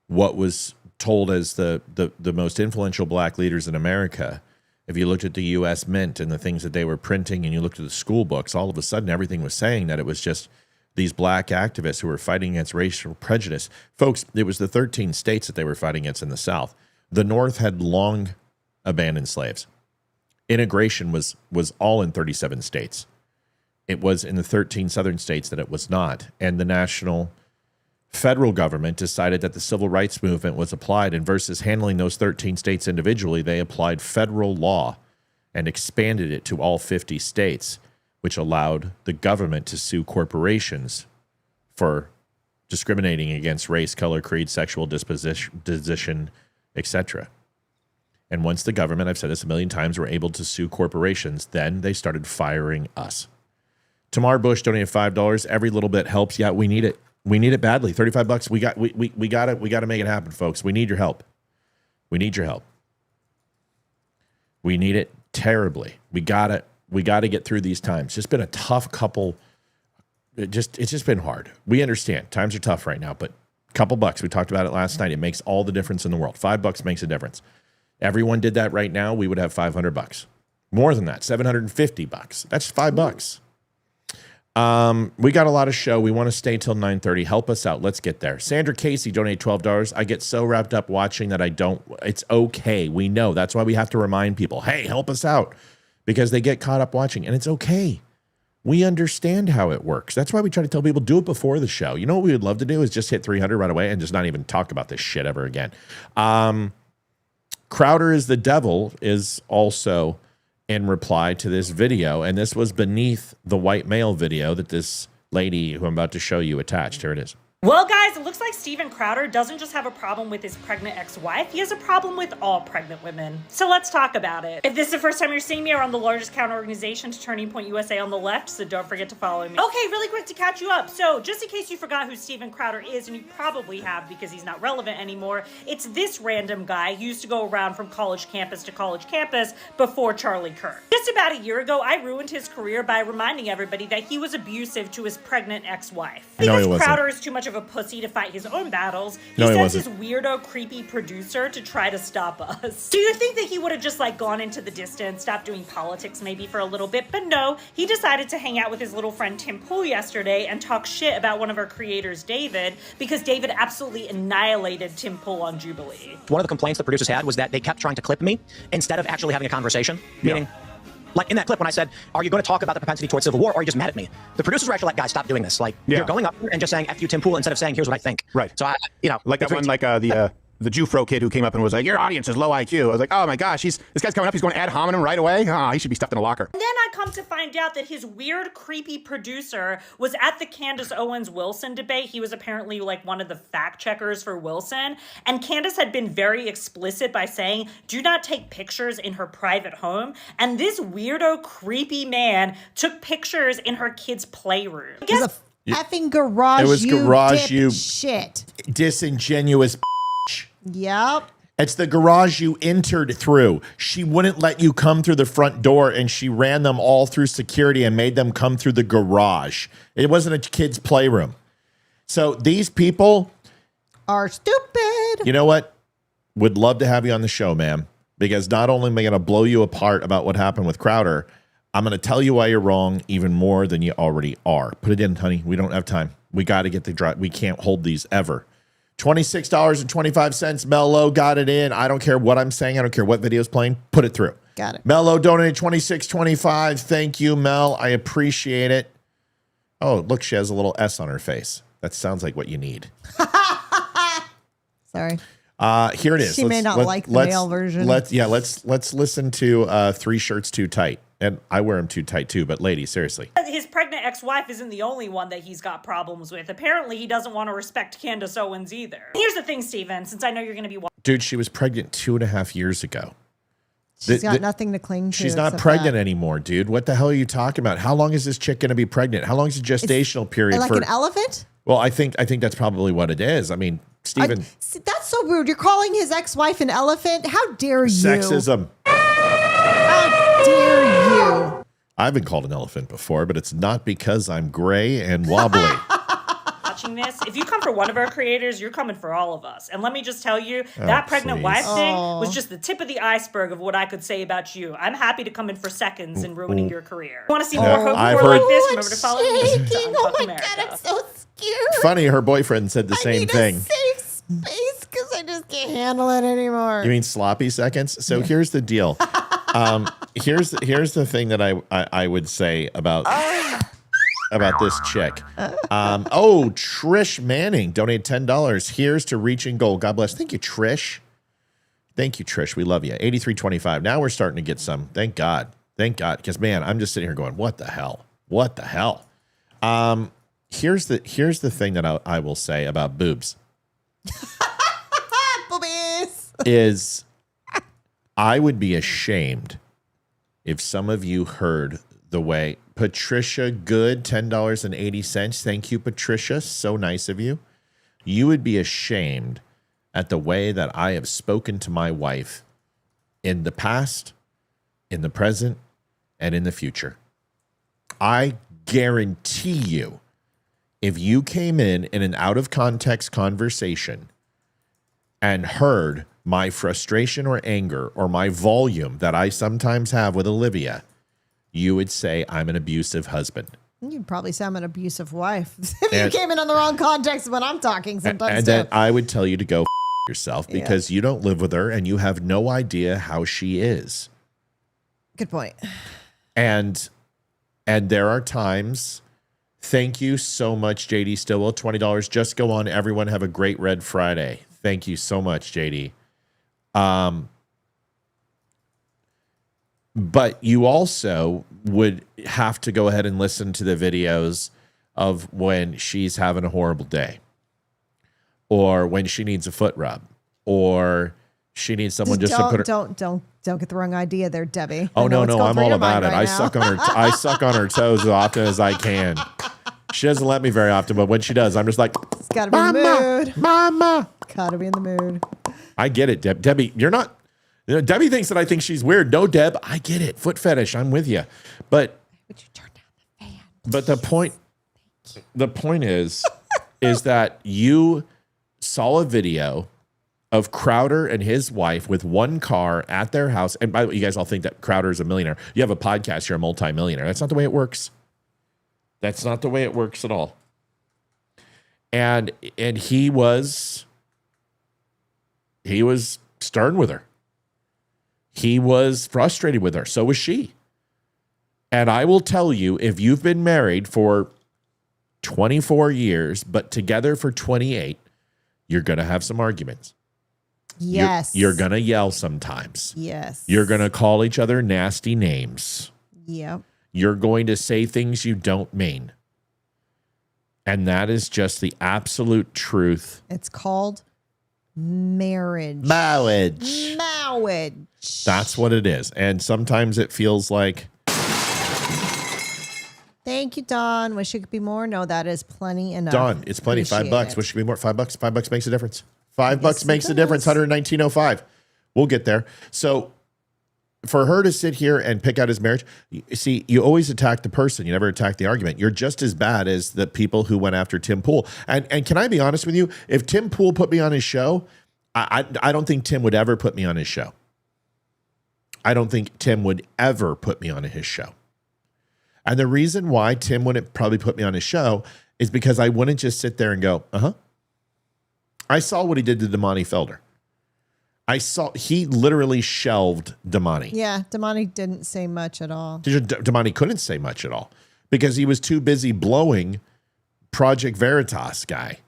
what was told as the most influential black leaders in America, if you looked at the U.S. Mint and the things that they were printing and you looked at the school books, all of a sudden everything was saying that it was just these black activists who were fighting against racial prejudice. Folks, it was the 13 states that they were fighting against in the South. The North had long abandoned slaves. Integration was all in 37 states. It was in the 13 southern states that it was not. And the national federal government decided that the civil rights movement was applied, and versus handling those 13 states individually, they applied federal law and expanded it to all 50 states, which allowed the government to sue corporations for discriminating against race, color, creed, sexual disposition, etc. And once the government, I've said this a million times, were able to sue corporations, then they started firing us. Tamar Bush donated $5. Every little bit helps. Yeah, we need it. We need it badly. $35. We got to make it happen, folks. We need your help. We need your help. We need it terribly. We got to get through these times. It's just been a tough couple. It's just been hard. We understand times are tough right now, but a couple bucks. We talked about it last night. It makes all the difference in the world. $5 makes a difference. Everyone did that right now, we would have $500. More than that, $750. That's $5. We got a lot of show. We want to stay till 9:30. Help us out. Let's get there. Sandra Casey donated $12. I get so wrapped up watching that I don't. It's okay. We know. That's why we have to remind people, hey, help us out, because they get caught up watching, and it's okay. We understand how it works. That's why we try to tell people, do it before the show. You know what we would love to do is just hit 300 right away and just not even talk about this shit ever again. Crowder is the devil is also in reply to this video, and this was beneath the white male video that this lady who I'm about to show you attached. Here it is. Well, guys, it looks like Steven Crowder doesn't just have a problem with his pregnant ex-wife, he has a problem with all pregnant women. So let's talk about it. If this is the first time you're seeing me, I run the largest counter organization to Turning Point USA on the left, so don't forget to follow me. Okay, really quick to catch you up. So just in case you forgot who Steven Crowder is, and you probably have because he's not relevant anymore, it's this random guy who used to go around from college campus to college campus before Charlie Kirk. Just about a year ago, I ruined his career by reminding everybody that he was abusive to his pregnant ex-wife. No, he Because wasn't. Crowder is too much of a pussy to fight his own battles, he No, he sends his wasn't. weirdo, creepy producer to try to stop us. Do you think that he would have just like gone into the distance, stopped doing politics maybe for a little bit? But no, he decided to hang out with his little friend Tim Pool yesterday and talk shit about one of our creators, David, because David absolutely annihilated Tim Pool on Jubilee. One of the complaints the producers had was that they kept trying to clip me instead of actually having a conversation. Meaning, like in that clip when I said, are you going to talk about the propensity towards civil war, or are you just mad at me? The producers were actually like, guys, stop doing this. Like, you're going up there and just saying F you, Tim Pool, instead of saying, here's what I think. Right. So, like that one, like the Jufro kid who came up and was like, your audience is low IQ. I was like, oh my gosh, this guy's coming up, he's going ad hominem right away? Oh, he should be stuffed in a locker. And then I come to find out that his weird, creepy producer was at the Candace Owens-Wilson debate. He was apparently like one of the fact checkers for Wilson. And Candace had been very explicit by saying, do not take pictures in her private home. And this weirdo, creepy man took pictures in her kid's playroom. Guess Effing garage. It was garage, you shit. disingenuous. Yep. It's the garage you entered through. She wouldn't let you come through the front door, and she ran them all through security and made them come through the garage. It wasn't a kid's playroom. So these people are stupid. You know what? Would love to have you on the show, ma'am, because not only am I going to blow you apart about what happened with Crowder, I'm going to tell you why you're wrong even more than you already are. Put it in, honey. We don't have time. We got to get the drive. We can't hold these ever. $26.25. Mello got it in. I don't care what I'm saying. I don't care what video's playing. Put it through. Got it. Mello donated $26.25. Thank you, Mel. I appreciate it. Oh, look, she has a little S on her face. That sounds like what you need. Sorry. Here it is. She may not like the male version. Let's listen to 3 Shirts Too Tight. And I wear them too tight too, but ladies, seriously. His pregnant ex-wife isn't the only one that he's got problems with. Apparently, he doesn't want to respect Candace Owens either. Here's the thing, Steven, since I know you're going to be watching. Dude, she was pregnant 2.5 years ago. She's got nothing to cling to. She's not pregnant anymore, dude. What the hell are you talking about? How long is this chick going to be pregnant? How long is the gestational period like for an elephant? Well, I think that's probably what it is. I mean, Steven. That's so rude. You're calling his ex-wife an elephant? How dare you? Sexism. How dare you? I've been called an elephant before, but it's not because I'm gray and wobbly. Watching this, if you come for one of our creators, you're coming for all of us. And let me just tell you, that pregnant please. wife thing was just the tip of the iceberg of what I could say about you. I'm happy to come in for seconds in ruining your career. Want to see more I've more heard- like this? Remember to follow me. Oh my God, I'm so scared. Funny, her boyfriend said the same thing. Safe space because I just can't handle it anymore. You mean sloppy seconds? So here's the deal. Here's the thing that I would say about this chick. Trish Manning donated $10. Here's to reaching goal. God bless. Thank you, Trish. Thank you, Trish. We love you. 83.25. Now we're starting to get some. Thank God. Thank God. Because man, I'm just sitting here going, what the hell? What the hell? Here's the thing that I will say about boobs. Boobies. Is I would be ashamed if some of you heard the way Patricia Good, $10.80. Thank you, Patricia. So nice of you. You would be ashamed at the way that I have spoken to my wife in the past, in the present, and in the future. I guarantee you, if you came in an out of context conversation and heard my frustration or anger or my volume that I sometimes have with Olivia, you would say I'm an abusive husband. You'd probably say I'm an abusive wife. If you came in on the wrong context when I'm talking sometimes And too. then I would tell you to go yourself because you don't live with her and you have no idea how she is. Good point. And there are times. Thank you so much, JD Stillwell. $20. Just go on. Everyone have a great Red Friday. Thank you so much, JD. But you also would have to go ahead and listen to the videos of when she's having a horrible day, or when she needs a foot rub, or she needs someone just to put her. Don't get the wrong idea there, Debbie. Oh no, I'm all about it. Right I now. suck on her. I suck on her toes as often as I can. She doesn't let me very often, but when she does, I'm just like, It's gotta be in the mood. Mama. Gotta be in the mood. I get it, Debbie. You're not. You know, Debbie thinks that I think she's weird. No, Deb, I get it. Foot fetish. I'm with you. But would you turn down the fan? But the point is that you saw a video of Crowder and his wife with one car at their house. And by the way, you guys all think that Crowder is a millionaire. You have a podcast, you're a multimillionaire. That's not the way it works. That's not the way it works at all. And he was stern with her. He was frustrated with her. So was she. And I will tell you, if you've been married for 24 years, but together for 28, you're going to have some arguments. Yes. You're going to yell sometimes. Yes. You're going to call each other nasty names. Yep. You're going to say things you don't mean. And that is just the absolute truth. It's called marriage. Marriage. That's what it is. And sometimes it feels like... Thank you, Don. Wish it could be more. No, that is plenty enough. Don, it's plenty. Appreciate $5. it. Wish it could be more. $5. $5 makes a difference. $5 makes a difference. 119.05. We'll get there. So for her to sit here and pick out his marriage, see, you always attack the person. You never attack the argument. You're just as bad as the people who went after Tim Pool. And can I be honest with you? If Tim Pool put me on his show, I don't think Tim would ever put me on his show. I don't think Tim would ever put me on his show. And the reason why Tim wouldn't probably put me on his show is because I wouldn't just sit there and go, I saw what he did to Damani Felder. He literally shelved Damani. Yeah, Damani didn't say much at all. Damani couldn't say much at all because he was too busy blowing Project Veritas guy.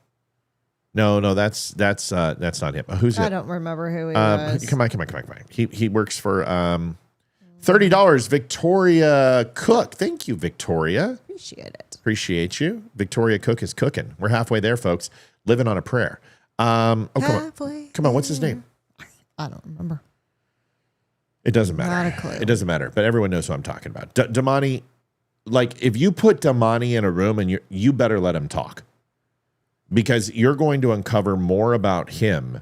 No, that's not him. Who's it? I don't remember who he was. Come on. He works for $30. Victoria Cook. Thank you, Victoria. Appreciate you. Victoria Cook is cooking. We're halfway there, folks. Living on a prayer. Come on. What's his name? I don't remember. It doesn't matter. Not a clue. It doesn't matter. But everyone knows who I'm talking about. Damani, like if you put Damani in a room and you better let him talk. Because you're going to uncover more about him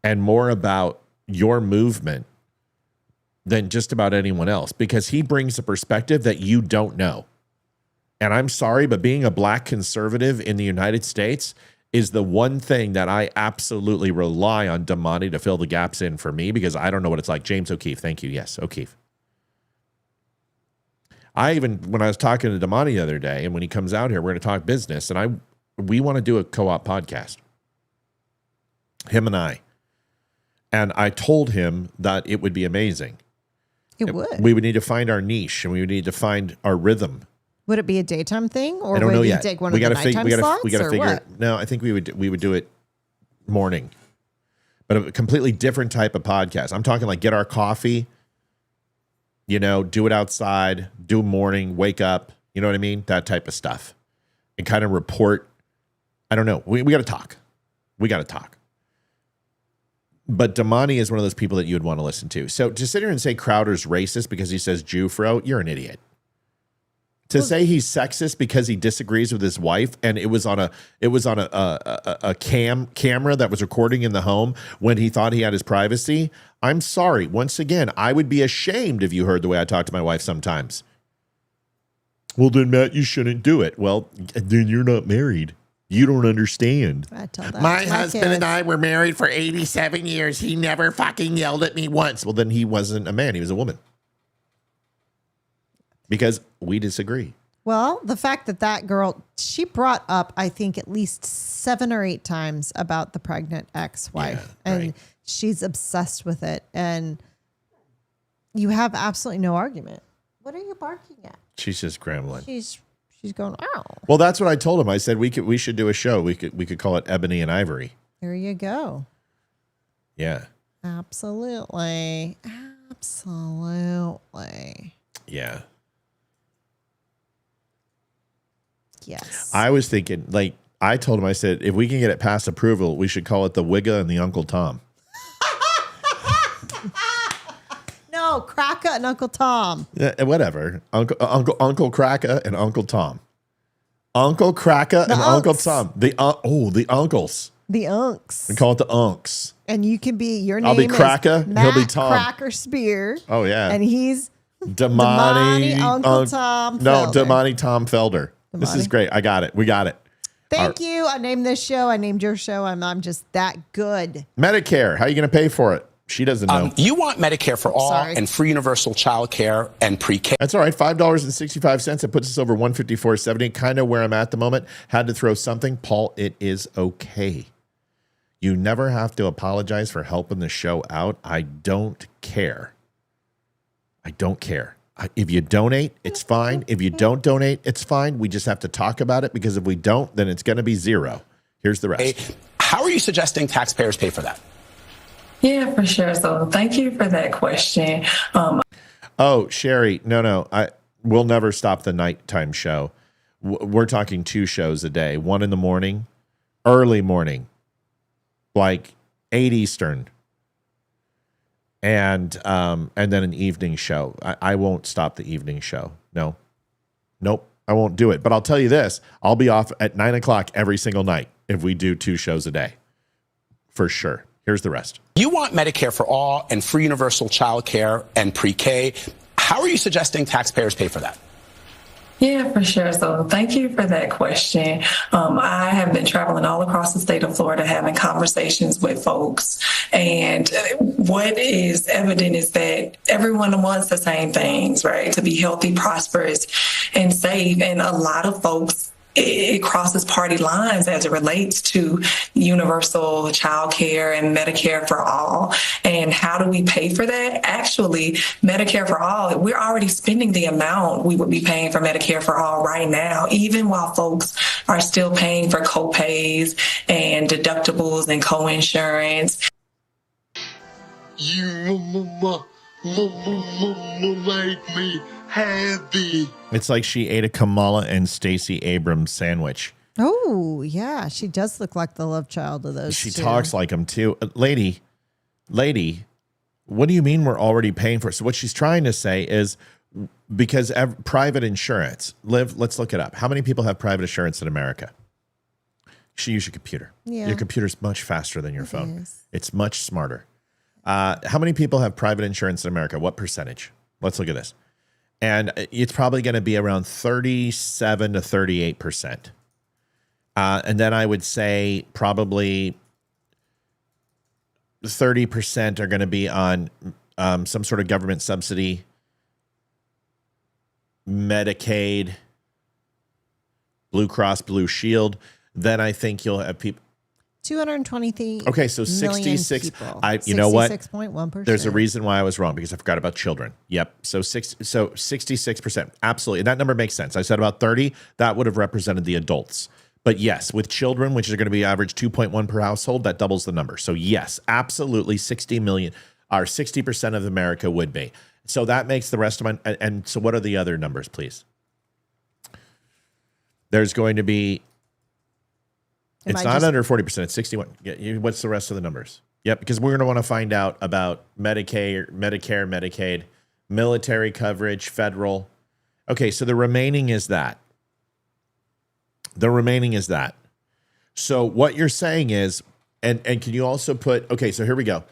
and more about your movement than just about anyone else. Because he brings a perspective that you don't know. And I'm sorry, but being a black conservative in the United States is the one thing that I absolutely rely on Damani to fill the gaps in for me because I don't know what it's like. James O'Keefe, thank you. Yes, O'Keefe. When I was talking to Damani the other day, and when he comes out here, we're going to talk business, and we want to do a co-op podcast. Him and I. And I told him that it would be amazing. It would. We would need to find our niche, and we would need to find our rhythm. Would it be a daytime thing, or I don't know would you yet. take one of the nighttime slots? We got to figure what? it. No, I think we would do it morning, but a completely different type of podcast. I'm talking like get our coffee, do it outside, do morning, wake up, you know what I mean? That type of stuff, and kind of report. I don't know. We got to talk. But Damani is one of those people that you would want to listen to. So to sit here and say Crowder's racist because he says Jew-fro, you're an idiot. To say he's sexist because he disagrees with his wife, and it was on a camera that was recording in the home when he thought he had his privacy. I'm sorry. Once again, I would be ashamed if you heard the way I talk to my wife sometimes. Well, then Matt, you shouldn't do it. Well, then you're not married. You don't understand. I tell that My to husband kids. and I were married for 87 years. He never fucking yelled at me once. Well, then he wasn't a man. He was a woman. Because we disagree. Well, the fact that girl, she brought up, I think, at least 7 or 8 times about the pregnant ex-wife. Yeah, and she's obsessed with it. And you have absolutely no argument. What are you barking at? She's just grambling. She's going, ow. Well, that's what I told him. I said we should do a show. We could call it Ebony and Ivory. There you go. Yeah. Absolutely. Yeah. Yes. I was thinking, like, I told him, I said, if we can get it past approval, we should call it the Wigga and the Uncle Tom. No, Kraka and Uncle Tom. Yeah, whatever. Uncle Kraka and Uncle Tom. Uncle Kraka and Uncle Tom. The uncles. The unks. We call it the unks. And you can be, your name I'll be is Kraka. Matt He'll be Tom. Cracker Spear. Oh, yeah. And he's Damani Uncle Tom No, Felder. Damani Tom Felder. This is Damani? great. I got it. We got it. Thank you. I named this show. I named your show. I'm just that good. Medicare. How are you going to pay for it? She doesn't know. You want Medicare for all Sorry. and free universal child care and pre-K. That's all right. $5.65. It puts us over $154.70. Kind of where I'm at the moment. Had to throw something. Paul, it is okay. You never have to apologize for helping the show out. I don't care. I don't care. If you donate, it's fine. If you don't donate, it's fine. We just have to talk about it, because if we don't, then it's going to be zero. Here's the rest. How are you suggesting taxpayers pay for that? Yeah, for sure. So thank you for that question. Oh, Sherry, no. We'll never stop the nighttime show. We're talking 2 shows a day. 1 in the morning, early morning, like 8 Eastern, and then an evening show. I won't stop the evening show. No, nope, I won't do it. But I'll tell you this: I'll be off at 9 o'clock every single night if we do 2 shows a day, for sure. Here's the rest. You want Medicare for all and free universal child care and pre-K. How are you suggesting taxpayers pay for that? Yeah, for sure. So thank you for that question. I have been traveling all across the state of Florida having conversations with folks. And what is evident is that everyone wants the same things, right? To be healthy, prosperous, and safe. And a lot of folks, it crosses party lines as it relates to universal child care and Medicare for all. And how do we pay for that? Actually, Medicare for all, we're already spending the amount we would be paying for Medicare for all right now, even while folks are still paying for co-pays and deductibles and co-insurance. You make me happy. It's like she ate a Kamala and Stacey Abrams sandwich. Oh, yeah. She does look like the love child of those She two. talks like them too. Lady, what do you mean we're already paying for it? So what she's trying to say is, because private insurance, let's look it up. How many people have private insurance in America? You should use your computer. Yeah. Your computer's much faster than your phone. It's much smarter. How many people have private insurance in America? What percentage? Let's look at this. And it's probably going to be around 37 to 38%. And then I would say probably 30% are going to be on some sort of government subsidy, Medicaid, Blue Cross Blue Shield. Then I think you'll have people. 223. Okay, so 66. People. You know what? 66.1%. There's a reason why I was wrong, because I forgot about children. Yep. So 66%. Absolutely. And that number makes sense. I said about 30. That would have represented the adults. But yes, with children, which are going to be average 2.1 per household, that doubles the number. So yes, absolutely 60 million, or 60% of America would be. So that makes the rest of my, and so what are the other numbers, please? There's going to be, it's not under 40%. It's 61. What's the rest of the numbers? Yep, because we're going to want to find out about Medicare, Medicaid, military coverage, federal. Okay, so the remaining is that. So what you're saying is, and can you also put, okay, so here we go.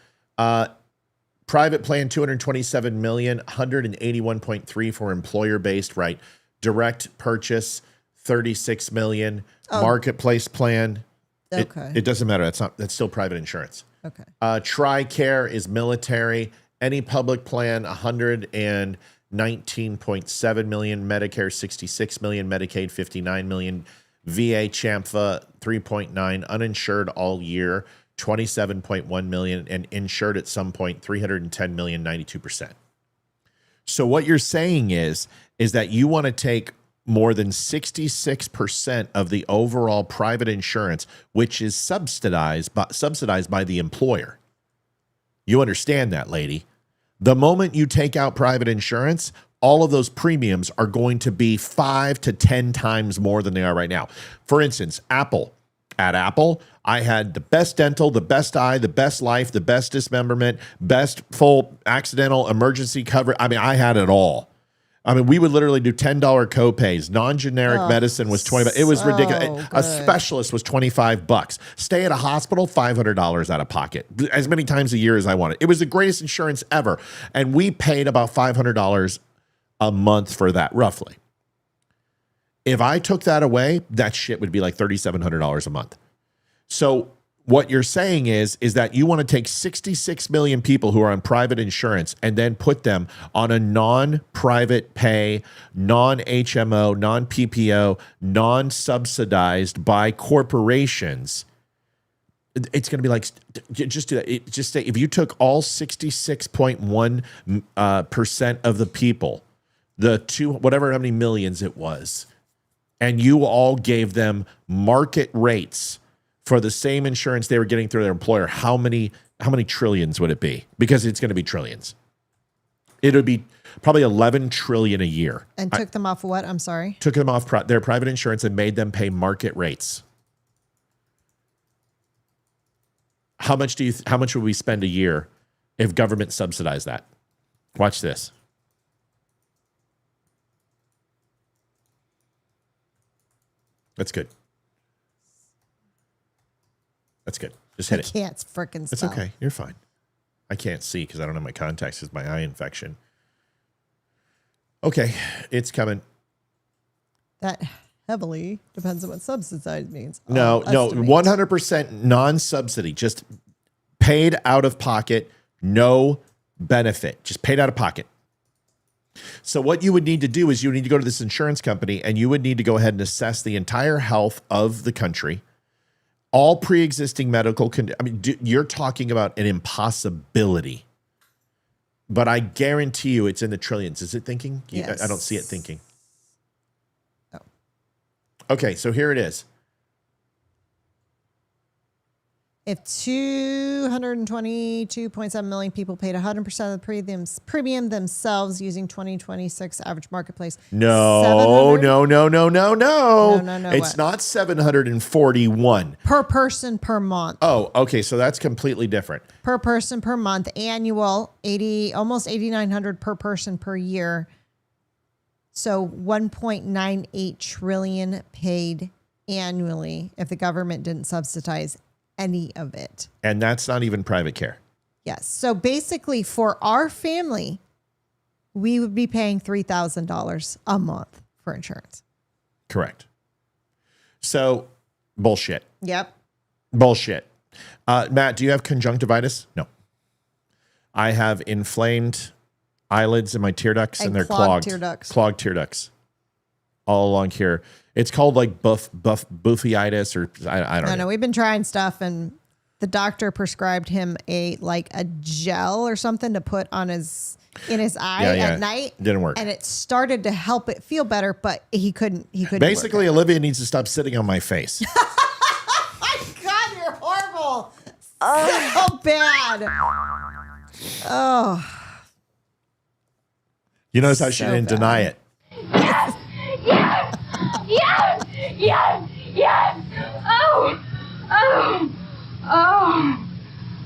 Private plan, 227 million, 181.3 for employer-based, right? Direct purchase, 36 million. Marketplace plan. Okay. It doesn't matter. That's still private insurance. Okay. TRICARE is military. Any public plan, 119.7 million. Medicare, 66 million. Medicaid, 59 million. VA CHAMFA, 3.9. Uninsured all year, 27.1 million. And insured at some point, 310 million, 92%. So what you're saying is that you want to take more than 66% of the overall private insurance, which is subsidized by the employer. You understand that, lady? The moment you take out private insurance, all of those premiums are going to be 5 to 10 times more than they are right now. For instance, Apple. At Apple, I had the best dental, the best eye, the best life, the best dismemberment, best full accidental emergency cover. I mean, I had it all. I mean, we would literally do $10 copays. Non-generic medicine was $20. It was ridiculous. A specialist was $25. Stay at a hospital, $500 out of pocket, as many times a year as I wanted. It was the greatest insurance ever. And we paid about $500 a month for that, roughly. If I took that away, that shit would be like $3,700 a month. So what you're saying is that you want to take 66 million people who are on private insurance and then put them on a non-private pay, non-HMO, non-PPO, non-subsidized by corporations. It's going to be like, just do that. Just say, if you took all 66.1% of the people, whatever how many millions it was, and you all gave them market rates for the same insurance they were getting through their employer, how many trillions would it be? Because it's going to be trillions. It would be probably 11 trillion a year. And took them off what? I'm sorry. Took them off their private insurance and made them pay market rates. How much would we spend a year if government subsidized that? Watch this. That's good. That's good. Just hit it. I can't frickin' It's okay. You're fine. I can't see because I don't have my contacts because my eye infection. Okay, it's coming. That heavily depends on what subsidized means. No, 100% non-subsidy. Just paid out of pocket, no benefit. Just paid out of pocket. So what you would need to do is you would need to go to this insurance company and you would need to go ahead and assess the entire health of the country. All pre-existing medical you're talking about an impossibility. But I guarantee you it's in the trillions. Is it thinking? Yes. I don't see it thinking. Oh. Okay, so here it is. If 222.7 million people paid 100% of the premium themselves using 2026 average marketplace. No. No. It's not 741. Per person per month. Oh, okay. So that's completely different. Per person per month. Annual, almost 8,900 per person per year. So 1.98 trillion paid annually if the government didn't subsidize any of it. And that's not even private care. Yes. So basically for our family, we would be paying $3,000 a month for insurance. Correct. So bullshit. Yep. Bullshit. Matt, do you have conjunctivitis? No. I have inflamed eyelids in my tear ducts and they're clogged. Clogged tear ducts. All along here. It's called like buffiitis or I don't know. No, we've been trying stuff and the doctor prescribed him a gel or something to put on in his eye at night. Didn't work. And it started to help it feel better, but he couldn't Basically, Olivia needs to stop sitting on my face. Oh my God, you're horrible. So bad. Oh. You notice how she didn't deny it. Yes.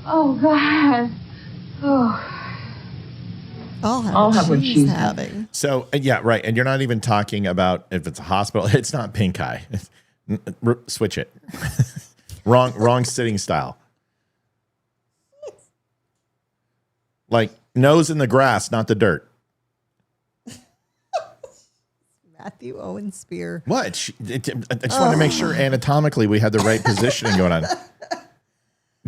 Oh God. I'll have what she's having. So, yeah, right. And you're not even talking about if it's a hospital. It's not pink eye. Switch it. Wrong sitting style. Like nose in the grass, not the dirt. Matthew Owen Spear. What? I just wanted to make sure anatomically we had the right positioning going on.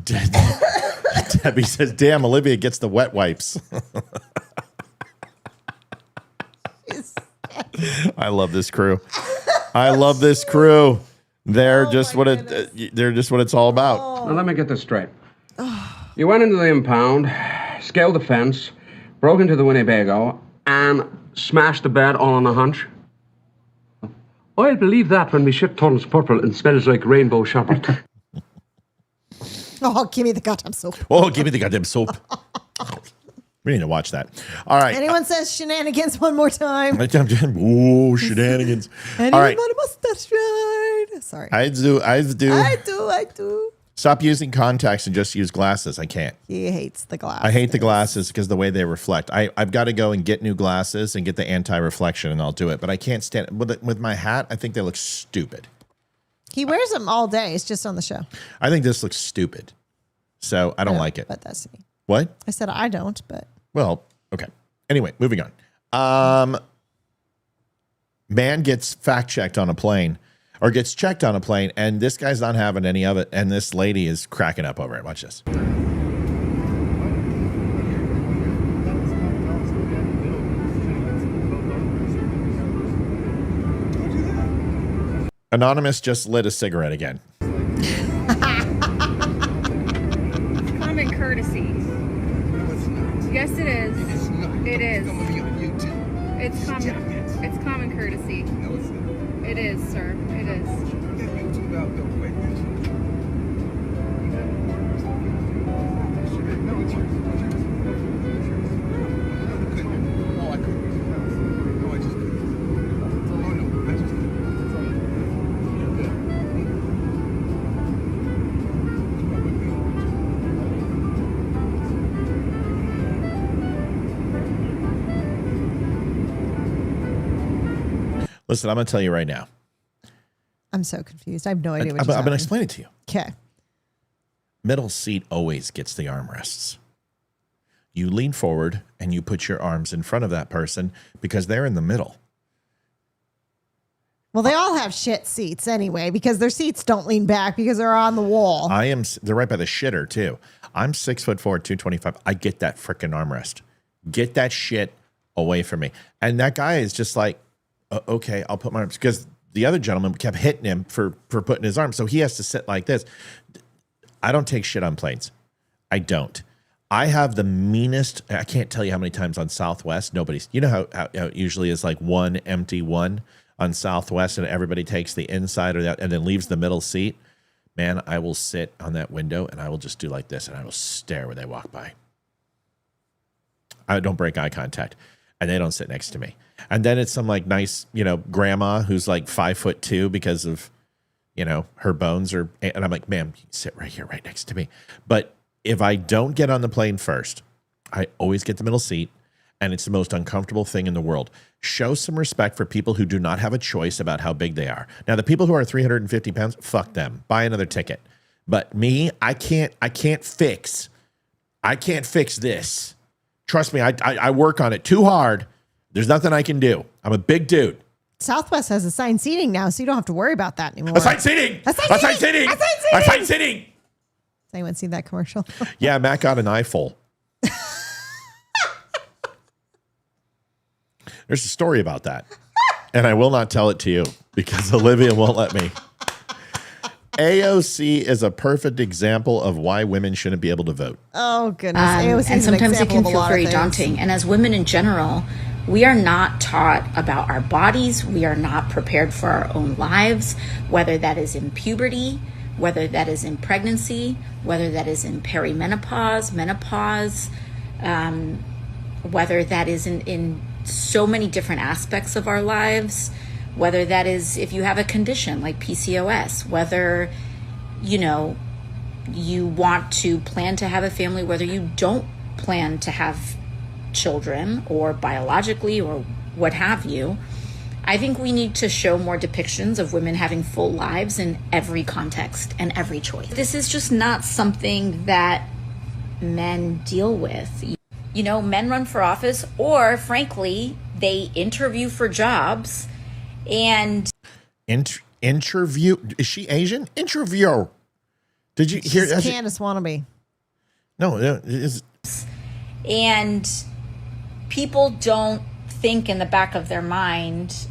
Debbie says, damn, Olivia gets the wet wipes. I love this crew. They're just what it's all about. Now let me get this straight. You went into the impound, scaled the fence, broke into the Winnebago, and smashed the bed all on a hunch. I'll believe that when my shit turns purple and smells like rainbow sherbet. Oh, give me the goddamn soap. We need to watch that. All right. Anyone says shenanigans one more time. Ooh, shenanigans. Anyone All right. want a mustache ride? Sorry. I do. I do. Stop using contacts and just use glasses. I can't. He hates the glasses. I hate the glasses because the way they reflect. I've got to go and get new glasses and get the anti-reflection, and I'll do it. But I can't stand with my hat. I think they look stupid. He wears them all day. It's just on the show. I think this looks stupid, so I don't like it. But that's me. What? I said I don't, but. Well, okay. Anyway, moving on. Man gets fact-checked on a plane. Or gets checked on a plane, and this guy's not having any of it, and this lady is cracking up over it. Watch this. Anonymous just lit a cigarette again. Common courtesy. Yes, it is. It is. It's common courtesy. It is, sir. It is. Listen, I'm going to tell you right now. I'm so confused. I have no idea what I'm going to explain it to you. Okay. Middle seat always gets the armrests. You lean forward and you put your arms in front of that person because they're in the middle. Well, they all have shit seats anyway because their seats don't lean back because they're on the wall. They're right by the shitter too. I'm 6'4", 225. I get that freaking armrest. Get that shit away from me. And that guy is just like, okay, I'll put my arms, because the other gentleman kept hitting him for putting his arm. So he has to sit like this. I don't take shit on planes. I don't. I have the meanest, I can't tell you how many times on Southwest, you know how it usually is like one empty one on Southwest and everybody takes the inside or that and then leaves the middle seat. Man, I will sit on that window and I will just do like this and I will stare when they walk by. I don't break eye contact and they don't sit next to me. And then it's some like nice, grandma who's like 5'2" because of, her bones and I'm like, ma'am, you can sit right here, right next to me. But if I don't get on the plane first, I always get the middle seat and it's the most uncomfortable thing in the world. Show some respect for people who do not have a choice about how big they are. Now, the people who are 350 pounds, fuck them. Buy another ticket. But me, I can't fix this. Trust me, I work on it too hard. There's nothing I can do. I'm a big dude. Southwest has assigned seating now, so you don't have to worry about that anymore. Assigned seating. Assigned seating. Assigned seating. Has anyone seen that commercial? Yeah, Matt got an eyeful. There's a story about that. And I will not tell it to you because Olivia won't let me. AOC is a perfect example of why women shouldn't be able to vote. Oh, goodness. AOC and sometimes it can feel very things. daunting. And as women in general, we are not taught about our bodies. We are not prepared for our own lives, whether that is in puberty, whether that is in pregnancy, whether that is in perimenopause, menopause, whether that is in so many different aspects of our lives, whether that is if you have a condition like PCOS, whether, you want to plan to have a family, whether you don't plan to have children or biologically or what have you. I think we need to show more depictions of women having full lives in every context and every choice. This is just not something that men deal with. Men run for office or, frankly, they interview for jobs and... Interview? Is she Asian? Interview. Did you hear? She's Candace wannabe. No, it is. And people don't think in the back of their mind,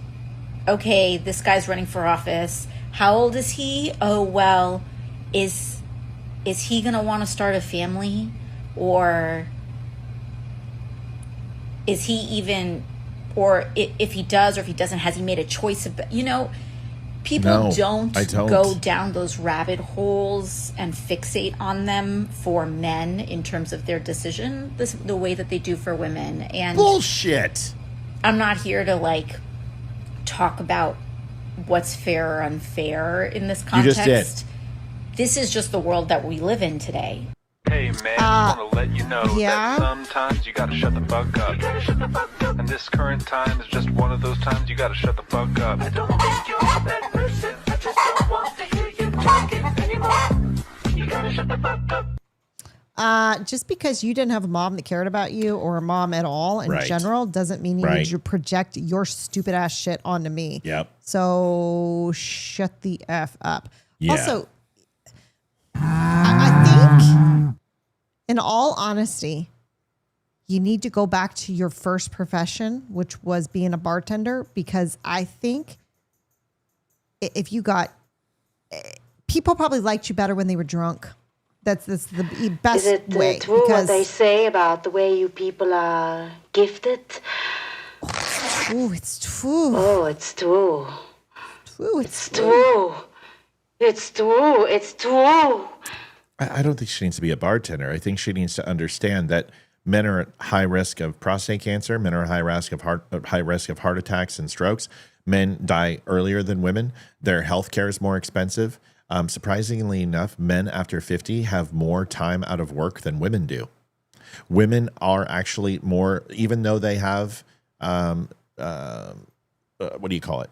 okay, this guy's running for office. How old is he? Oh, well, is he going to want to start a family? Or is he even, or if he does or if he doesn't, has he made a choice about, people don't go down those rabbit holes and fixate on them for men in terms of their decision the way that they do for women. And bullshit. I'm not here to talk about what's fair or unfair in this context. You just did. this is just the world that we live in today. Hey man, I want to let you know yeah. that sometimes you gotta shut the fuck up. And this current time is just one of those times you gotta shut the fuck up. I don't think you're that person. I just don't want to hear you talking anymore. You gotta shut the fuck up. Just because you didn't have a mom that cared about you or a mom at all in general doesn't mean you need to project your stupid ass shit onto me. Yep. So shut the F up. Yeah. Also, I think, in all honesty, you need to go back to your first profession, which was being a bartender, because I think if you got, people probably liked you better when they were drunk. That's the best way. Is it true what they say about the way you people are gifted? Oh, it's true. Oh, it's true. It's true. It's true. It's true. I don't think she needs to be a bartender. I think she needs to understand that men are at high risk of prostate cancer. Men are at high risk of heart attacks and strokes. Men die earlier than women. Their health care is more expensive. Surprisingly enough, men after 50 have more time out of work than women do. Women are actually more, even though they have, what do you call it?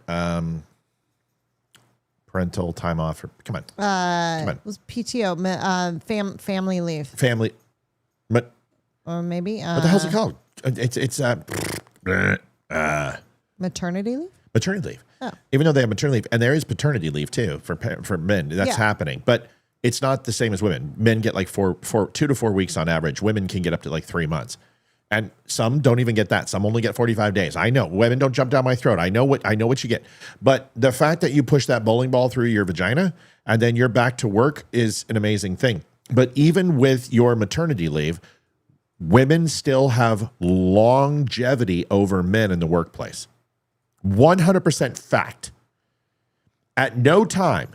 Parental time off. Come on. It was PTO, family leave. Family. But maybe. What the hell's it called? It's maternity leave? Maternity leave. Oh. Even though they have maternity leave, and there is paternity leave too for men. That's happening, but it's not the same as women. Men get like 2 to 4 weeks on average. Women can get up to like 3 months, and some don't even get that. Some only get 45 days. I know women don't jump down my throat. I know what you get, but the fact that you push that bowling ball through your vagina and then you're back to work is an amazing thing. But even with your maternity leave, women still have longevity over men in the workplace. 100% fact. At no time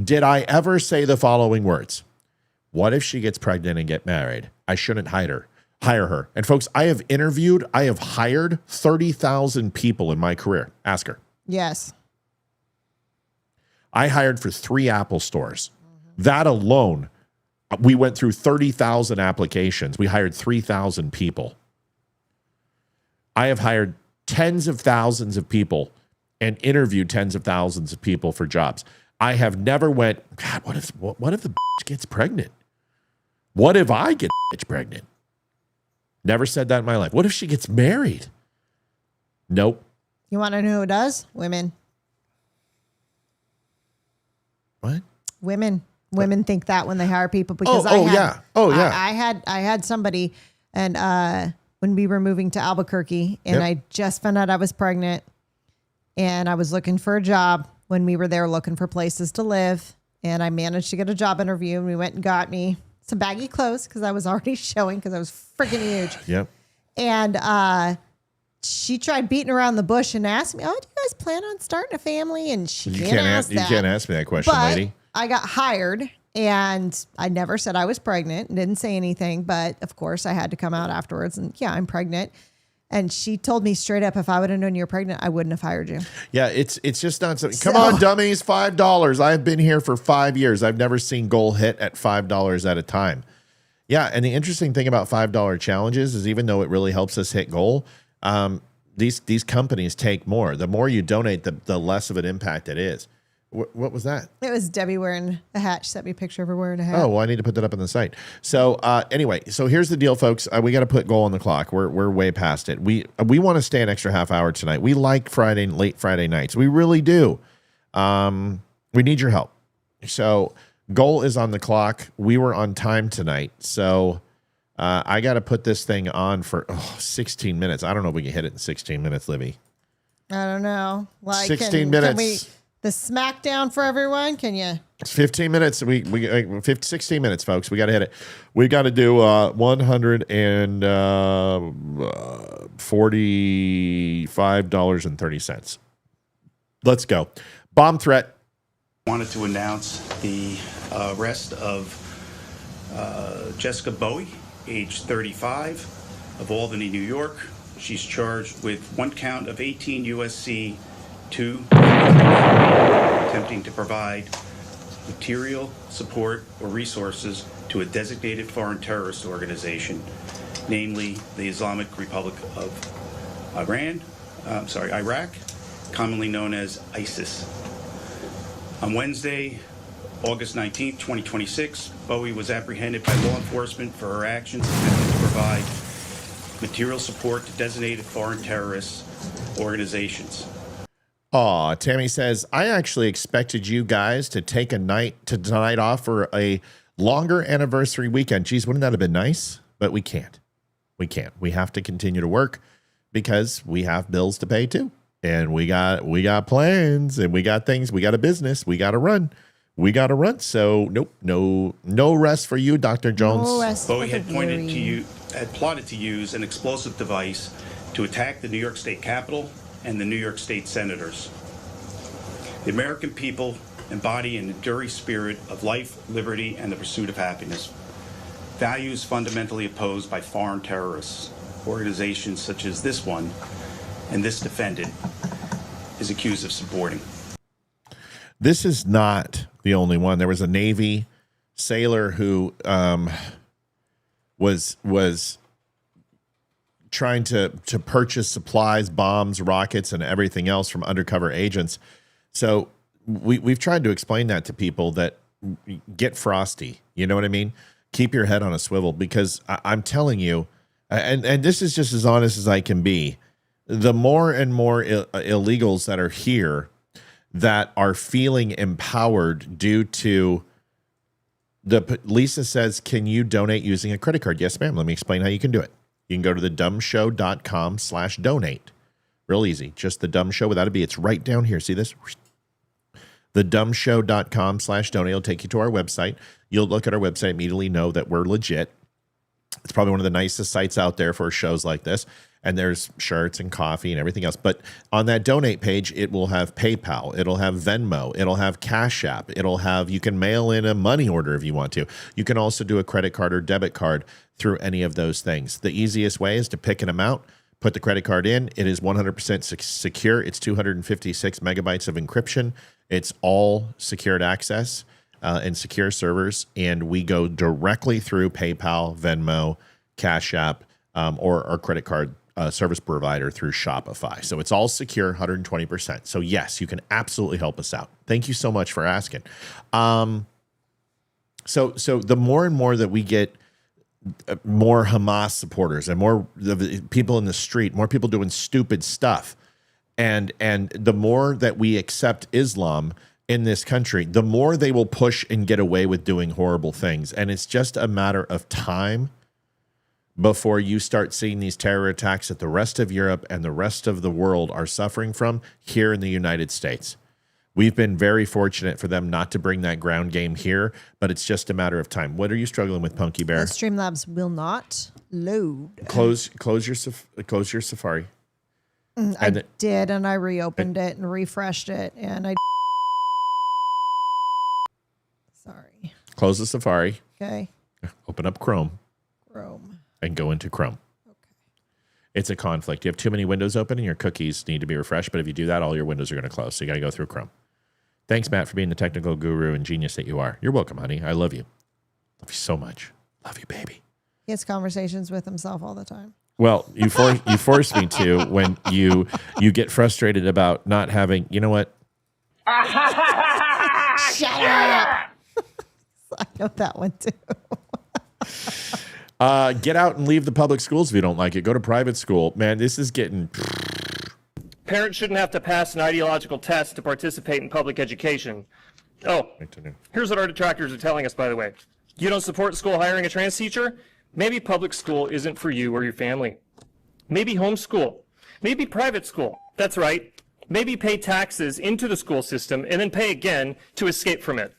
did I ever say the following words: what if she gets pregnant and get married? I shouldn't hire her. And folks, I have hired 30,000 people in my career. Ask her. Yes. I hired for 3 Apple stores. That alone, we went through 30,000 applications. We hired 3,000 people. I have hired tens of thousands of people and interviewed tens of thousands of people for jobs. I have never went, God, what if the bitch gets pregnant? What if I get bitch pregnant? Never said that in my life. What if she gets married? Nope. You want to know who does? Women. What? Women think that when they hire people because I had somebody and when we were moving to Albuquerque and I just found out I was pregnant and I was looking for a job when we were there looking for places to live, and I managed to get a job interview, and we went and got me some baggy clothes because I was already showing because I was freaking huge. Yep. And she tried beating around the bush and asked me, "Oh, do you guys plan on starting a family?" And you can't ask me that question, but lady. I got hired, and I never said I was pregnant and didn't say anything. But of course, I had to come out afterwards, and yeah, I'm pregnant. And she told me straight up, if I would have known you were pregnant, I wouldn't have hired you. Yeah, it's just not something. Come on, dummies, $5. I've been here for 5 years. I've never seen goal hit at $5 at a time. Yeah, and the interesting thing about $5 challenges is even though it really helps us hit goal, these companies take more. The more you donate, the less of an impact it is. What was that? It was Debbie wearing a hat. She sent me a picture of her wearing a hat. Oh, well, I need to put that up on the site. So anyway, so here's the deal, folks. We got to put goal on the clock. We're way past it. We want to stay an extra half hour tonight. We like late Friday nights. We really do. We need your help. So goal is on the clock. We were on time tonight. So I got to put this thing on for 16 minutes. I don't know if we can hit it in 16 minutes, Livy. I don't know. 16 minutes. The smackdown for everyone, can you? It's 15 minutes. We 16 minutes, folks. We got to hit it. We got to do $145.30. Let's go. Bomb threat. Wanted to announce the arrest of Jessica Bowie, age 35, of Albany, New York. She's charged with 1 count of 18 U.S.C. 2, attempting to provide material, support, or resources to a designated foreign terrorist organization, namely the Islamic Republic of Iraq, commonly known as ISIS. On Wednesday, August 19, 2026, Bowie was apprehended by law enforcement for her actions attempting to provide material support to designated foreign terrorist organizations. Aw, Tammy says, I actually expected you guys to take tonight off for a longer anniversary weekend. Geez, wouldn't that have been nice? But we can't. We can't. We have to continue to work because we have bills to pay too. And we got plans and we got things. We got a business. We got to run. So nope, no rest for you, Dr. Jones. No rest Bowie for had plotted to use an explosive device to attack the New York State Capitol and the New York State Senators. The American people embody an enduring spirit of life, liberty, and the pursuit of happiness. Values fundamentally opposed by foreign terrorists, organizations such as this one, and this defendant is accused of supporting. This is not the only one. There was a Navy sailor who was trying to purchase supplies, bombs, rockets, and everything else from undercover agents. So we've tried to explain that to people that get frosty. You know what I mean? Keep your head on a swivel, because I'm telling you, and this is just as honest as I can be, the more and more illegals that are here that are feeling empowered due to Lisa says, can you donate using a credit card? Yes, ma'am. Let me explain how you can do it. You can go to thedumbshow.com/donate. Real easy. Just the dumb show without a B. It's right down here. See this? Thedumbshow.com/donate will take you to our website. You'll look at our website, immediately know that we're legit. It's probably one of the nicest sites out there for shows like this. And there's shirts and coffee and everything else. But on that donate page, it will have PayPal. It'll have Venmo. It'll have Cash App. It'll have, you can mail in a money order if you want to. You can also do a credit card or debit card through any of those things. The easiest way is to pick an amount, put the credit card in. It is 100% secure. It's 256 megabytes of encryption. It's all secured access and secure servers. And we go directly through PayPal, Venmo, Cash App, or our credit card service provider through Shopify. So it's all secure, 120%. So yes, you can absolutely help us out. Thank you so much for asking. So the more and more that we get more Hamas supporters and more people in the street, more people doing stupid stuff, and the more that we accept Islam in this country, the more they will push and get away with doing horrible things. And it's just a matter of time before you start seeing these terror attacks that the rest of Europe and the rest of the world are suffering from here in the United States. We've been very fortunate for them not to bring that ground game here, but it's just a matter of time. What are you struggling with, Punky Bear? Streamlabs will not load. Close your Safari. I did, and I reopened it and refreshed it, and I. Sorry. Close the Safari. Okay. Open up Chrome. And go into Chrome. Okay. It's a conflict. You have too many windows open and your cookies need to be refreshed. But if you do that, all your windows are going to close. So you got to go through Chrome. Thanks, Matt, for being the technical guru and genius that you are. You're welcome, honey. I love you. Love you so much. Love you, baby. He has conversations with himself all the time. Well, you force me to when you get frustrated about not having, you know what? Shut up. I know that one too. Get out and leave the public schools if you don't like it. Go to private school. Man, this is getting... Parents shouldn't have to pass an ideological test to participate in public education. Oh, here's what our detractors are telling us, by the way. You don't support school hiring a trans teacher? Maybe public school isn't for you or your family. Maybe homeschool. Maybe private school. That's right. Maybe pay taxes into the school system and then pay again to escape from it.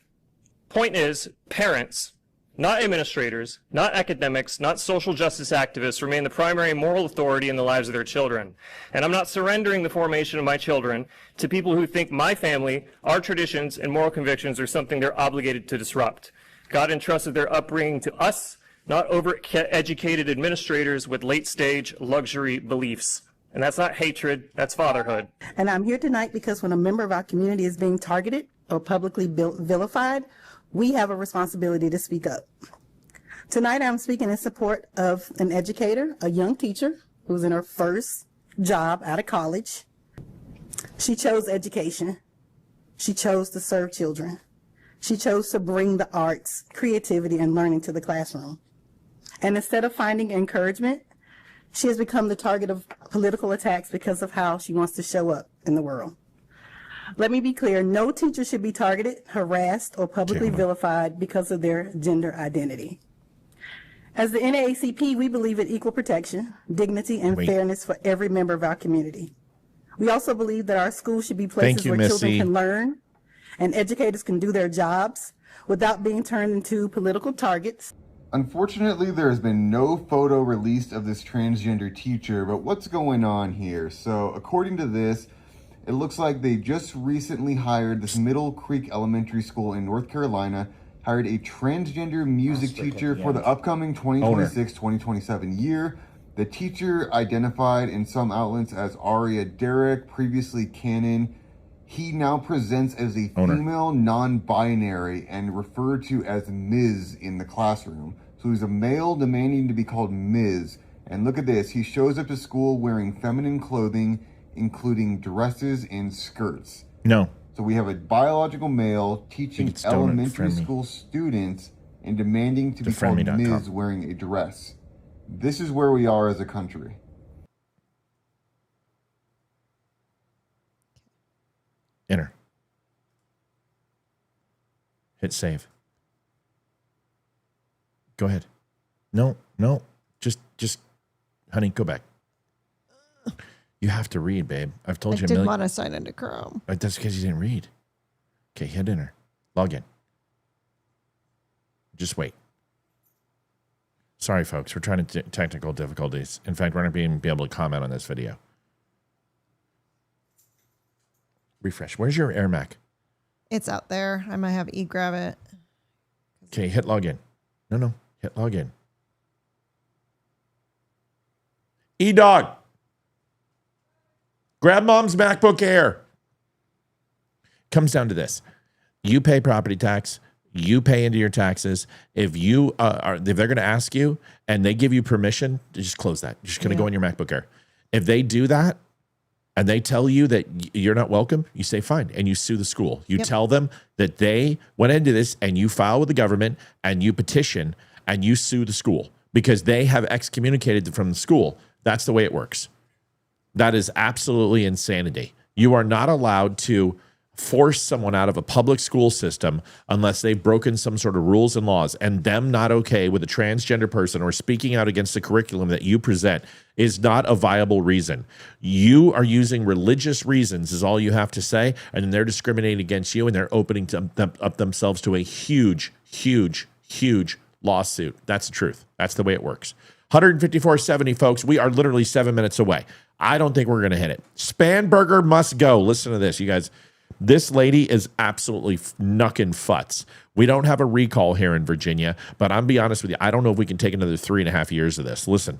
Point is, parents, not administrators, not academics, not social justice activists, remain the primary moral authority in the lives of their children. And I'm not surrendering the formation of my children to people who think my family, our traditions, and moral convictions are something they're obligated to disrupt. God entrusted their upbringing to us, not over-educated administrators with late-stage luxury beliefs. And that's not hatred, that's fatherhood. And I'm here tonight because when a member of our community is being targeted, or publicly vilified, we have a responsibility to speak up. Tonight I'm speaking in support of an educator, a young teacher who's in her first job out of college. She chose education. She chose to serve children. She chose to bring the arts, creativity, and learning to the classroom. And instead of finding encouragement, she has become the target of political attacks because of how she wants to show up in the world. Let me be clear, no teacher should be targeted, harassed, or publicly vilified because of their gender identity. As the NAACP, we believe in equal protection, dignity, and fairness for every member of our community. We also believe that our schools should be places where children can learn and educators can do their jobs without being turned into political targets. Unfortunately, there has been no photo released of this transgender teacher, but what's going on here? So according to this, it looks like they just recently hired this Middle Creek Elementary School in North Carolina, hired a transgender music teacher for the upcoming 2026-2027 year. The teacher identified in some outlets as Aria Derrick, previously Canon. He now presents as a female non-binary and referred to as Ms. in the classroom. So he's a male demanding to be called Ms. And look at this, he shows up to school wearing feminine clothing, including dresses and skirts. No. So we have a biological male teaching elementary school students and demanding to be called Ms. wearing a dress. This is where we are as a country. Enter. Hit save. Go ahead. No. Just, honey, go back. You have to read, babe. I've told you a million. I didn't want to sign into Chrome. That's because you didn't read. Okay, hit enter. Log in. Just wait. Sorry, folks. We're trying to technical difficulties. In fact, we're not being able to comment on this video. Refresh. Where's your Air Mac? It's out there. I might have grab it. Okay, hit login. No. Hit login. E-Dog. Grab mom's MacBook Air. Comes down to this. You pay property tax. You pay into your taxes. If you if they're going to ask you and they give you permission, just close that. You're just going to go in your MacBook Air. If they do that and they tell you that you're not welcome, you say fine and you sue the school. You tell them that they went into this and you file with the government and you petition and you sue the school because they have excommunicated from the school. That's the way it works. That is absolutely insanity. You are not allowed to force someone out of a public school system unless they've broken some sort of rules and laws, and them not okay with a transgender person or speaking out against the curriculum that you present is not a viable reason. You are using religious reasons is all you have to say, and then they're discriminating against you and they're opening up themselves to a huge lawsuit. That's the truth. That's the way it works. 154.70, folks. We are literally 7 minutes away. I don't think we're going to hit it. Spanberger must go. Listen to this, you guys. This lady is absolutely knucking futs. We don't have a recall here in Virginia, but I'm be honest with you, I don't know if we can take another 3.5 years of this. Listen.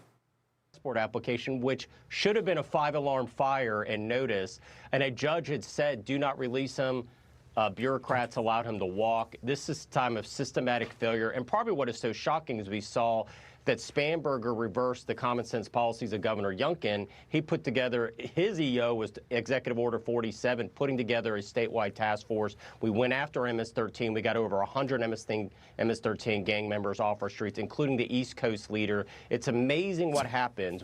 Passport application, which should have been a 5-alarm fire and notice, and a judge had said, do not release him. Bureaucrats allowed him to walk. This is a time of systematic failure, and probably what is so shocking is we saw that Spanberger reversed the common sense policies of Governor Youngkin. He put together, his EO was Executive Order 47, putting together a statewide task force. We went after MS-13. We got over 100 MS-13 gang members off our streets, including the East Coast leader. It's amazing what happens.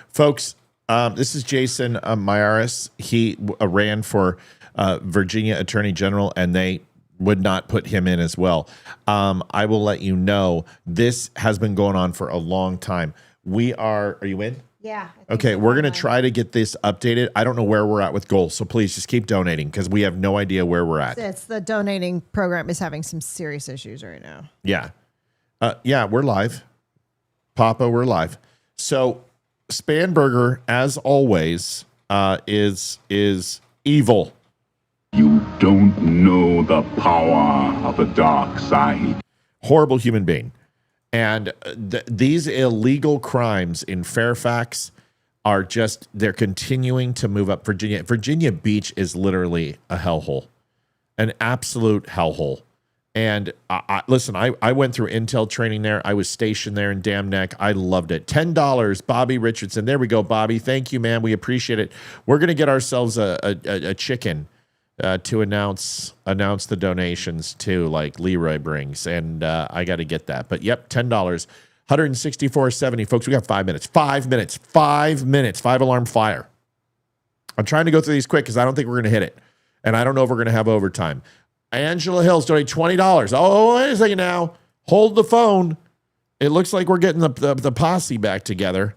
Folks, this is Jason Miyares. He ran for Virginia Attorney General, and they would not put him in as well. I will let you know, this has been going on for a long time. Are you in? Yeah. Okay, we're going to try to get this updated. I don't know where we're at with goals, so please just keep donating because we have no idea where we're at. It's the donating program is having some serious issues right now. Yeah. Yeah, we're live. Papa, we're live. So Spanberger, as always, is evil. You don't know the power of the dark side. Horrible human being. And these illegal crimes in Fairfax are just, they're continuing to move up Virginia. Virginia Beach is literally a hellhole. An absolute hellhole. And listen, I went through Intel training there. I was stationed there in Dam Neck. I loved it. $10, Bobby Richardson. There we go, Bobby. Thank you, man. We appreciate it. We're going to get ourselves a chicken to announce the donations to, like Leroy brings. And I got to get that. But yep, $10, $164.70. Folks, we got 5 minutes. 5 minutes. 5 minutes. 5-alarm fire. I'm trying to go through these quick because I don't think we're going to hit it. And I don't know if we're going to have overtime. Angela Hills donate $20. Oh, wait a second now. Hold the phone. It looks like we're getting the posse back together.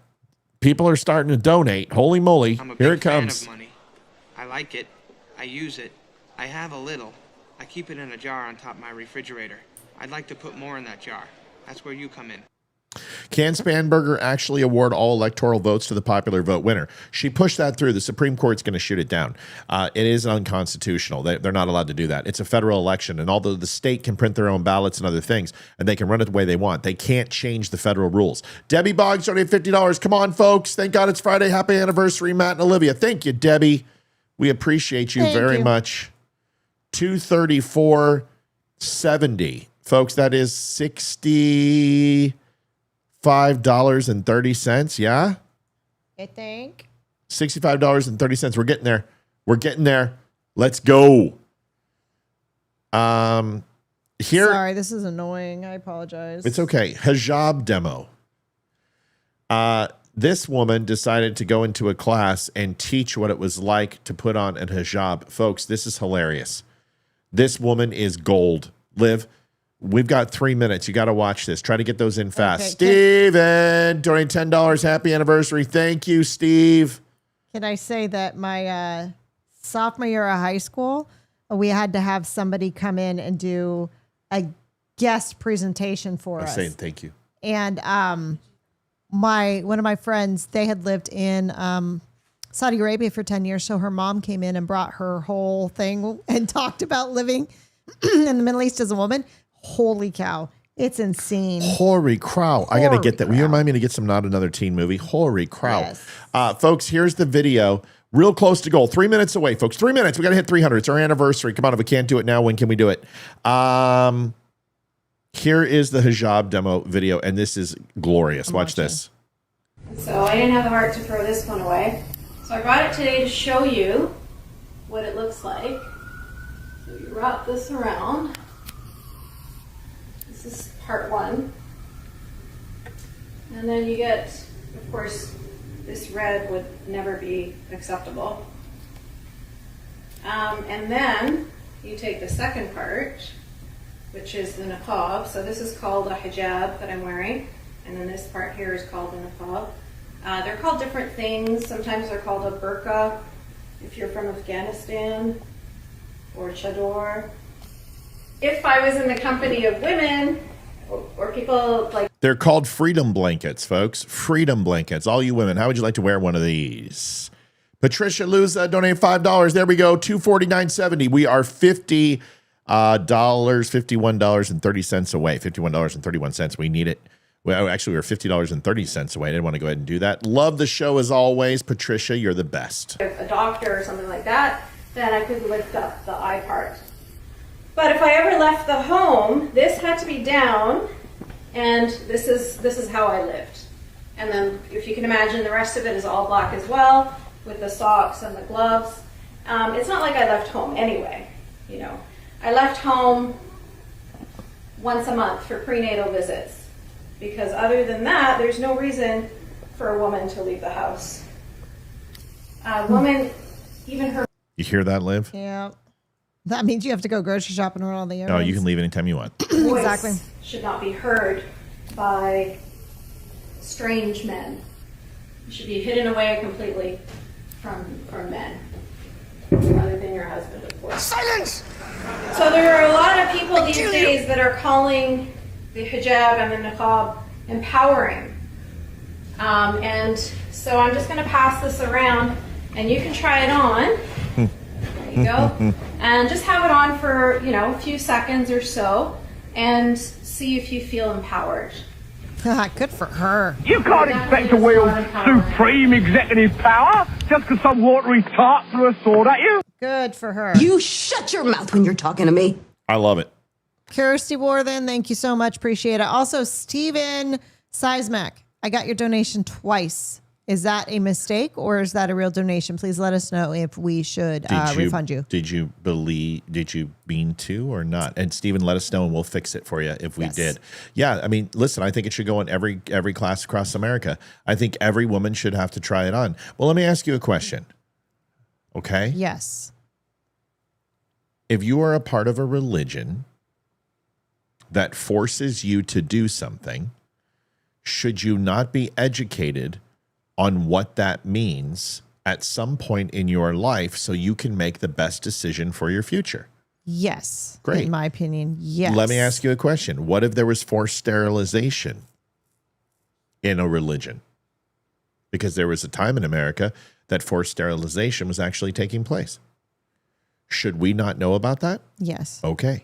People are starting to donate. Holy moly. I'm a Here big it comes. fan of money. I like it. I use it. I have a little. I keep it in a jar on top of my refrigerator. I'd like to put more in that jar. That's where you come in. Can Spanberger actually award all electoral votes to the popular vote winner? She pushed that through. The Supreme Court's going to shoot it down. It is unconstitutional. They're not allowed to do that. It's a federal election, and although the state can print their own ballots and other things, and they can run it the way they want, they can't change the federal rules. Debbie Boggs donated $50. Come on, folks. Thank God it's Friday. Happy anniversary, Matt and Olivia. Thank you, Debbie. We appreciate you very much. $234.70. Folks, that is $65.30. Yeah? I think. $65.30. We're getting there. We're getting there. Let's go. Here. Sorry, this is annoying. I apologize. It's okay. Hijab demo. This woman decided to go into a class and teach what it was like to put on a hijab. Folks, this is hilarious. This woman is gold. Liv, we've got 3 minutes. You got to watch this. Try to get those in fast. Okay, Steven, donate $10. Happy anniversary. Thank you, Steve. Can I say that my sophomore year of high school, we had to have somebody come in and do a guest presentation for us. Saying thank you. And one of my friends, they had lived in Saudi Arabia for 10 years. So her mom came in and brought her whole thing and talked about living in the Middle East as a woman. Holy cow. It's insane. Holy crow. I got to get that. Will you remind me to get some Not Another Teen movie? Holy crow. Yes. Folks, here's the video. Real close to goal. 3 minutes away, folks. 3 minutes. We got to hit 300. It's our anniversary. Come on, if we can't do it now, when can we do it? Here is the hijab demo video, and this is glorious. Watch this. So I didn't have the heart to throw this one away. So I brought it today to show you what it looks like. So you wrap this around. This is part one. And then you get, of course, this red would never be acceptable. And then you take the second part, which is the niqab. So this is called a hijab that I'm wearing. And then this part here is called the niqab. They're called different things. Sometimes they're called a burqa if you're from Afghanistan, or chador. If I was in the company of women or people like... They're called freedom blankets, folks. Freedom blankets. All you women, how would you like to wear one of these? Patricia Luza donated $5. There we go. $249.70. We are $50, $51.30 away. $51.31. We need it. Well, actually, we were $50.30 away. I didn't want to go ahead and do that. Love the show as always. Patricia, you're the best. a doctor or something like that, then I could lift up the eye part. But if I ever left the home, this had to be down, and this is how I lived. And then, if you can imagine, the rest of it is all black as well, with the socks and the gloves. It's not like I left home anyway, you know. I left home once a month for prenatal visits, because other than that, there's no reason for a woman to leave the house. A woman, even her... You hear that, Liv? Yeah. That means you have to go grocery shopping around all the errands. No, you can leave anytime you want. Exactly. Should not be heard by strange men. You should be hidden away completely from men, other than your husband, of course. Silence! So there are a lot of people these days that are calling the hijab and the niqab empowering. And so I'm just going to pass this around, and you can try it on. There you go. And just have it on for, you know, a few seconds or so, and see if you feel empowered. Good for her. You can't expect to wield supreme executive power just because some watery tart threw a sword at you. Good for her. You shut your mouth when you're talking to me. I love it. Kirsty Warthen, thank you so much. Appreciate it. Also, Steven Seismack, I got your donation twice. Is that a mistake or is that a real donation? Please let us know if we should refund you. Did you mean to or not? And Stephen, let us know and we'll fix it for you if we did. Yeah, I mean, listen, I think it should go in every class across America. I think every woman should have to try it on. Well, let me ask you a question. Okay? Yes. If you are a part of a religion that forces you to do something, should you not be educated on what that means at some point in your life so you can make the best decision for your future? Yes. Great. In my opinion, yes. Let me ask you a question. What if there was forced sterilization in a religion? Because there was a time in America that forced sterilization was actually taking place. Should we not know about that? Yes. Okay.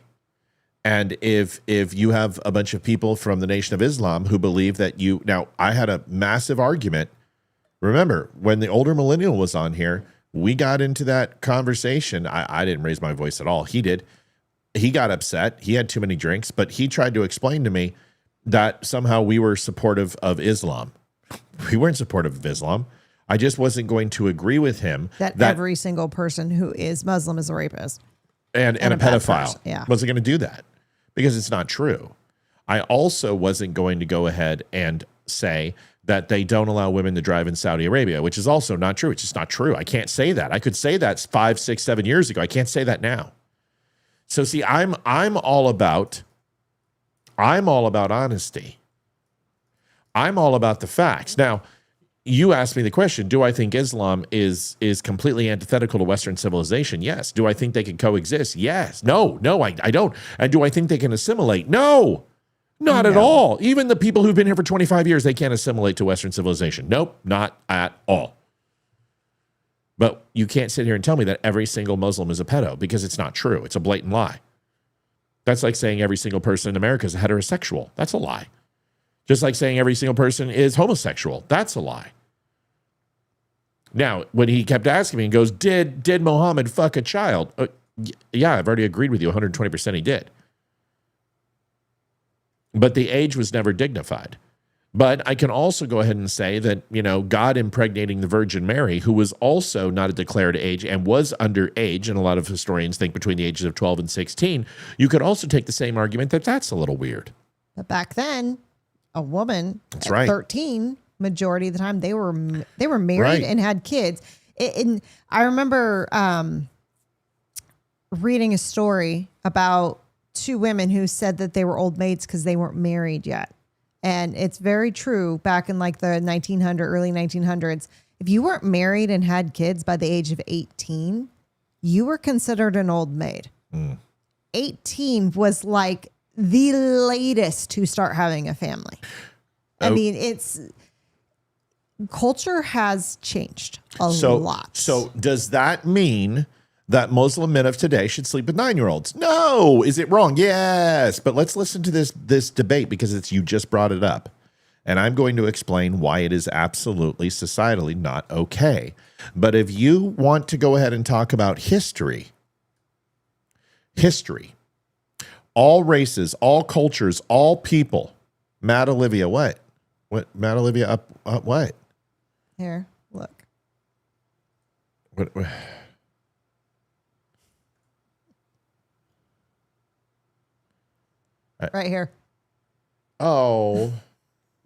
And if you have a bunch of people from the Nation of Islam who believe that now I had a massive argument. Remember, when the older millennial was on here, we got into that conversation. I didn't raise my voice at all. He did. He got upset. He had too many drinks, but he tried to explain to me that somehow we were supportive of Islam. We weren't supportive of Islam. I just wasn't going to agree with him that every single person who is Muslim is a rapist. And a pedophile. Yeah. Wasn't going to do that because it's not true. I also wasn't going to go ahead and say that they don't allow women to drive in Saudi Arabia, which is also not true. It's just not true. I can't say that. I could say that 5, 6, 7 years ago. I can't say that now. So see, I'm all about honesty. I'm all about the facts. Now, you asked me the question, do I think Islam is completely antithetical to Western civilization? Yes. Do I think they can coexist? Yes. No, I don't. And do I think they can assimilate? No, not at all. Even the people who've been here for 25 years, they can't assimilate to Western civilization. Nope, not at all. But you can't sit here and tell me that every single Muslim is a pedo because it's not true. It's a blatant lie. That's like saying every single person in America is a heterosexual. That's a lie. Just like saying every single person is homosexual. That's a lie. Now, when he kept asking me and goes, did Muhammad fuck a child? Yeah, I've already agreed with you 120% he did. But the age was never dignified. But I can also go ahead and say that, God impregnating the Virgin Mary, who was also not a declared age and was underage, and a lot of historians think between the ages of 12 and 16, you could also take the same argument that that's a little weird. But back then, a woman That's at right. 13, majority of the time, they were married and had kids. And I remember reading a story about two women who said that they were old maids because they weren't married yet. And it's very true. Back in like the early 1900s, if you weren't married and had kids by the age of 18, you were considered an old maid. 18 was like the latest to start having a family. I mean, culture has changed a lot. So does that mean that Muslim men of today should sleep with 9-year-olds? No. Is it wrong? Yes. But let's listen to this debate because you just brought it up. And I'm going to explain why it is absolutely societally not okay. But if you want to go ahead and talk about history, all races, all cultures, all people. Matt Olivia, what? Matt Olivia up what? Here, look. What? Right here. Oh,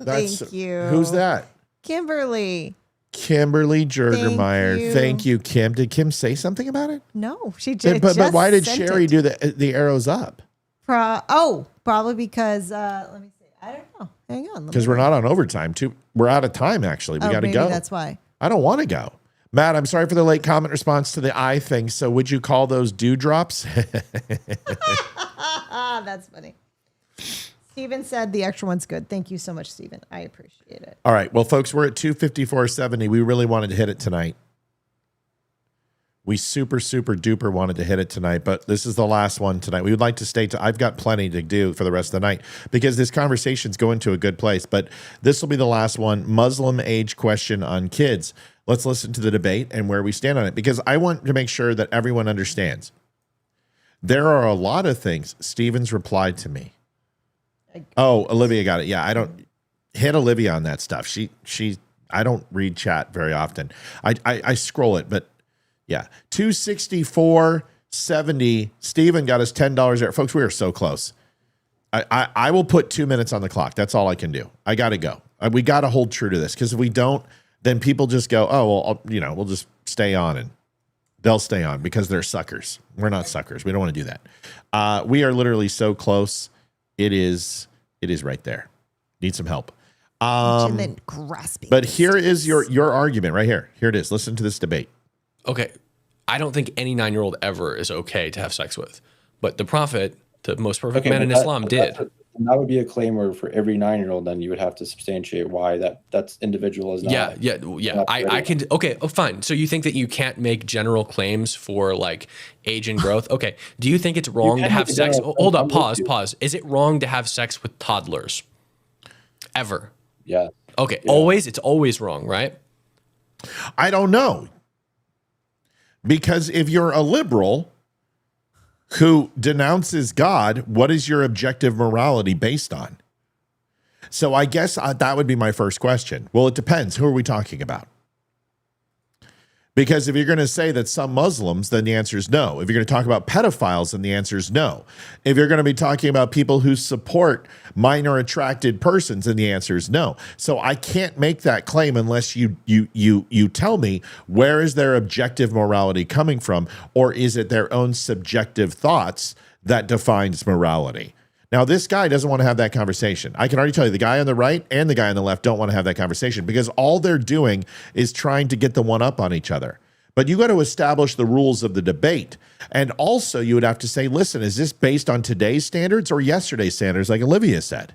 Thank you. Who's that? Kimberly Jergermeyer. Thank you, Kim. Did Kim say something about it? No, she just. But why did Sherry do the arrows up? Probably because let me see. I don't know. Hang on. Because we're not on overtime. We're out of time. Actually, we got to go. That's why. I don't want to go. Matt, I'm sorry for the late comment response to the eye thing. So would you call those dewdrops? That's funny. Steven said the extra one's good. Thank you so much, Steven. I appreciate it. All right. Well, folks, we're at 254.70. We really wanted to hit it tonight. We super, super duper wanted to hit it tonight, but this is the last one tonight. We would like to stay to, I've got plenty to do for the rest of the night because this conversation's going to a good place, but this will be the last one. Muslim age question on kids. Let's listen to the debate and where we stand on it, because I want to make sure that everyone understands. There are a lot of things. Steven's replied to me. Oh, Olivia got it. Yeah, I don't hit Olivia on that stuff. I don't read chat very often. I scroll it, but yeah, 264.70. Steven got us $10 there. Folks, we are so close. I will put 2 minutes on the clock. That's all I can do. I got to go. We got to hold true to this, because if we don't, then people just go, oh, well, we'll just stay on, and they'll stay on because they're suckers. We're not suckers. We don't want to do that. We are literally so close. It is right there. Need some help. Grasping. But here is your argument right here. Here it is. Listen to this debate. Okay, I don't think any 9-year-old ever is okay to have sex with, but the Prophet, the most perfect man in Islam, did. That would be a claim where for every 9-year-old, then you would have to substantiate why that individual is not. Yeah. I can. Okay, fine. So you think that you can't make general claims for like age and growth? Okay. Do you think it's wrong to have sex? Hold up. Pause. Is it wrong to have sex with toddlers? Ever? Yeah. Okay. Yeah. Always. It's always wrong, right? I don't know. Because if you're a liberal who denounces God, what is your objective morality based on? So I guess that would be my first question. Well, it depends. Who are we talking about? Because if you're going to say that some Muslims, then the answer is no. If you're going to talk about pedophiles, then the answer is no. If you're going to be talking about people who support minor attracted persons, then the answer is no. So I can't make that claim unless you tell me where is their objective morality coming from, or is it their own subjective thoughts that defines morality? Now, this guy doesn't want to have that conversation. I can already tell you the guy on the right and the guy on the left don't want to have that conversation, because all they're doing is trying to get the one up on each other. But you got to establish the rules of the debate. And also you would have to say, listen, is this based on today's standards or yesterday's standards, like Olivia said?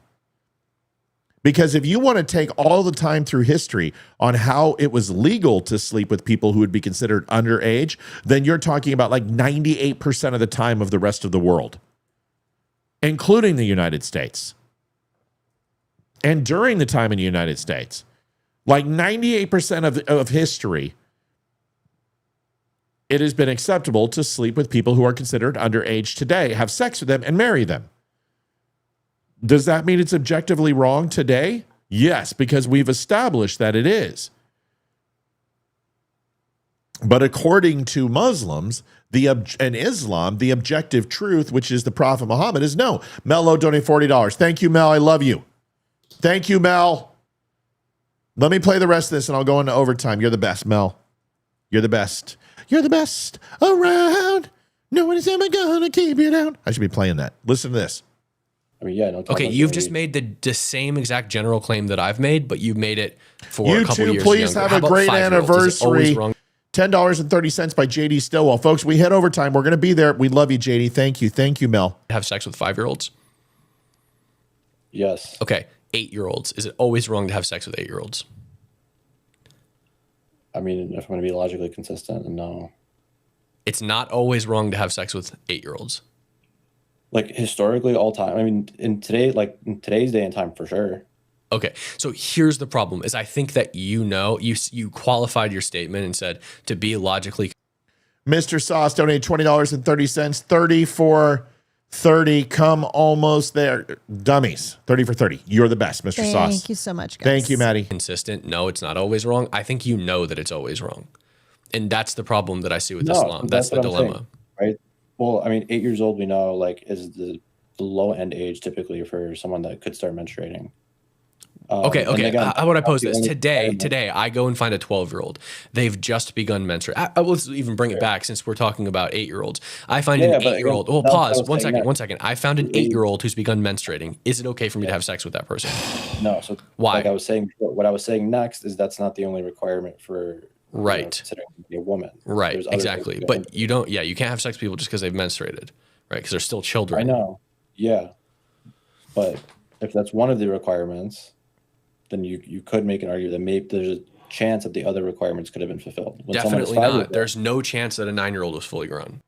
Because if you want to take all the time through history on how it was legal to sleep with people who would be considered underage, then you're talking about like 98% of the time of the rest of the world, including the United States. And during the time in the United States, like 98% of history, it has been acceptable to sleep with people who are considered underage today, have sex with them, and marry them. Does that mean it's objectively wrong today? Yes, because we've established that it is. But according to Muslims and Islam, the objective truth, which is the Prophet Muhammad, is no. Mel donated $40. Thank you, Mel. I love you. Thank you, Mel. Let me play the rest of this, and I'll go into overtime. You're the best, Mel. You're the best. You're the best around. No one is ever gonna keep you down. I should be playing that. Listen to this. I mean, yeah. Don't talk Okay, about you've the just age. made the same exact general claim that I've made, but you made it for You a couple two, years please younger. have How a about great 5-year-olds? Is it always anniversary. wrong? $10.30 by JD Stillwell. Folks, we hit overtime. We're going to be there. We love you, JD. Thank you. Thank you, Mel. Have sex with 5-year-olds? Yes. Okay, 8-year-olds. Is it always wrong to have sex with 8-year-olds? I mean, if I'm going to be logically consistent, no. It's not always wrong to have sex with 8-year-olds. Like historically, all time. I mean, in today's day and time, for sure. Okay, so here's the problem: is I think that you qualified your statement and said to be logically. Mr. Sauce donated $20.30. 30 for 30. Come almost there, dummies. 30 for 30. You're the best, Mr. Sauce. Thank you so much, guys. Thank you, Maddie. Consistent. No, it's not always wrong. I think you know that it's always wrong, and that's the problem that I see with Islam. That's the what I'm dilemma. saying, right? Well, I mean, 8 years old, we know, like, is the low end age typically for someone that could start menstruating. Okay. Again, How would I pose this? the only Today, I go and find a 12-year-old. They've just begun menstruating. I will even bring it back since we're talking about 8-year-olds. I find an 8-year-old. Oh, pause. One second. I found an 8-year-old who's begun menstruating. Is it okay for me to have sex with that person? No. So why? Like I was saying, what I was saying next is that's not the only requirement for considering a woman. Right. There's other Exactly. things But you don't. Yeah, you can't have sex with people just because they've menstruated, right? Because they're still children. I know. Yeah. But if that's one of the requirements, then you could make an argument that maybe there's a chance that the other requirements could have been fulfilled. When someone is Definitely 5 years not. old- There's no chance that a 9-year-old was fully grown.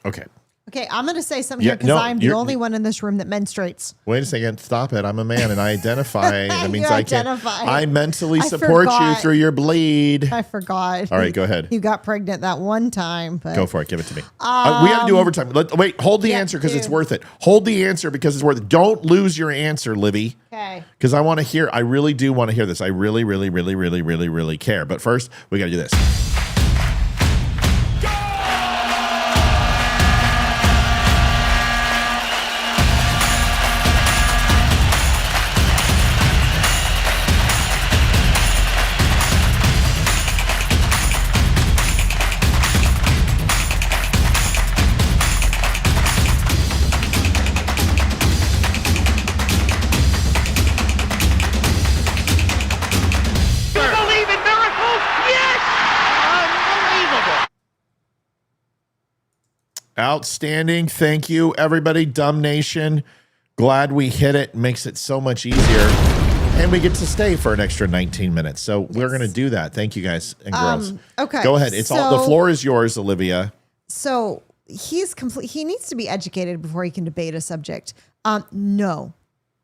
Okay. Okay, I'm going to say something Yeah, here because no, I'm the you're- only one in this room that menstruates. Wait a second. Stop it. I'm a man and I identify. That means You I can't. identify. I mentally I support you forgot. through your bleed. I forgot. All right, go ahead. You got pregnant that one time. But Go for it. Give it to me. We have to do overtime. Wait, hold the answer because it's worth it. Hold the answer because it's worth it. Don't lose your answer, Livy. Okay. Because I want to hear. I really do want to hear this. I really, really, really, really, really, really care. But first, we got to do this. Believe in miracles? Yes! Unbelievable! Outstanding. Thank you, everybody. Dumb Nation. Glad we hit it. Makes it so much easier. And we get to stay for an extra 19 minutes. So we're going to do that. Thank you guys and girls. Okay. Go ahead. It's all the floor is yours, Olivia. So he needs to be educated before he can debate a subject. No.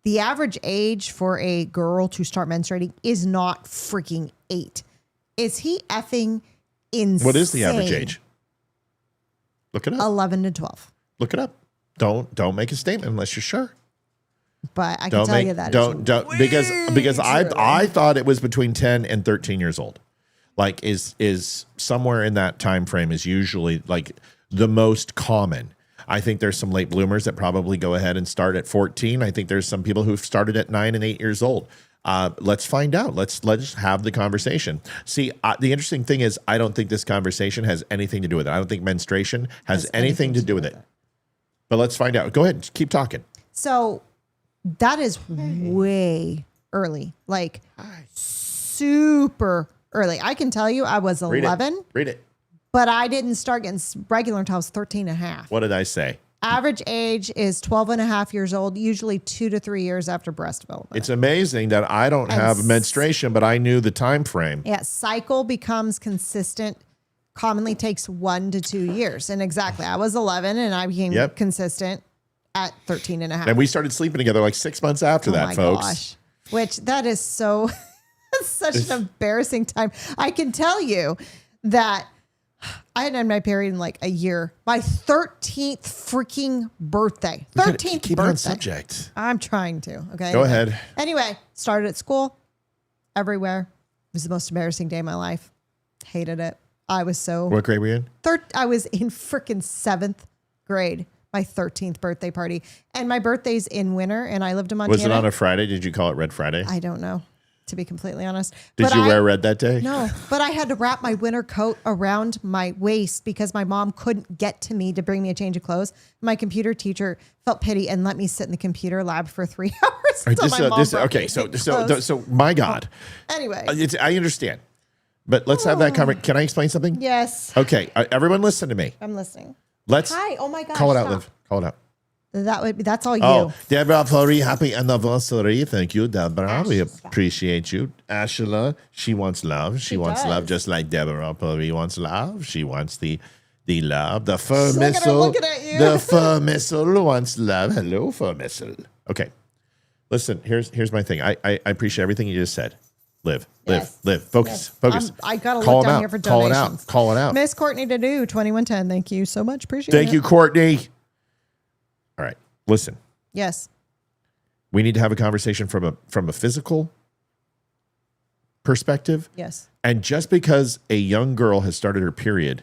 The average age for a girl to start menstruating is not freaking 8. Is he effing insane? What is the average age? Look it up. 11 to 12. Look it up. Don't make a statement unless you're sure. But I can tell you that. Don't because I thought it was between 10 and 13 years old. Like is somewhere in that time frame is usually like the most common. I think there's some late bloomers that probably go ahead and start at 14. I think there's some people who've started at 9 and 8 years old. Let's find out. Let's have the conversation. See, the interesting thing is I don't think this conversation has anything to do with it. I don't think menstruation has anything to do with it. But let's find out. Go ahead. Keep talking. So that is way early, like super early. I can tell you I was 11. Read it. But I didn't start getting regular until I was 13 and a half. What did I say? Average age is 12 and a half years old, usually 2 to 3 years after breast development. It's amazing that I don't have menstruation, but I knew the time frame. Yeah, cycle becomes consistent, commonly takes 1 to 2 years. And exactly, I was 11 and I became consistent at 13 and a half. And we started sleeping together like 6 months after that, folks. Gosh. Which that is so, such an embarrassing time. I can tell you that I hadn't had my period in like a year. My 13th freaking birthday. 13th keep birthday. on subject. I'm trying to. Okay. Go ahead. Anyway, started at school, everywhere. It was the most embarrassing day of my life. Hated it. I was so. What grade were you in? I was in freaking 7th grade. My 13th birthday party. And my birthday's in winter, and I lived in Montana. Was it on a Friday? Did you call it Red Friday? I don't know, to be completely honest. Did you wear red that day? No, but I had to wrap my winter coat around my waist because my mom couldn't get to me to bring me a change of clothes. My computer teacher felt pity and let me sit in the computer lab for 3 hours. Until my mom brought me So my God. Anyway. I understand. But let's have that conversation. Can I explain something? Yes. Okay. Everyone listen to me. I'm listening. Let's. Hi. Oh my gosh. Call it out, stop. Liv. Call it out. That's all you. Oh, Deborah, very happy anniversary. Thank you, Deborah. We appreciate you. Ashla, she wants love. She wants does. love just like Deborah Puri wants love. She wants the love. The fur Look at her missile. looking at you. The fur missile wants love. Hello, fur missile. Okay. Listen, here's my thing. I appreciate everything you just said. Live. Focus. Focus. I got to Call look him down out. here for Call it donations. out. Call it out. Miss Courtney Dadu, 2110. Thank you so much. Appreciate it. Thank you, Courtney. All right. Listen. Yes. We need to have a conversation from a physical perspective. Yes. And just because a young girl has started her period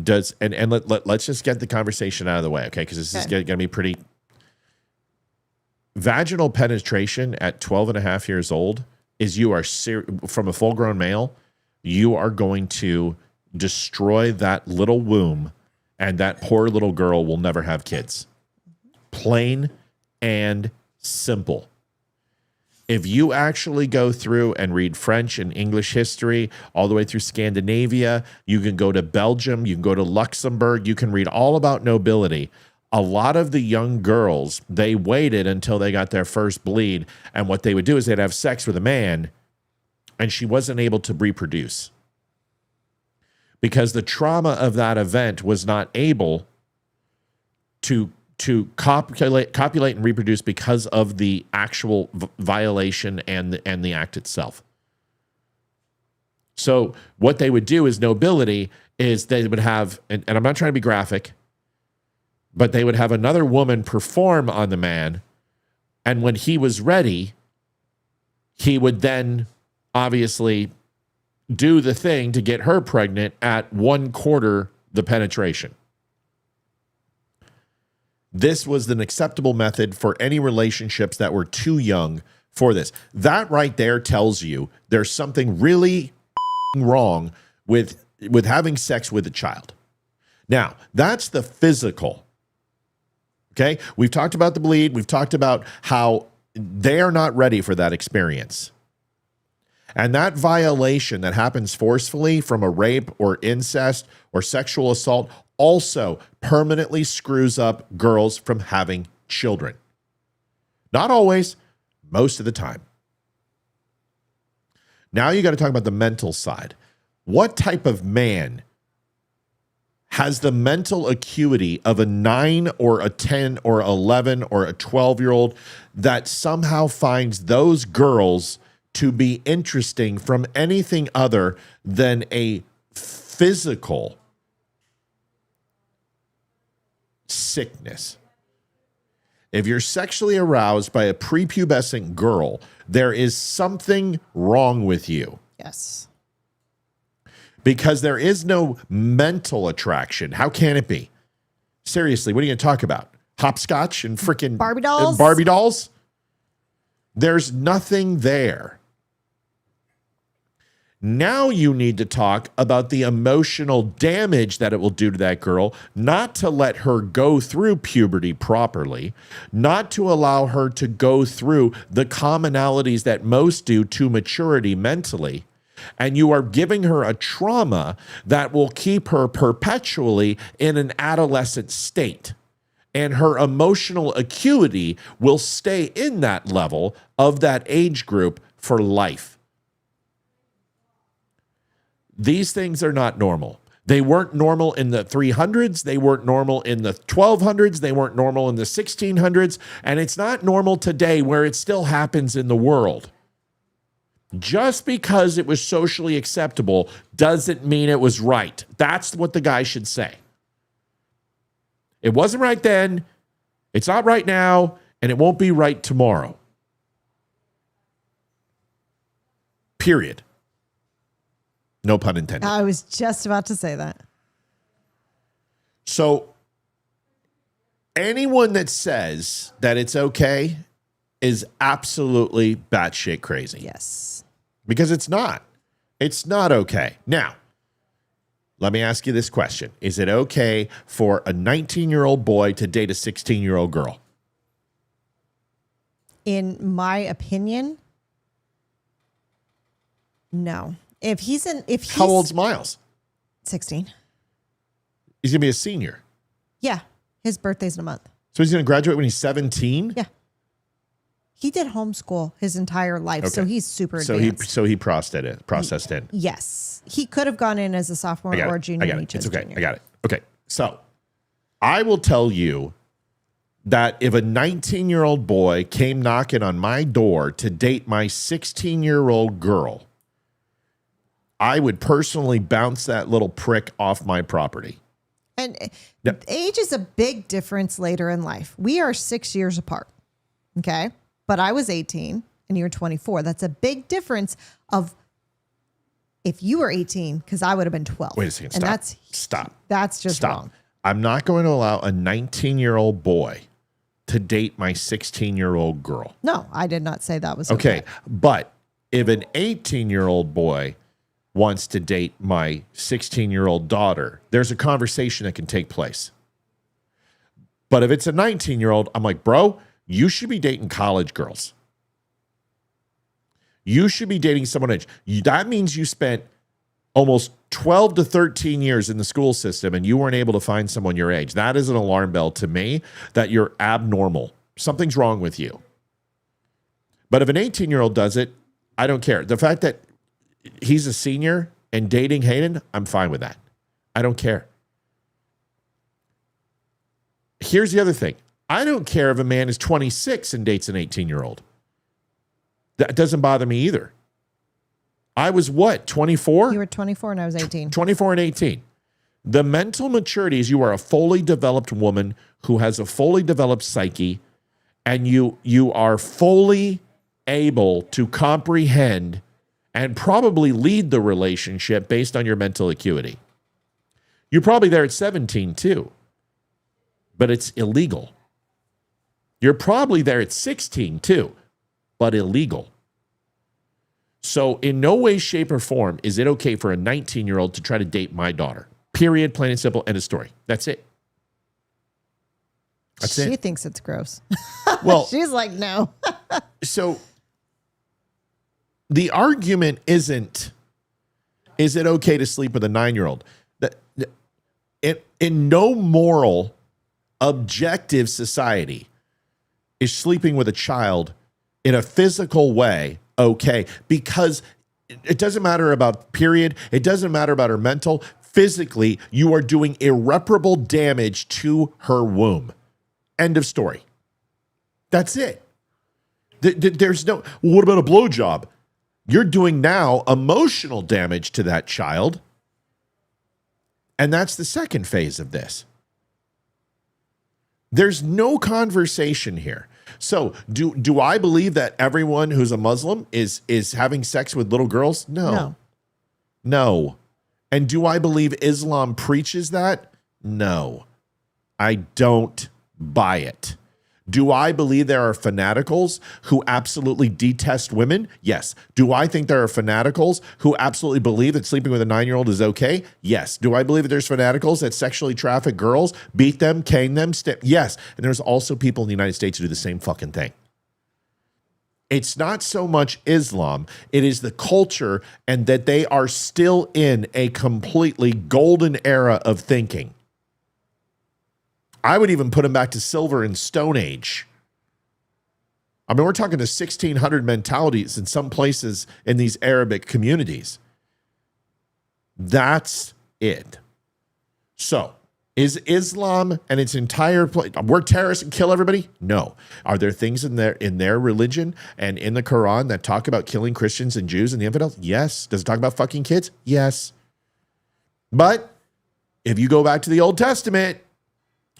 does, and let's just get the conversation out of the way, okay? Because this is going to be pretty. Vaginal penetration at 12 and a half years old is from a full grown male, you are going to destroy that little womb, and that poor little girl will never have kids. Plain and simple. If you actually go through and read French and English history all the way through Scandinavia, you can go to Belgium, you can go to Luxembourg, you can read all about nobility. A lot of the young girls, they waited until they got their first bleed, and what they would do is they'd have sex with a man, and she wasn't able to reproduce because the trauma of that event was not able to copulate and reproduce because of the actual violation and the act itself. So what they would do is nobility is they would have, and I'm not trying to be graphic, but they would have another woman perform on the man, and when he was ready, he would then obviously do the thing to get her pregnant at 1/4 the penetration. This was an acceptable method for any relationships that were too young for this. That right there tells you there's something really wrong with having sex with a child. Now, that's the physical. Okay? We've talked about the bleed. We've talked about how they are not ready for that experience. And that violation that happens forcefully from a rape or incest or sexual assault also permanently screws up girls from having children. Not always, most of the time. Now you got to talk about the mental side. What type of man has the mental acuity of a 9 or a 10 or 11 or a 12-year-old that somehow finds those girls to be interesting from anything other than a physical sickness? If you're sexually aroused by a prepubescent girl, there is something wrong with you. Yes. Because there is no mental attraction. How can it be? Seriously, what are you going to talk about? Hopscotch and freaking Barbie dolls? Barbie dolls? There's nothing there. Now you need to talk about the emotional damage that it will do to that girl, not to let her go through puberty properly, not to allow her to go through the commonalities that most do to maturity mentally. And you are giving her a trauma that will keep her perpetually in an adolescent state. And her emotional acuity will stay in that level of that age group for life. These things are not normal. They weren't normal in the 300s. They weren't normal in the 1200s. They weren't normal in the 1600s. And it's not normal today where it still happens in the world. Just because it was socially acceptable doesn't mean it was right. That's what the guy should say. It wasn't right then, it's not right now, and it won't be right tomorrow. Period. No pun intended. I was just about to say that. So anyone that says that it's okay is absolutely batshit crazy. Yes. Because it's not. It's not okay. Now, let me ask you this question. Is it okay for a 19-year-old boy to date a 16-year-old girl? In my opinion, no. How old's Miles? 16. He's going to be a senior. Yeah. His birthday's in a month. So he's going to graduate when he's 17? Yeah. He did homeschool his entire life, so he's super advanced. So he processed in. Yes. He could have gone in as a sophomore or a junior. I got it. It's okay. Junior. I got it. Okay. So I will tell you that if a 19-year-old boy came knocking on my door to date my 16-year-old girl, I would personally bounce that little prick off my property. And age is a big difference later in life. We are 6 years apart. Okay. But I was 18 and you're 24. That's a big difference of if you were 18, because I would have been 12. Wait a second. And Stop. That's just wrong. I'm not going to allow a 19-year-old boy to date my 16-year-old girl. No, I did not say that was okay. But if an 18-year-old boy wants to date my 16-year-old daughter, there's a conversation that can take place. But if it's a 19-year-old, I'm like, bro, you should be dating college girls. You should be dating someone age. That means you spent almost 12 to 13 years in the school system and you weren't able to find someone your age. That is an alarm bell to me that you're abnormal. Something's wrong with you. But if an 18-year-old does it, I don't care. The fact that he's a senior and dating Hayden, I'm fine with that. I don't care. Here's the other thing. I don't care if a man is 26 and dates an 18-year-old. That doesn't bother me either. I was what, 24? You were 24 and I was 18. 24 and 18. The mental maturity is you are a fully developed woman who has a fully developed psyche, and you are fully able to comprehend and probably lead the relationship based on your mental acuity. You're probably there at 17 too, but it's illegal. You're probably there at 16 too, but illegal. So in no way, shape, or form is it okay for a 19-year-old to try to date my daughter. Period, plain and simple, end of story. That's it. She thinks it's gross. Well, she's like, no. So the argument isn't, is it okay to sleep with a 9-year-old? In no moral, objective society is sleeping with a child in a physical way okay, because it doesn't matter about period. It doesn't matter about her mental. Physically, you are doing irreparable damage to her womb. End of story. That's it. There's no, what about a blowjob? You're doing now emotional damage to that child. And that's the second phase of this. There's no conversation here. So do I believe that everyone who's a Muslim is having sex with little girls? No. And do I believe Islam preaches that? No. I don't buy it. Do I believe there are fanaticals who absolutely detest women? Yes. Do I think there are fanaticals who absolutely believe that sleeping with a 9-year-old is okay? Yes. Do I believe that there's fanaticals that sexually traffic girls, beat them, cane them? Yes. And there's also people in the United States who do the same fucking thing. It's not so much Islam, it is the culture, and that they are still in a completely golden era of thinking. I would even put them back to Silver and Stone Age. I mean, we're talking to 1600 mentalities in some places in these Arabic communities. That's it. So, is Islam and its entire we're terrorists and kill everybody? No. Are there things in their religion and in the Quran that talk about killing Christians and Jews and the infidels? Yes. Does it talk about fucking kids? Yes. But if you go back to the Old Testament,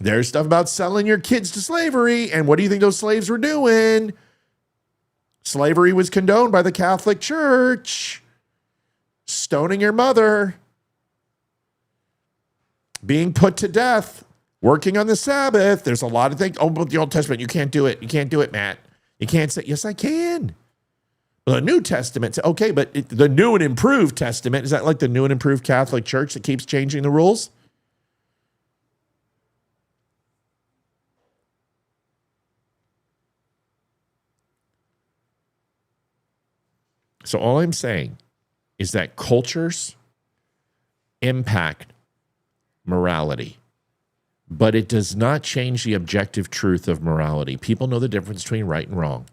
there's stuff about selling your kids to slavery. And what do you think those slaves were doing? Slavery was condoned by the Catholic Church. Stoning your mother. Being put to death. Working on the Sabbath. There's a lot of things. Oh, but the Old Testament, you can't do it. You can't do it, Matt. You can't say, yes, I can. Well, the New Testament, okay, but the New and Improved Testament, is that like the New and Improved Catholic Church that keeps changing the rules? So all I'm saying is that cultures impact morality, but it does not change the objective truth of morality. People know the difference between right and wrong.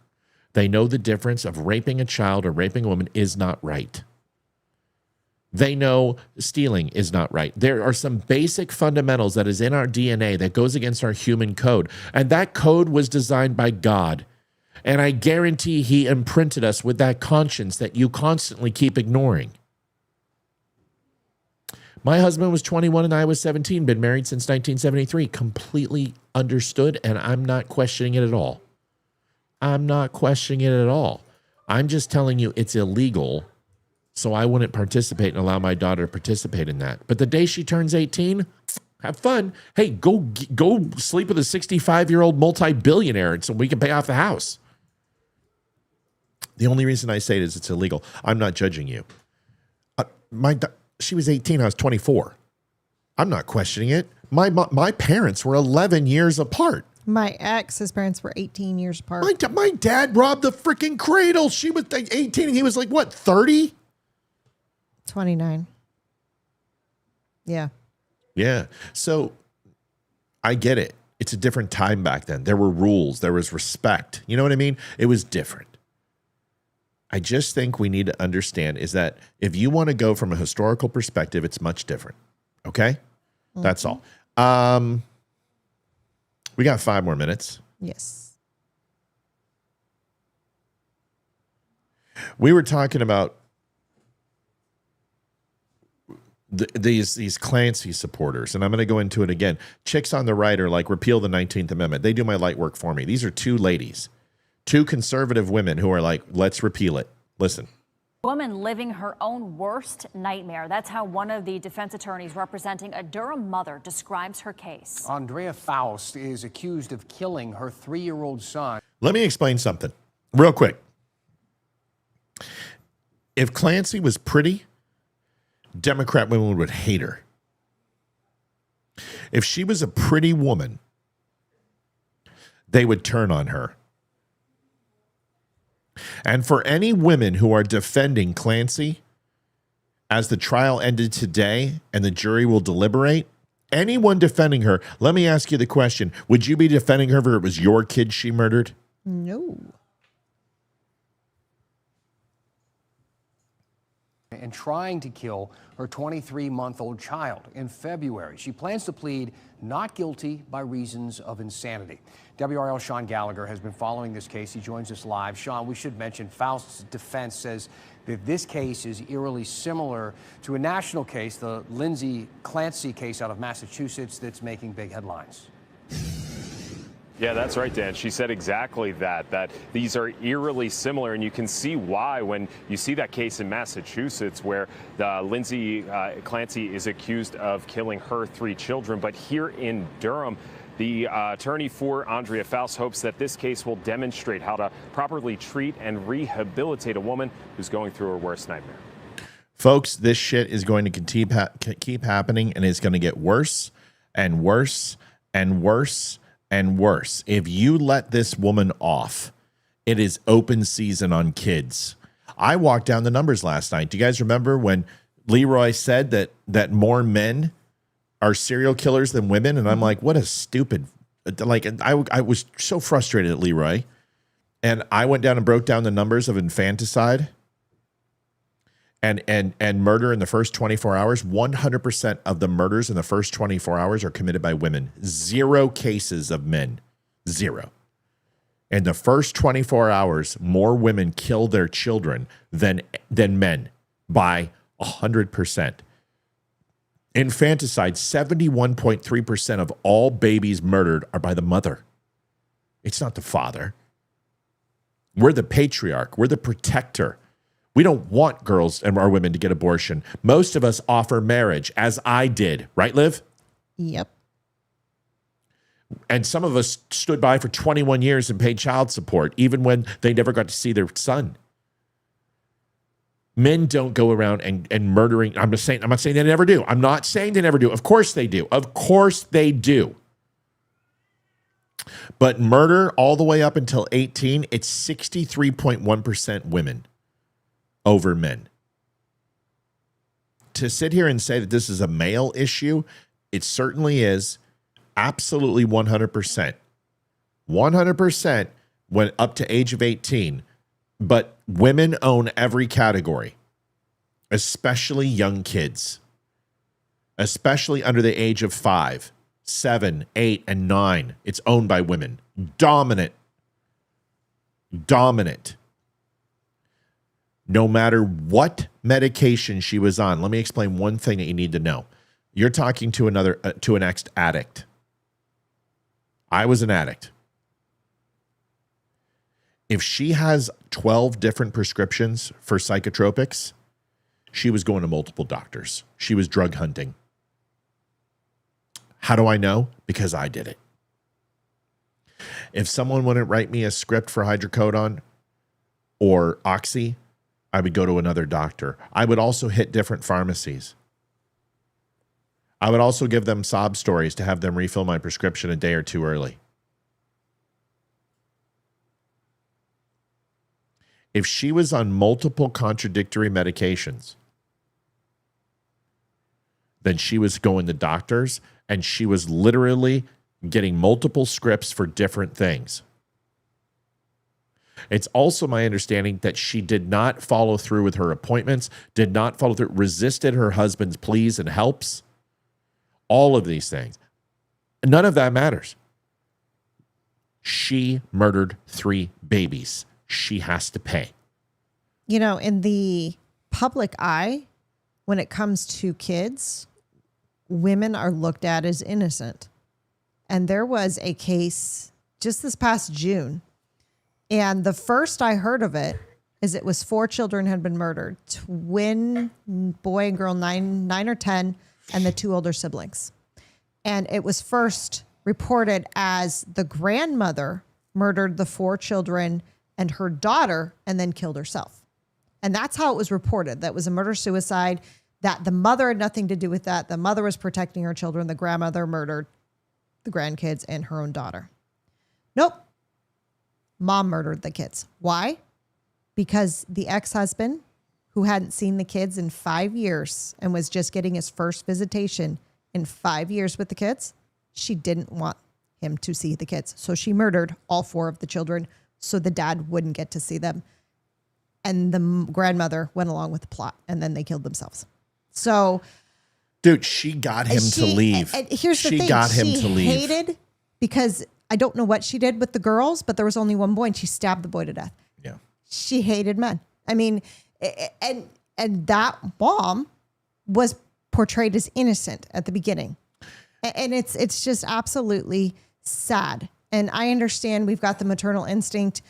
They know the difference of raping a child or raping a woman is not right. They know stealing is not right. There are some basic fundamentals that is in our DNA that goes against our human code, and that code was designed by God. And I guarantee he imprinted us with that conscience that you constantly keep ignoring. My husband was 21 and I was 17, been married since 1973. Completely understood, and I'm not questioning it at all. I'm not questioning it at all. I'm just telling you it's illegal, so I wouldn't participate and allow my daughter to participate in that. But the day she turns 18, have fun. Hey, go sleep with a 65-year-old multi-billionaire so we can pay off the house. The only reason I say it is it's illegal. I'm not judging you. She was 18. I was 24. I'm not questioning it. My parents were 11 years apart. My his parents were 18 years apart. My dad robbed the freaking cradle. She was 18 and he was like, what, 30? 29. Yeah. Yeah. So I get it. It's a different time back then. There were rules. There was respect. You know what I mean? It was different. I just think we need to understand is that if you want to go from a historical perspective, it's much different. Okay? That's all. We got 5 more minutes. Yes. We were talking about these Clancy supporters, and I'm going to go into it again. Chicks on the right are like, repeal the 19th Amendment. They do my light work for me. These are 2 ladies, 2 conservative women who are like, let's repeal it. Listen. Woman living her own worst nightmare. That's how one of the defense attorneys representing a Durham mother describes her case. Andrea Faust is accused of killing her 3-year-old son. Let me explain something real quick. If Clancy was pretty, Democrat women would hate her. If she was a pretty woman, they would turn on her. And for any women who are defending Clancy, as the trial ended today and the jury will deliberate, anyone defending her, let me ask you the question, would you be defending her if it was your kid she murdered? No. And trying to kill her 23-month-old child in February. She plans to plead not guilty by reasons of insanity. WRL Sean Gallagher has been following this case. He joins us live. Sean, we should mention Faust's defense says that this case is eerily similar to a national case, the Lindsay Clancy case out of Massachusetts, that's making big headlines. Yeah, that's right, Dan. She said exactly that these are eerily similar, and you can see why when you see that case in Massachusetts where Lindsay Clancy is accused of killing her 3 children. But here in Durham, the attorney for Andrea Faust hopes that this case will demonstrate how to properly treat and rehabilitate a woman who's going through her worst nightmare. Folks, this shit is going to keep happening, and it's going to get worse and worse and worse and worse. If you let this woman off, it is open season on kids. I walked down the numbers last night. Do you guys remember when Leroy said that more men are serial killers than women? And I'm like, what a stupid, like, I was so frustrated at Leroy. And I went down and broke down the numbers of infanticide and murder in the first 24 hours. 100% of the murders in the first 24 hours are committed by women. 0 cases of men. 0. In the first 24 hours, more women kill their children than men by 100%. Infanticide, 71.3% of all babies murdered are by the mother. It's not the father. We're the patriarch. We're the protector. We don't want girls and our women to get abortion. Most of us offer marriage, as I did. Right, Liv? Yep. And some of us stood by for 21 years and paid child support, even when they never got to see their son. Men don't go around and murdering. I'm not saying they never do. I'm not saying they never do. Of course they do. Of course they do. But murder all the way up until 18, it's 63.1% women over men. To sit here and say that this is a male issue, it certainly is. Absolutely 100%. 100% when up to age of 18. But women own every category, especially young kids, especially under the age of 5, 7, 8, and 9. It's owned by women. Dominant. No matter what medication she was on. Let me explain one thing that you need to know. You're talking to an ex-addict. I was an addict. If she has 12 different prescriptions for psychotropics, she was going to multiple doctors. She was drug hunting. How do I know? Because I did it. If someone wouldn't write me a script for hydrocodone or Oxy, I would go to another doctor. I would also hit different pharmacies. I would also give them sob stories to have them refill my prescription a day or two early. If she was on multiple contradictory medications, then she was going to doctors and she was literally getting multiple scripts for different things. It's also my understanding that she did not follow through with her appointments, did not follow through, resisted her husband's pleas and helps. All of these things. None of that matters. She murdered 3 babies. She has to pay. You know, in the public eye, when it comes to kids, women are looked at as innocent. And there was a case just this past June. And the first I heard of it is it was 4 children had been murdered. Twin boy and girl, 9 or 10, and the 2 older siblings. And it was first reported as the grandmother murdered the 4 children and her daughter and then killed herself. And that's how it was reported. That was a murder-suicide, that the mother had nothing to do with that. The mother was protecting her children. The grandmother murdered the grandkids and her own daughter. Nope. Mom murdered the kids. Why? Because the ex-husband, who hadn't seen the kids in 5 years and was just getting his first visitation in 5 years with the kids, she didn't want him to see the kids. So she murdered all 4 of the children so the dad wouldn't get to see them. And the grandmother went along with the plot, and then they killed themselves. So, dude, she got him to leave. And here's the thing. She got him She to leave. hated, because I don't know what she did with the girls, but there was only one boy, and she stabbed the boy to death. Yeah. She hated men. I mean, and that mom was portrayed as innocent at the beginning. And it's just absolutely sad. And I understand we've got the maternal instinct,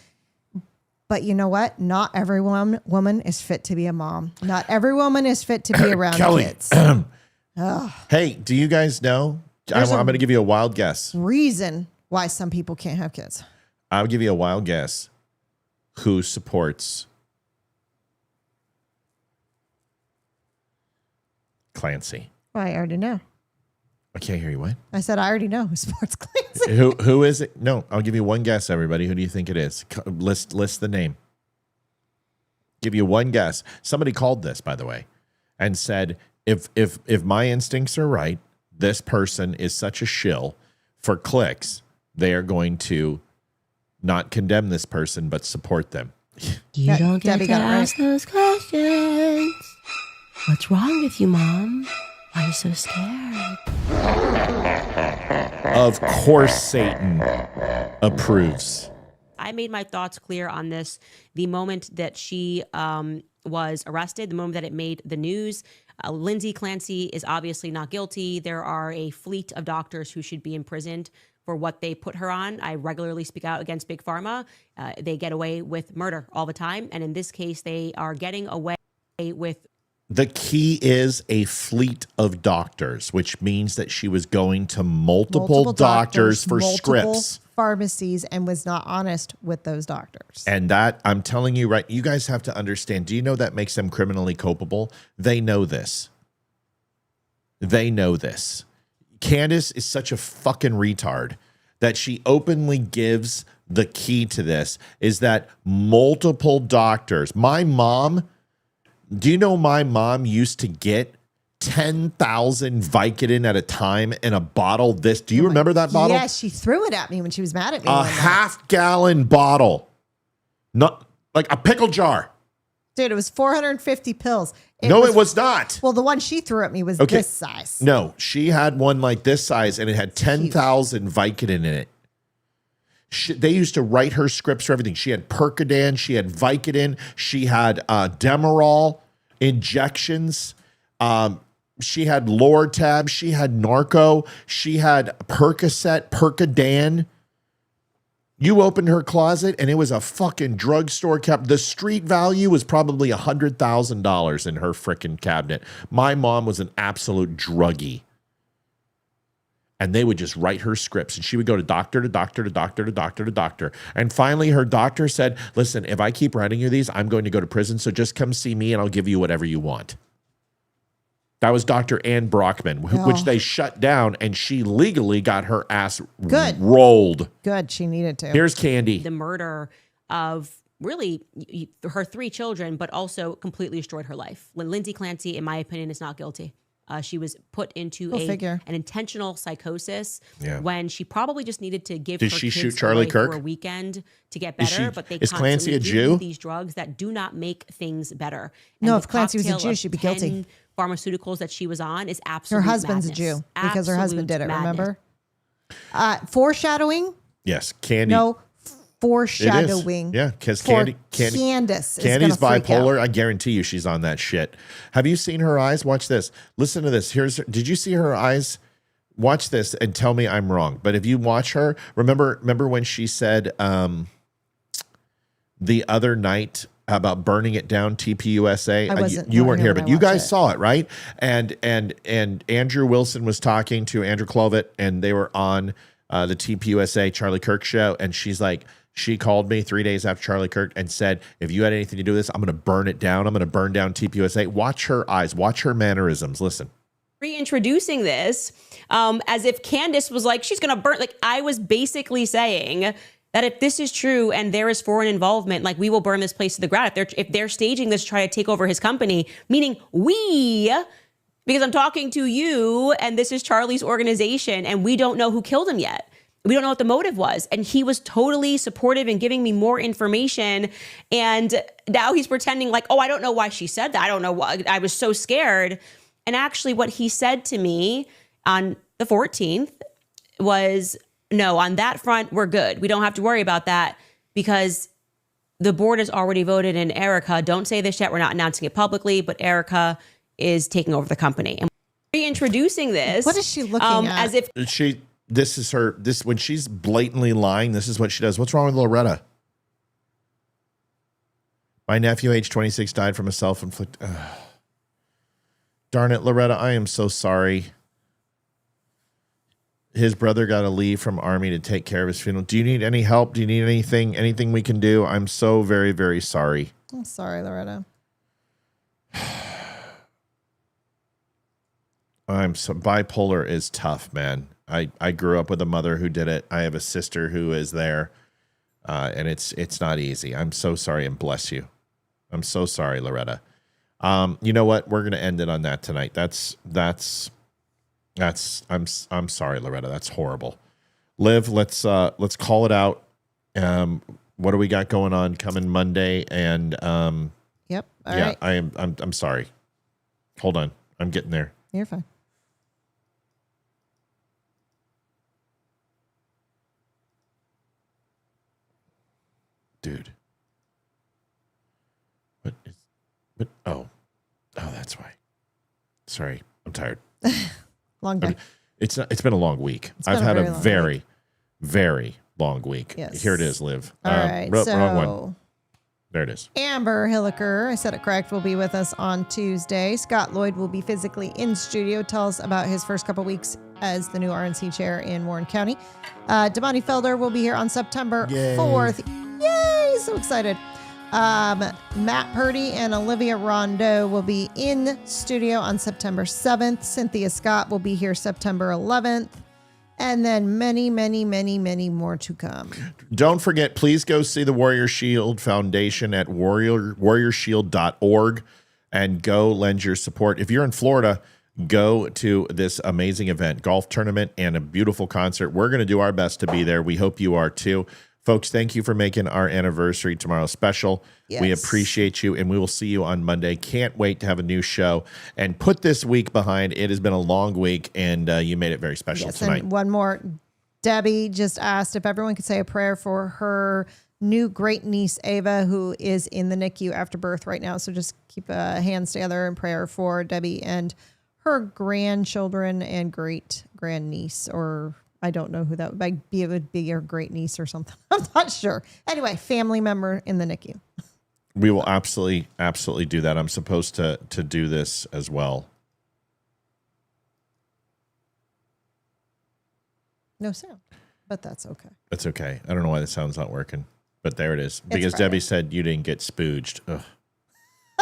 but you know what? Not every woman is fit to be a mom. Not every woman is fit to be around Kelly. kids. Hey, do you guys know? I'm going to give you a wild guess. Reason why some people can't have kids. I'll give you a wild guess. Who supports Clancy? Well, I already know. I can't hear you. What? I said I already know who supports Clancy. Who is it? No, I'll give you one guess, everybody. Who do you think it is? List the name. Give you one guess. Somebody called this, by the way, and said, if my instincts are right, this person is such a shill for clicks, they are going to not condemn this person, but support them. You don't get to ask those questions. What's wrong with you, Mom? Why are you so scared? Of course, Satan approves. I made my thoughts clear on this the moment that she was arrested, the moment that it made the news. Lindsay Clancy is obviously not guilty. There are a fleet of doctors who should be imprisoned for what they put her on. I regularly speak out against Big Pharma. They get away with murder all the time. And in this case, they are getting away with. The key is a fleet of doctors, which means that she was going to multiple doctors for scripts. Pharmacies, and was not honest with those doctors. And that, I'm telling you, right, you guys have to understand. Do you know that makes them criminally culpable? They know this. They know this. Candace is such a fucking retard that she openly gives the key to this, is that multiple doctors. My mom, do you know my mom used to get 10,000 Vicodin at a time in a bottle this? Do you remember that bottle? Yes, she threw it at me when she was mad at me. A half-gallon bottle. Not like a pickle jar. Dude, it was 450 pills. It was not. Well, the one she threw at me was this size. No, she had one like this size, and it had 10,000 Vicodin in it. They used to write her scripts for everything. She had Percodan, she had Vicodin, she had Demerol injections. She had Lortab, she had Narco, she had Percocet, Percodan. You opened her closet and it was a fucking drugstore cabinet. The street value was probably $100,000 in her freaking cabinet. My mom was an absolute druggie. And they would just write her scripts, and she would go to doctor to doctor to doctor to doctor to doctor. And finally, her doctor said, listen, if I keep writing you these, I'm going to go to prison. So just come see me and I'll give you whatever you want. That was Dr. Ann Brockman, which they shut down, and she legally got her ass rolled. Good. She needed to. Here's Candy. The murder of really her 3 children, but also completely destroyed her life. Lindsay Clancy, in my opinion, is not guilty. She was put into Figure. an intentional psychosis Yeah. when she probably just needed to give Did her she kids shoot Charlie away Kirk? for a weekend to get Is better. she- But they is Clancy constantly a give Jew? you these drugs that do not make things better. No, And if Clancy was a cocktail Jew, of she'd be guilty. 10 pharmaceuticals that she was on is Her absolute husband's madness. a Jew because her husband did it. Absolute madness. Remember? Foreshadowing? Yes, Candy. No, It foreshadowing. is. Yeah, because For Candy's Candace is gonna freak bipolar. out. I guarantee you she's on that shit. Have you seen her eyes? Watch this. Listen to this. Did you see her eyes? Watch this and tell me I'm wrong. But if you watch her, remember when she said the other night about burning it down, TPUSA. I wasn't- You not weren't here here, when but I you watched guys it. saw it, right? And Andrew Wilson was talking to Andrew Clovet, and they were on the TPUSA Charlie Kirk show, and she's like, she called me 3 days after Charlie Kirk and said, if you had anything to do with this, I'm going to burn it down. I'm going to burn down TPUSA. Watch her eyes. Watch her mannerisms. Listen. Reintroducing this as if Candace was like, she's going to burn. Like, I was basically saying that if this is true and there is foreign involvement, like, we will burn this place to the ground. If they're staging this to try to take over his company, meaning we, because I'm talking to you and this is Charlie's organization and we don't know who killed him yet. We don't know what the motive was. And he was totally supportive and giving me more information. And now he's pretending like, oh, I don't know why she said that. I don't know why. I was so scared. And actually what he said to me on the 14th was, no, on that front, we're good. We don't have to worry about that because the board has already voted in Erica. Don't say this yet. We're not announcing it publicly, but Erica is taking over the company. And reintroducing this. What is she looking at? As if This is her. This when she's blatantly lying. This is what she does. What's wrong with Loretta? My nephew, age 26, died from a self-inflicted. Darn it, Loretta! I am so sorry. His brother got to leave from Army to take care of his funeral. Do you need any help? Do you need anything? Anything we can do? I'm so very, very sorry. I'm sorry, Loretta. I'm so bipolar is tough, man. I grew up with a mother who did it. I have a sister who is there, and it's not easy. I'm so sorry, and bless you. I'm so sorry, Loretta. You know what? We're gonna end it on that tonight. I'm sorry, Loretta. That's horrible. Liv, let's call it out. What do we got going on coming Monday? And Yep. All yeah, right. I'm sorry. Hold on, I'm getting there. You're fine. Dude. Oh, that's why. Sorry, I'm tired. Long day. It's been a long week. It's been I've a had very a long very, very long week. Yes. Here it is, Liv. All right. Wrong one. There it is. Amber Hilliker, I said it correct, will be with us on Tuesday. Scott Lloyd will be physically in studio. Tell us about his first couple weeks as the new RNC chair in Warren County. Damani Felder will be here on September 4th. Yay! So excited. Matt Purdy and Olivia Rondeau will be in studio on September 7th. Cynthia Scott will be here September 11th. And then many, many, many, many more to come. Don't forget, please go see the Warrior Shield Foundation at warriorshield.org and go lend your support. If you're in Florida, go to this amazing event, golf tournament, and a beautiful concert. We're going to do our best to be there. We hope you are too. Folks, thank you for making our anniversary tomorrow special. Yes. We appreciate you, and we will see you on Monday. Can't wait to have a new show and put this week behind. It has been a long week, and you made it very special Yes, tonight. and one more. Debbie just asked if everyone could say a prayer for her new great niece, Ava, who is in the NICU after birth right now. So just keep hands together in prayer for Debbie and her grandchildren and great grandniece, or I don't know who that would be. It would be your great niece or something. I'm not sure. Anyway, family member in the NICU. We will absolutely do that. I'm supposed to do this as well. No sound, but that's okay. That's okay. I don't know why the sound's not working, but there it is. It's Because Friday. Debbie said you didn't get spooged. Ugh.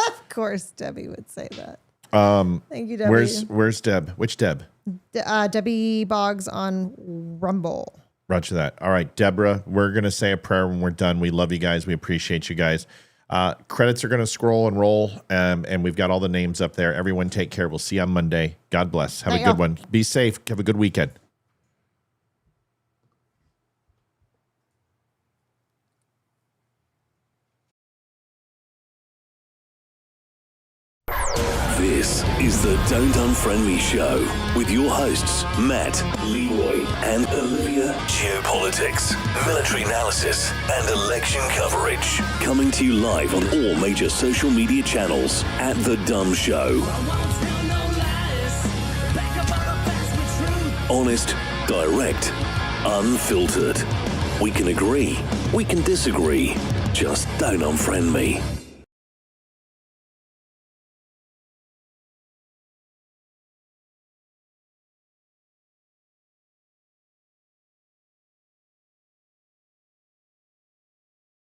Of course, Debbie would say that. Thank you, Debbie. Where's Deb? Which Deb? Debbie Boggs on Rumble. Roger that. All right, Deborah, we're going to say a prayer when we're done. We love you guys. We appreciate you guys. Credits are going to scroll and roll, and we've got all the names up there. Everyone take care. We'll see you on Monday. God bless. Have a good one. Be safe. Have a good weekend. This is the Don't Unfriend Me Show with your hosts, Matt, Leroy, and Olviia. Geopolitics, military analysis, and election coverage. Coming to you live on all major social media channels at The Dumb Show. Honest, direct, unfiltered. We can agree, we can disagree. Just don't unfriend me.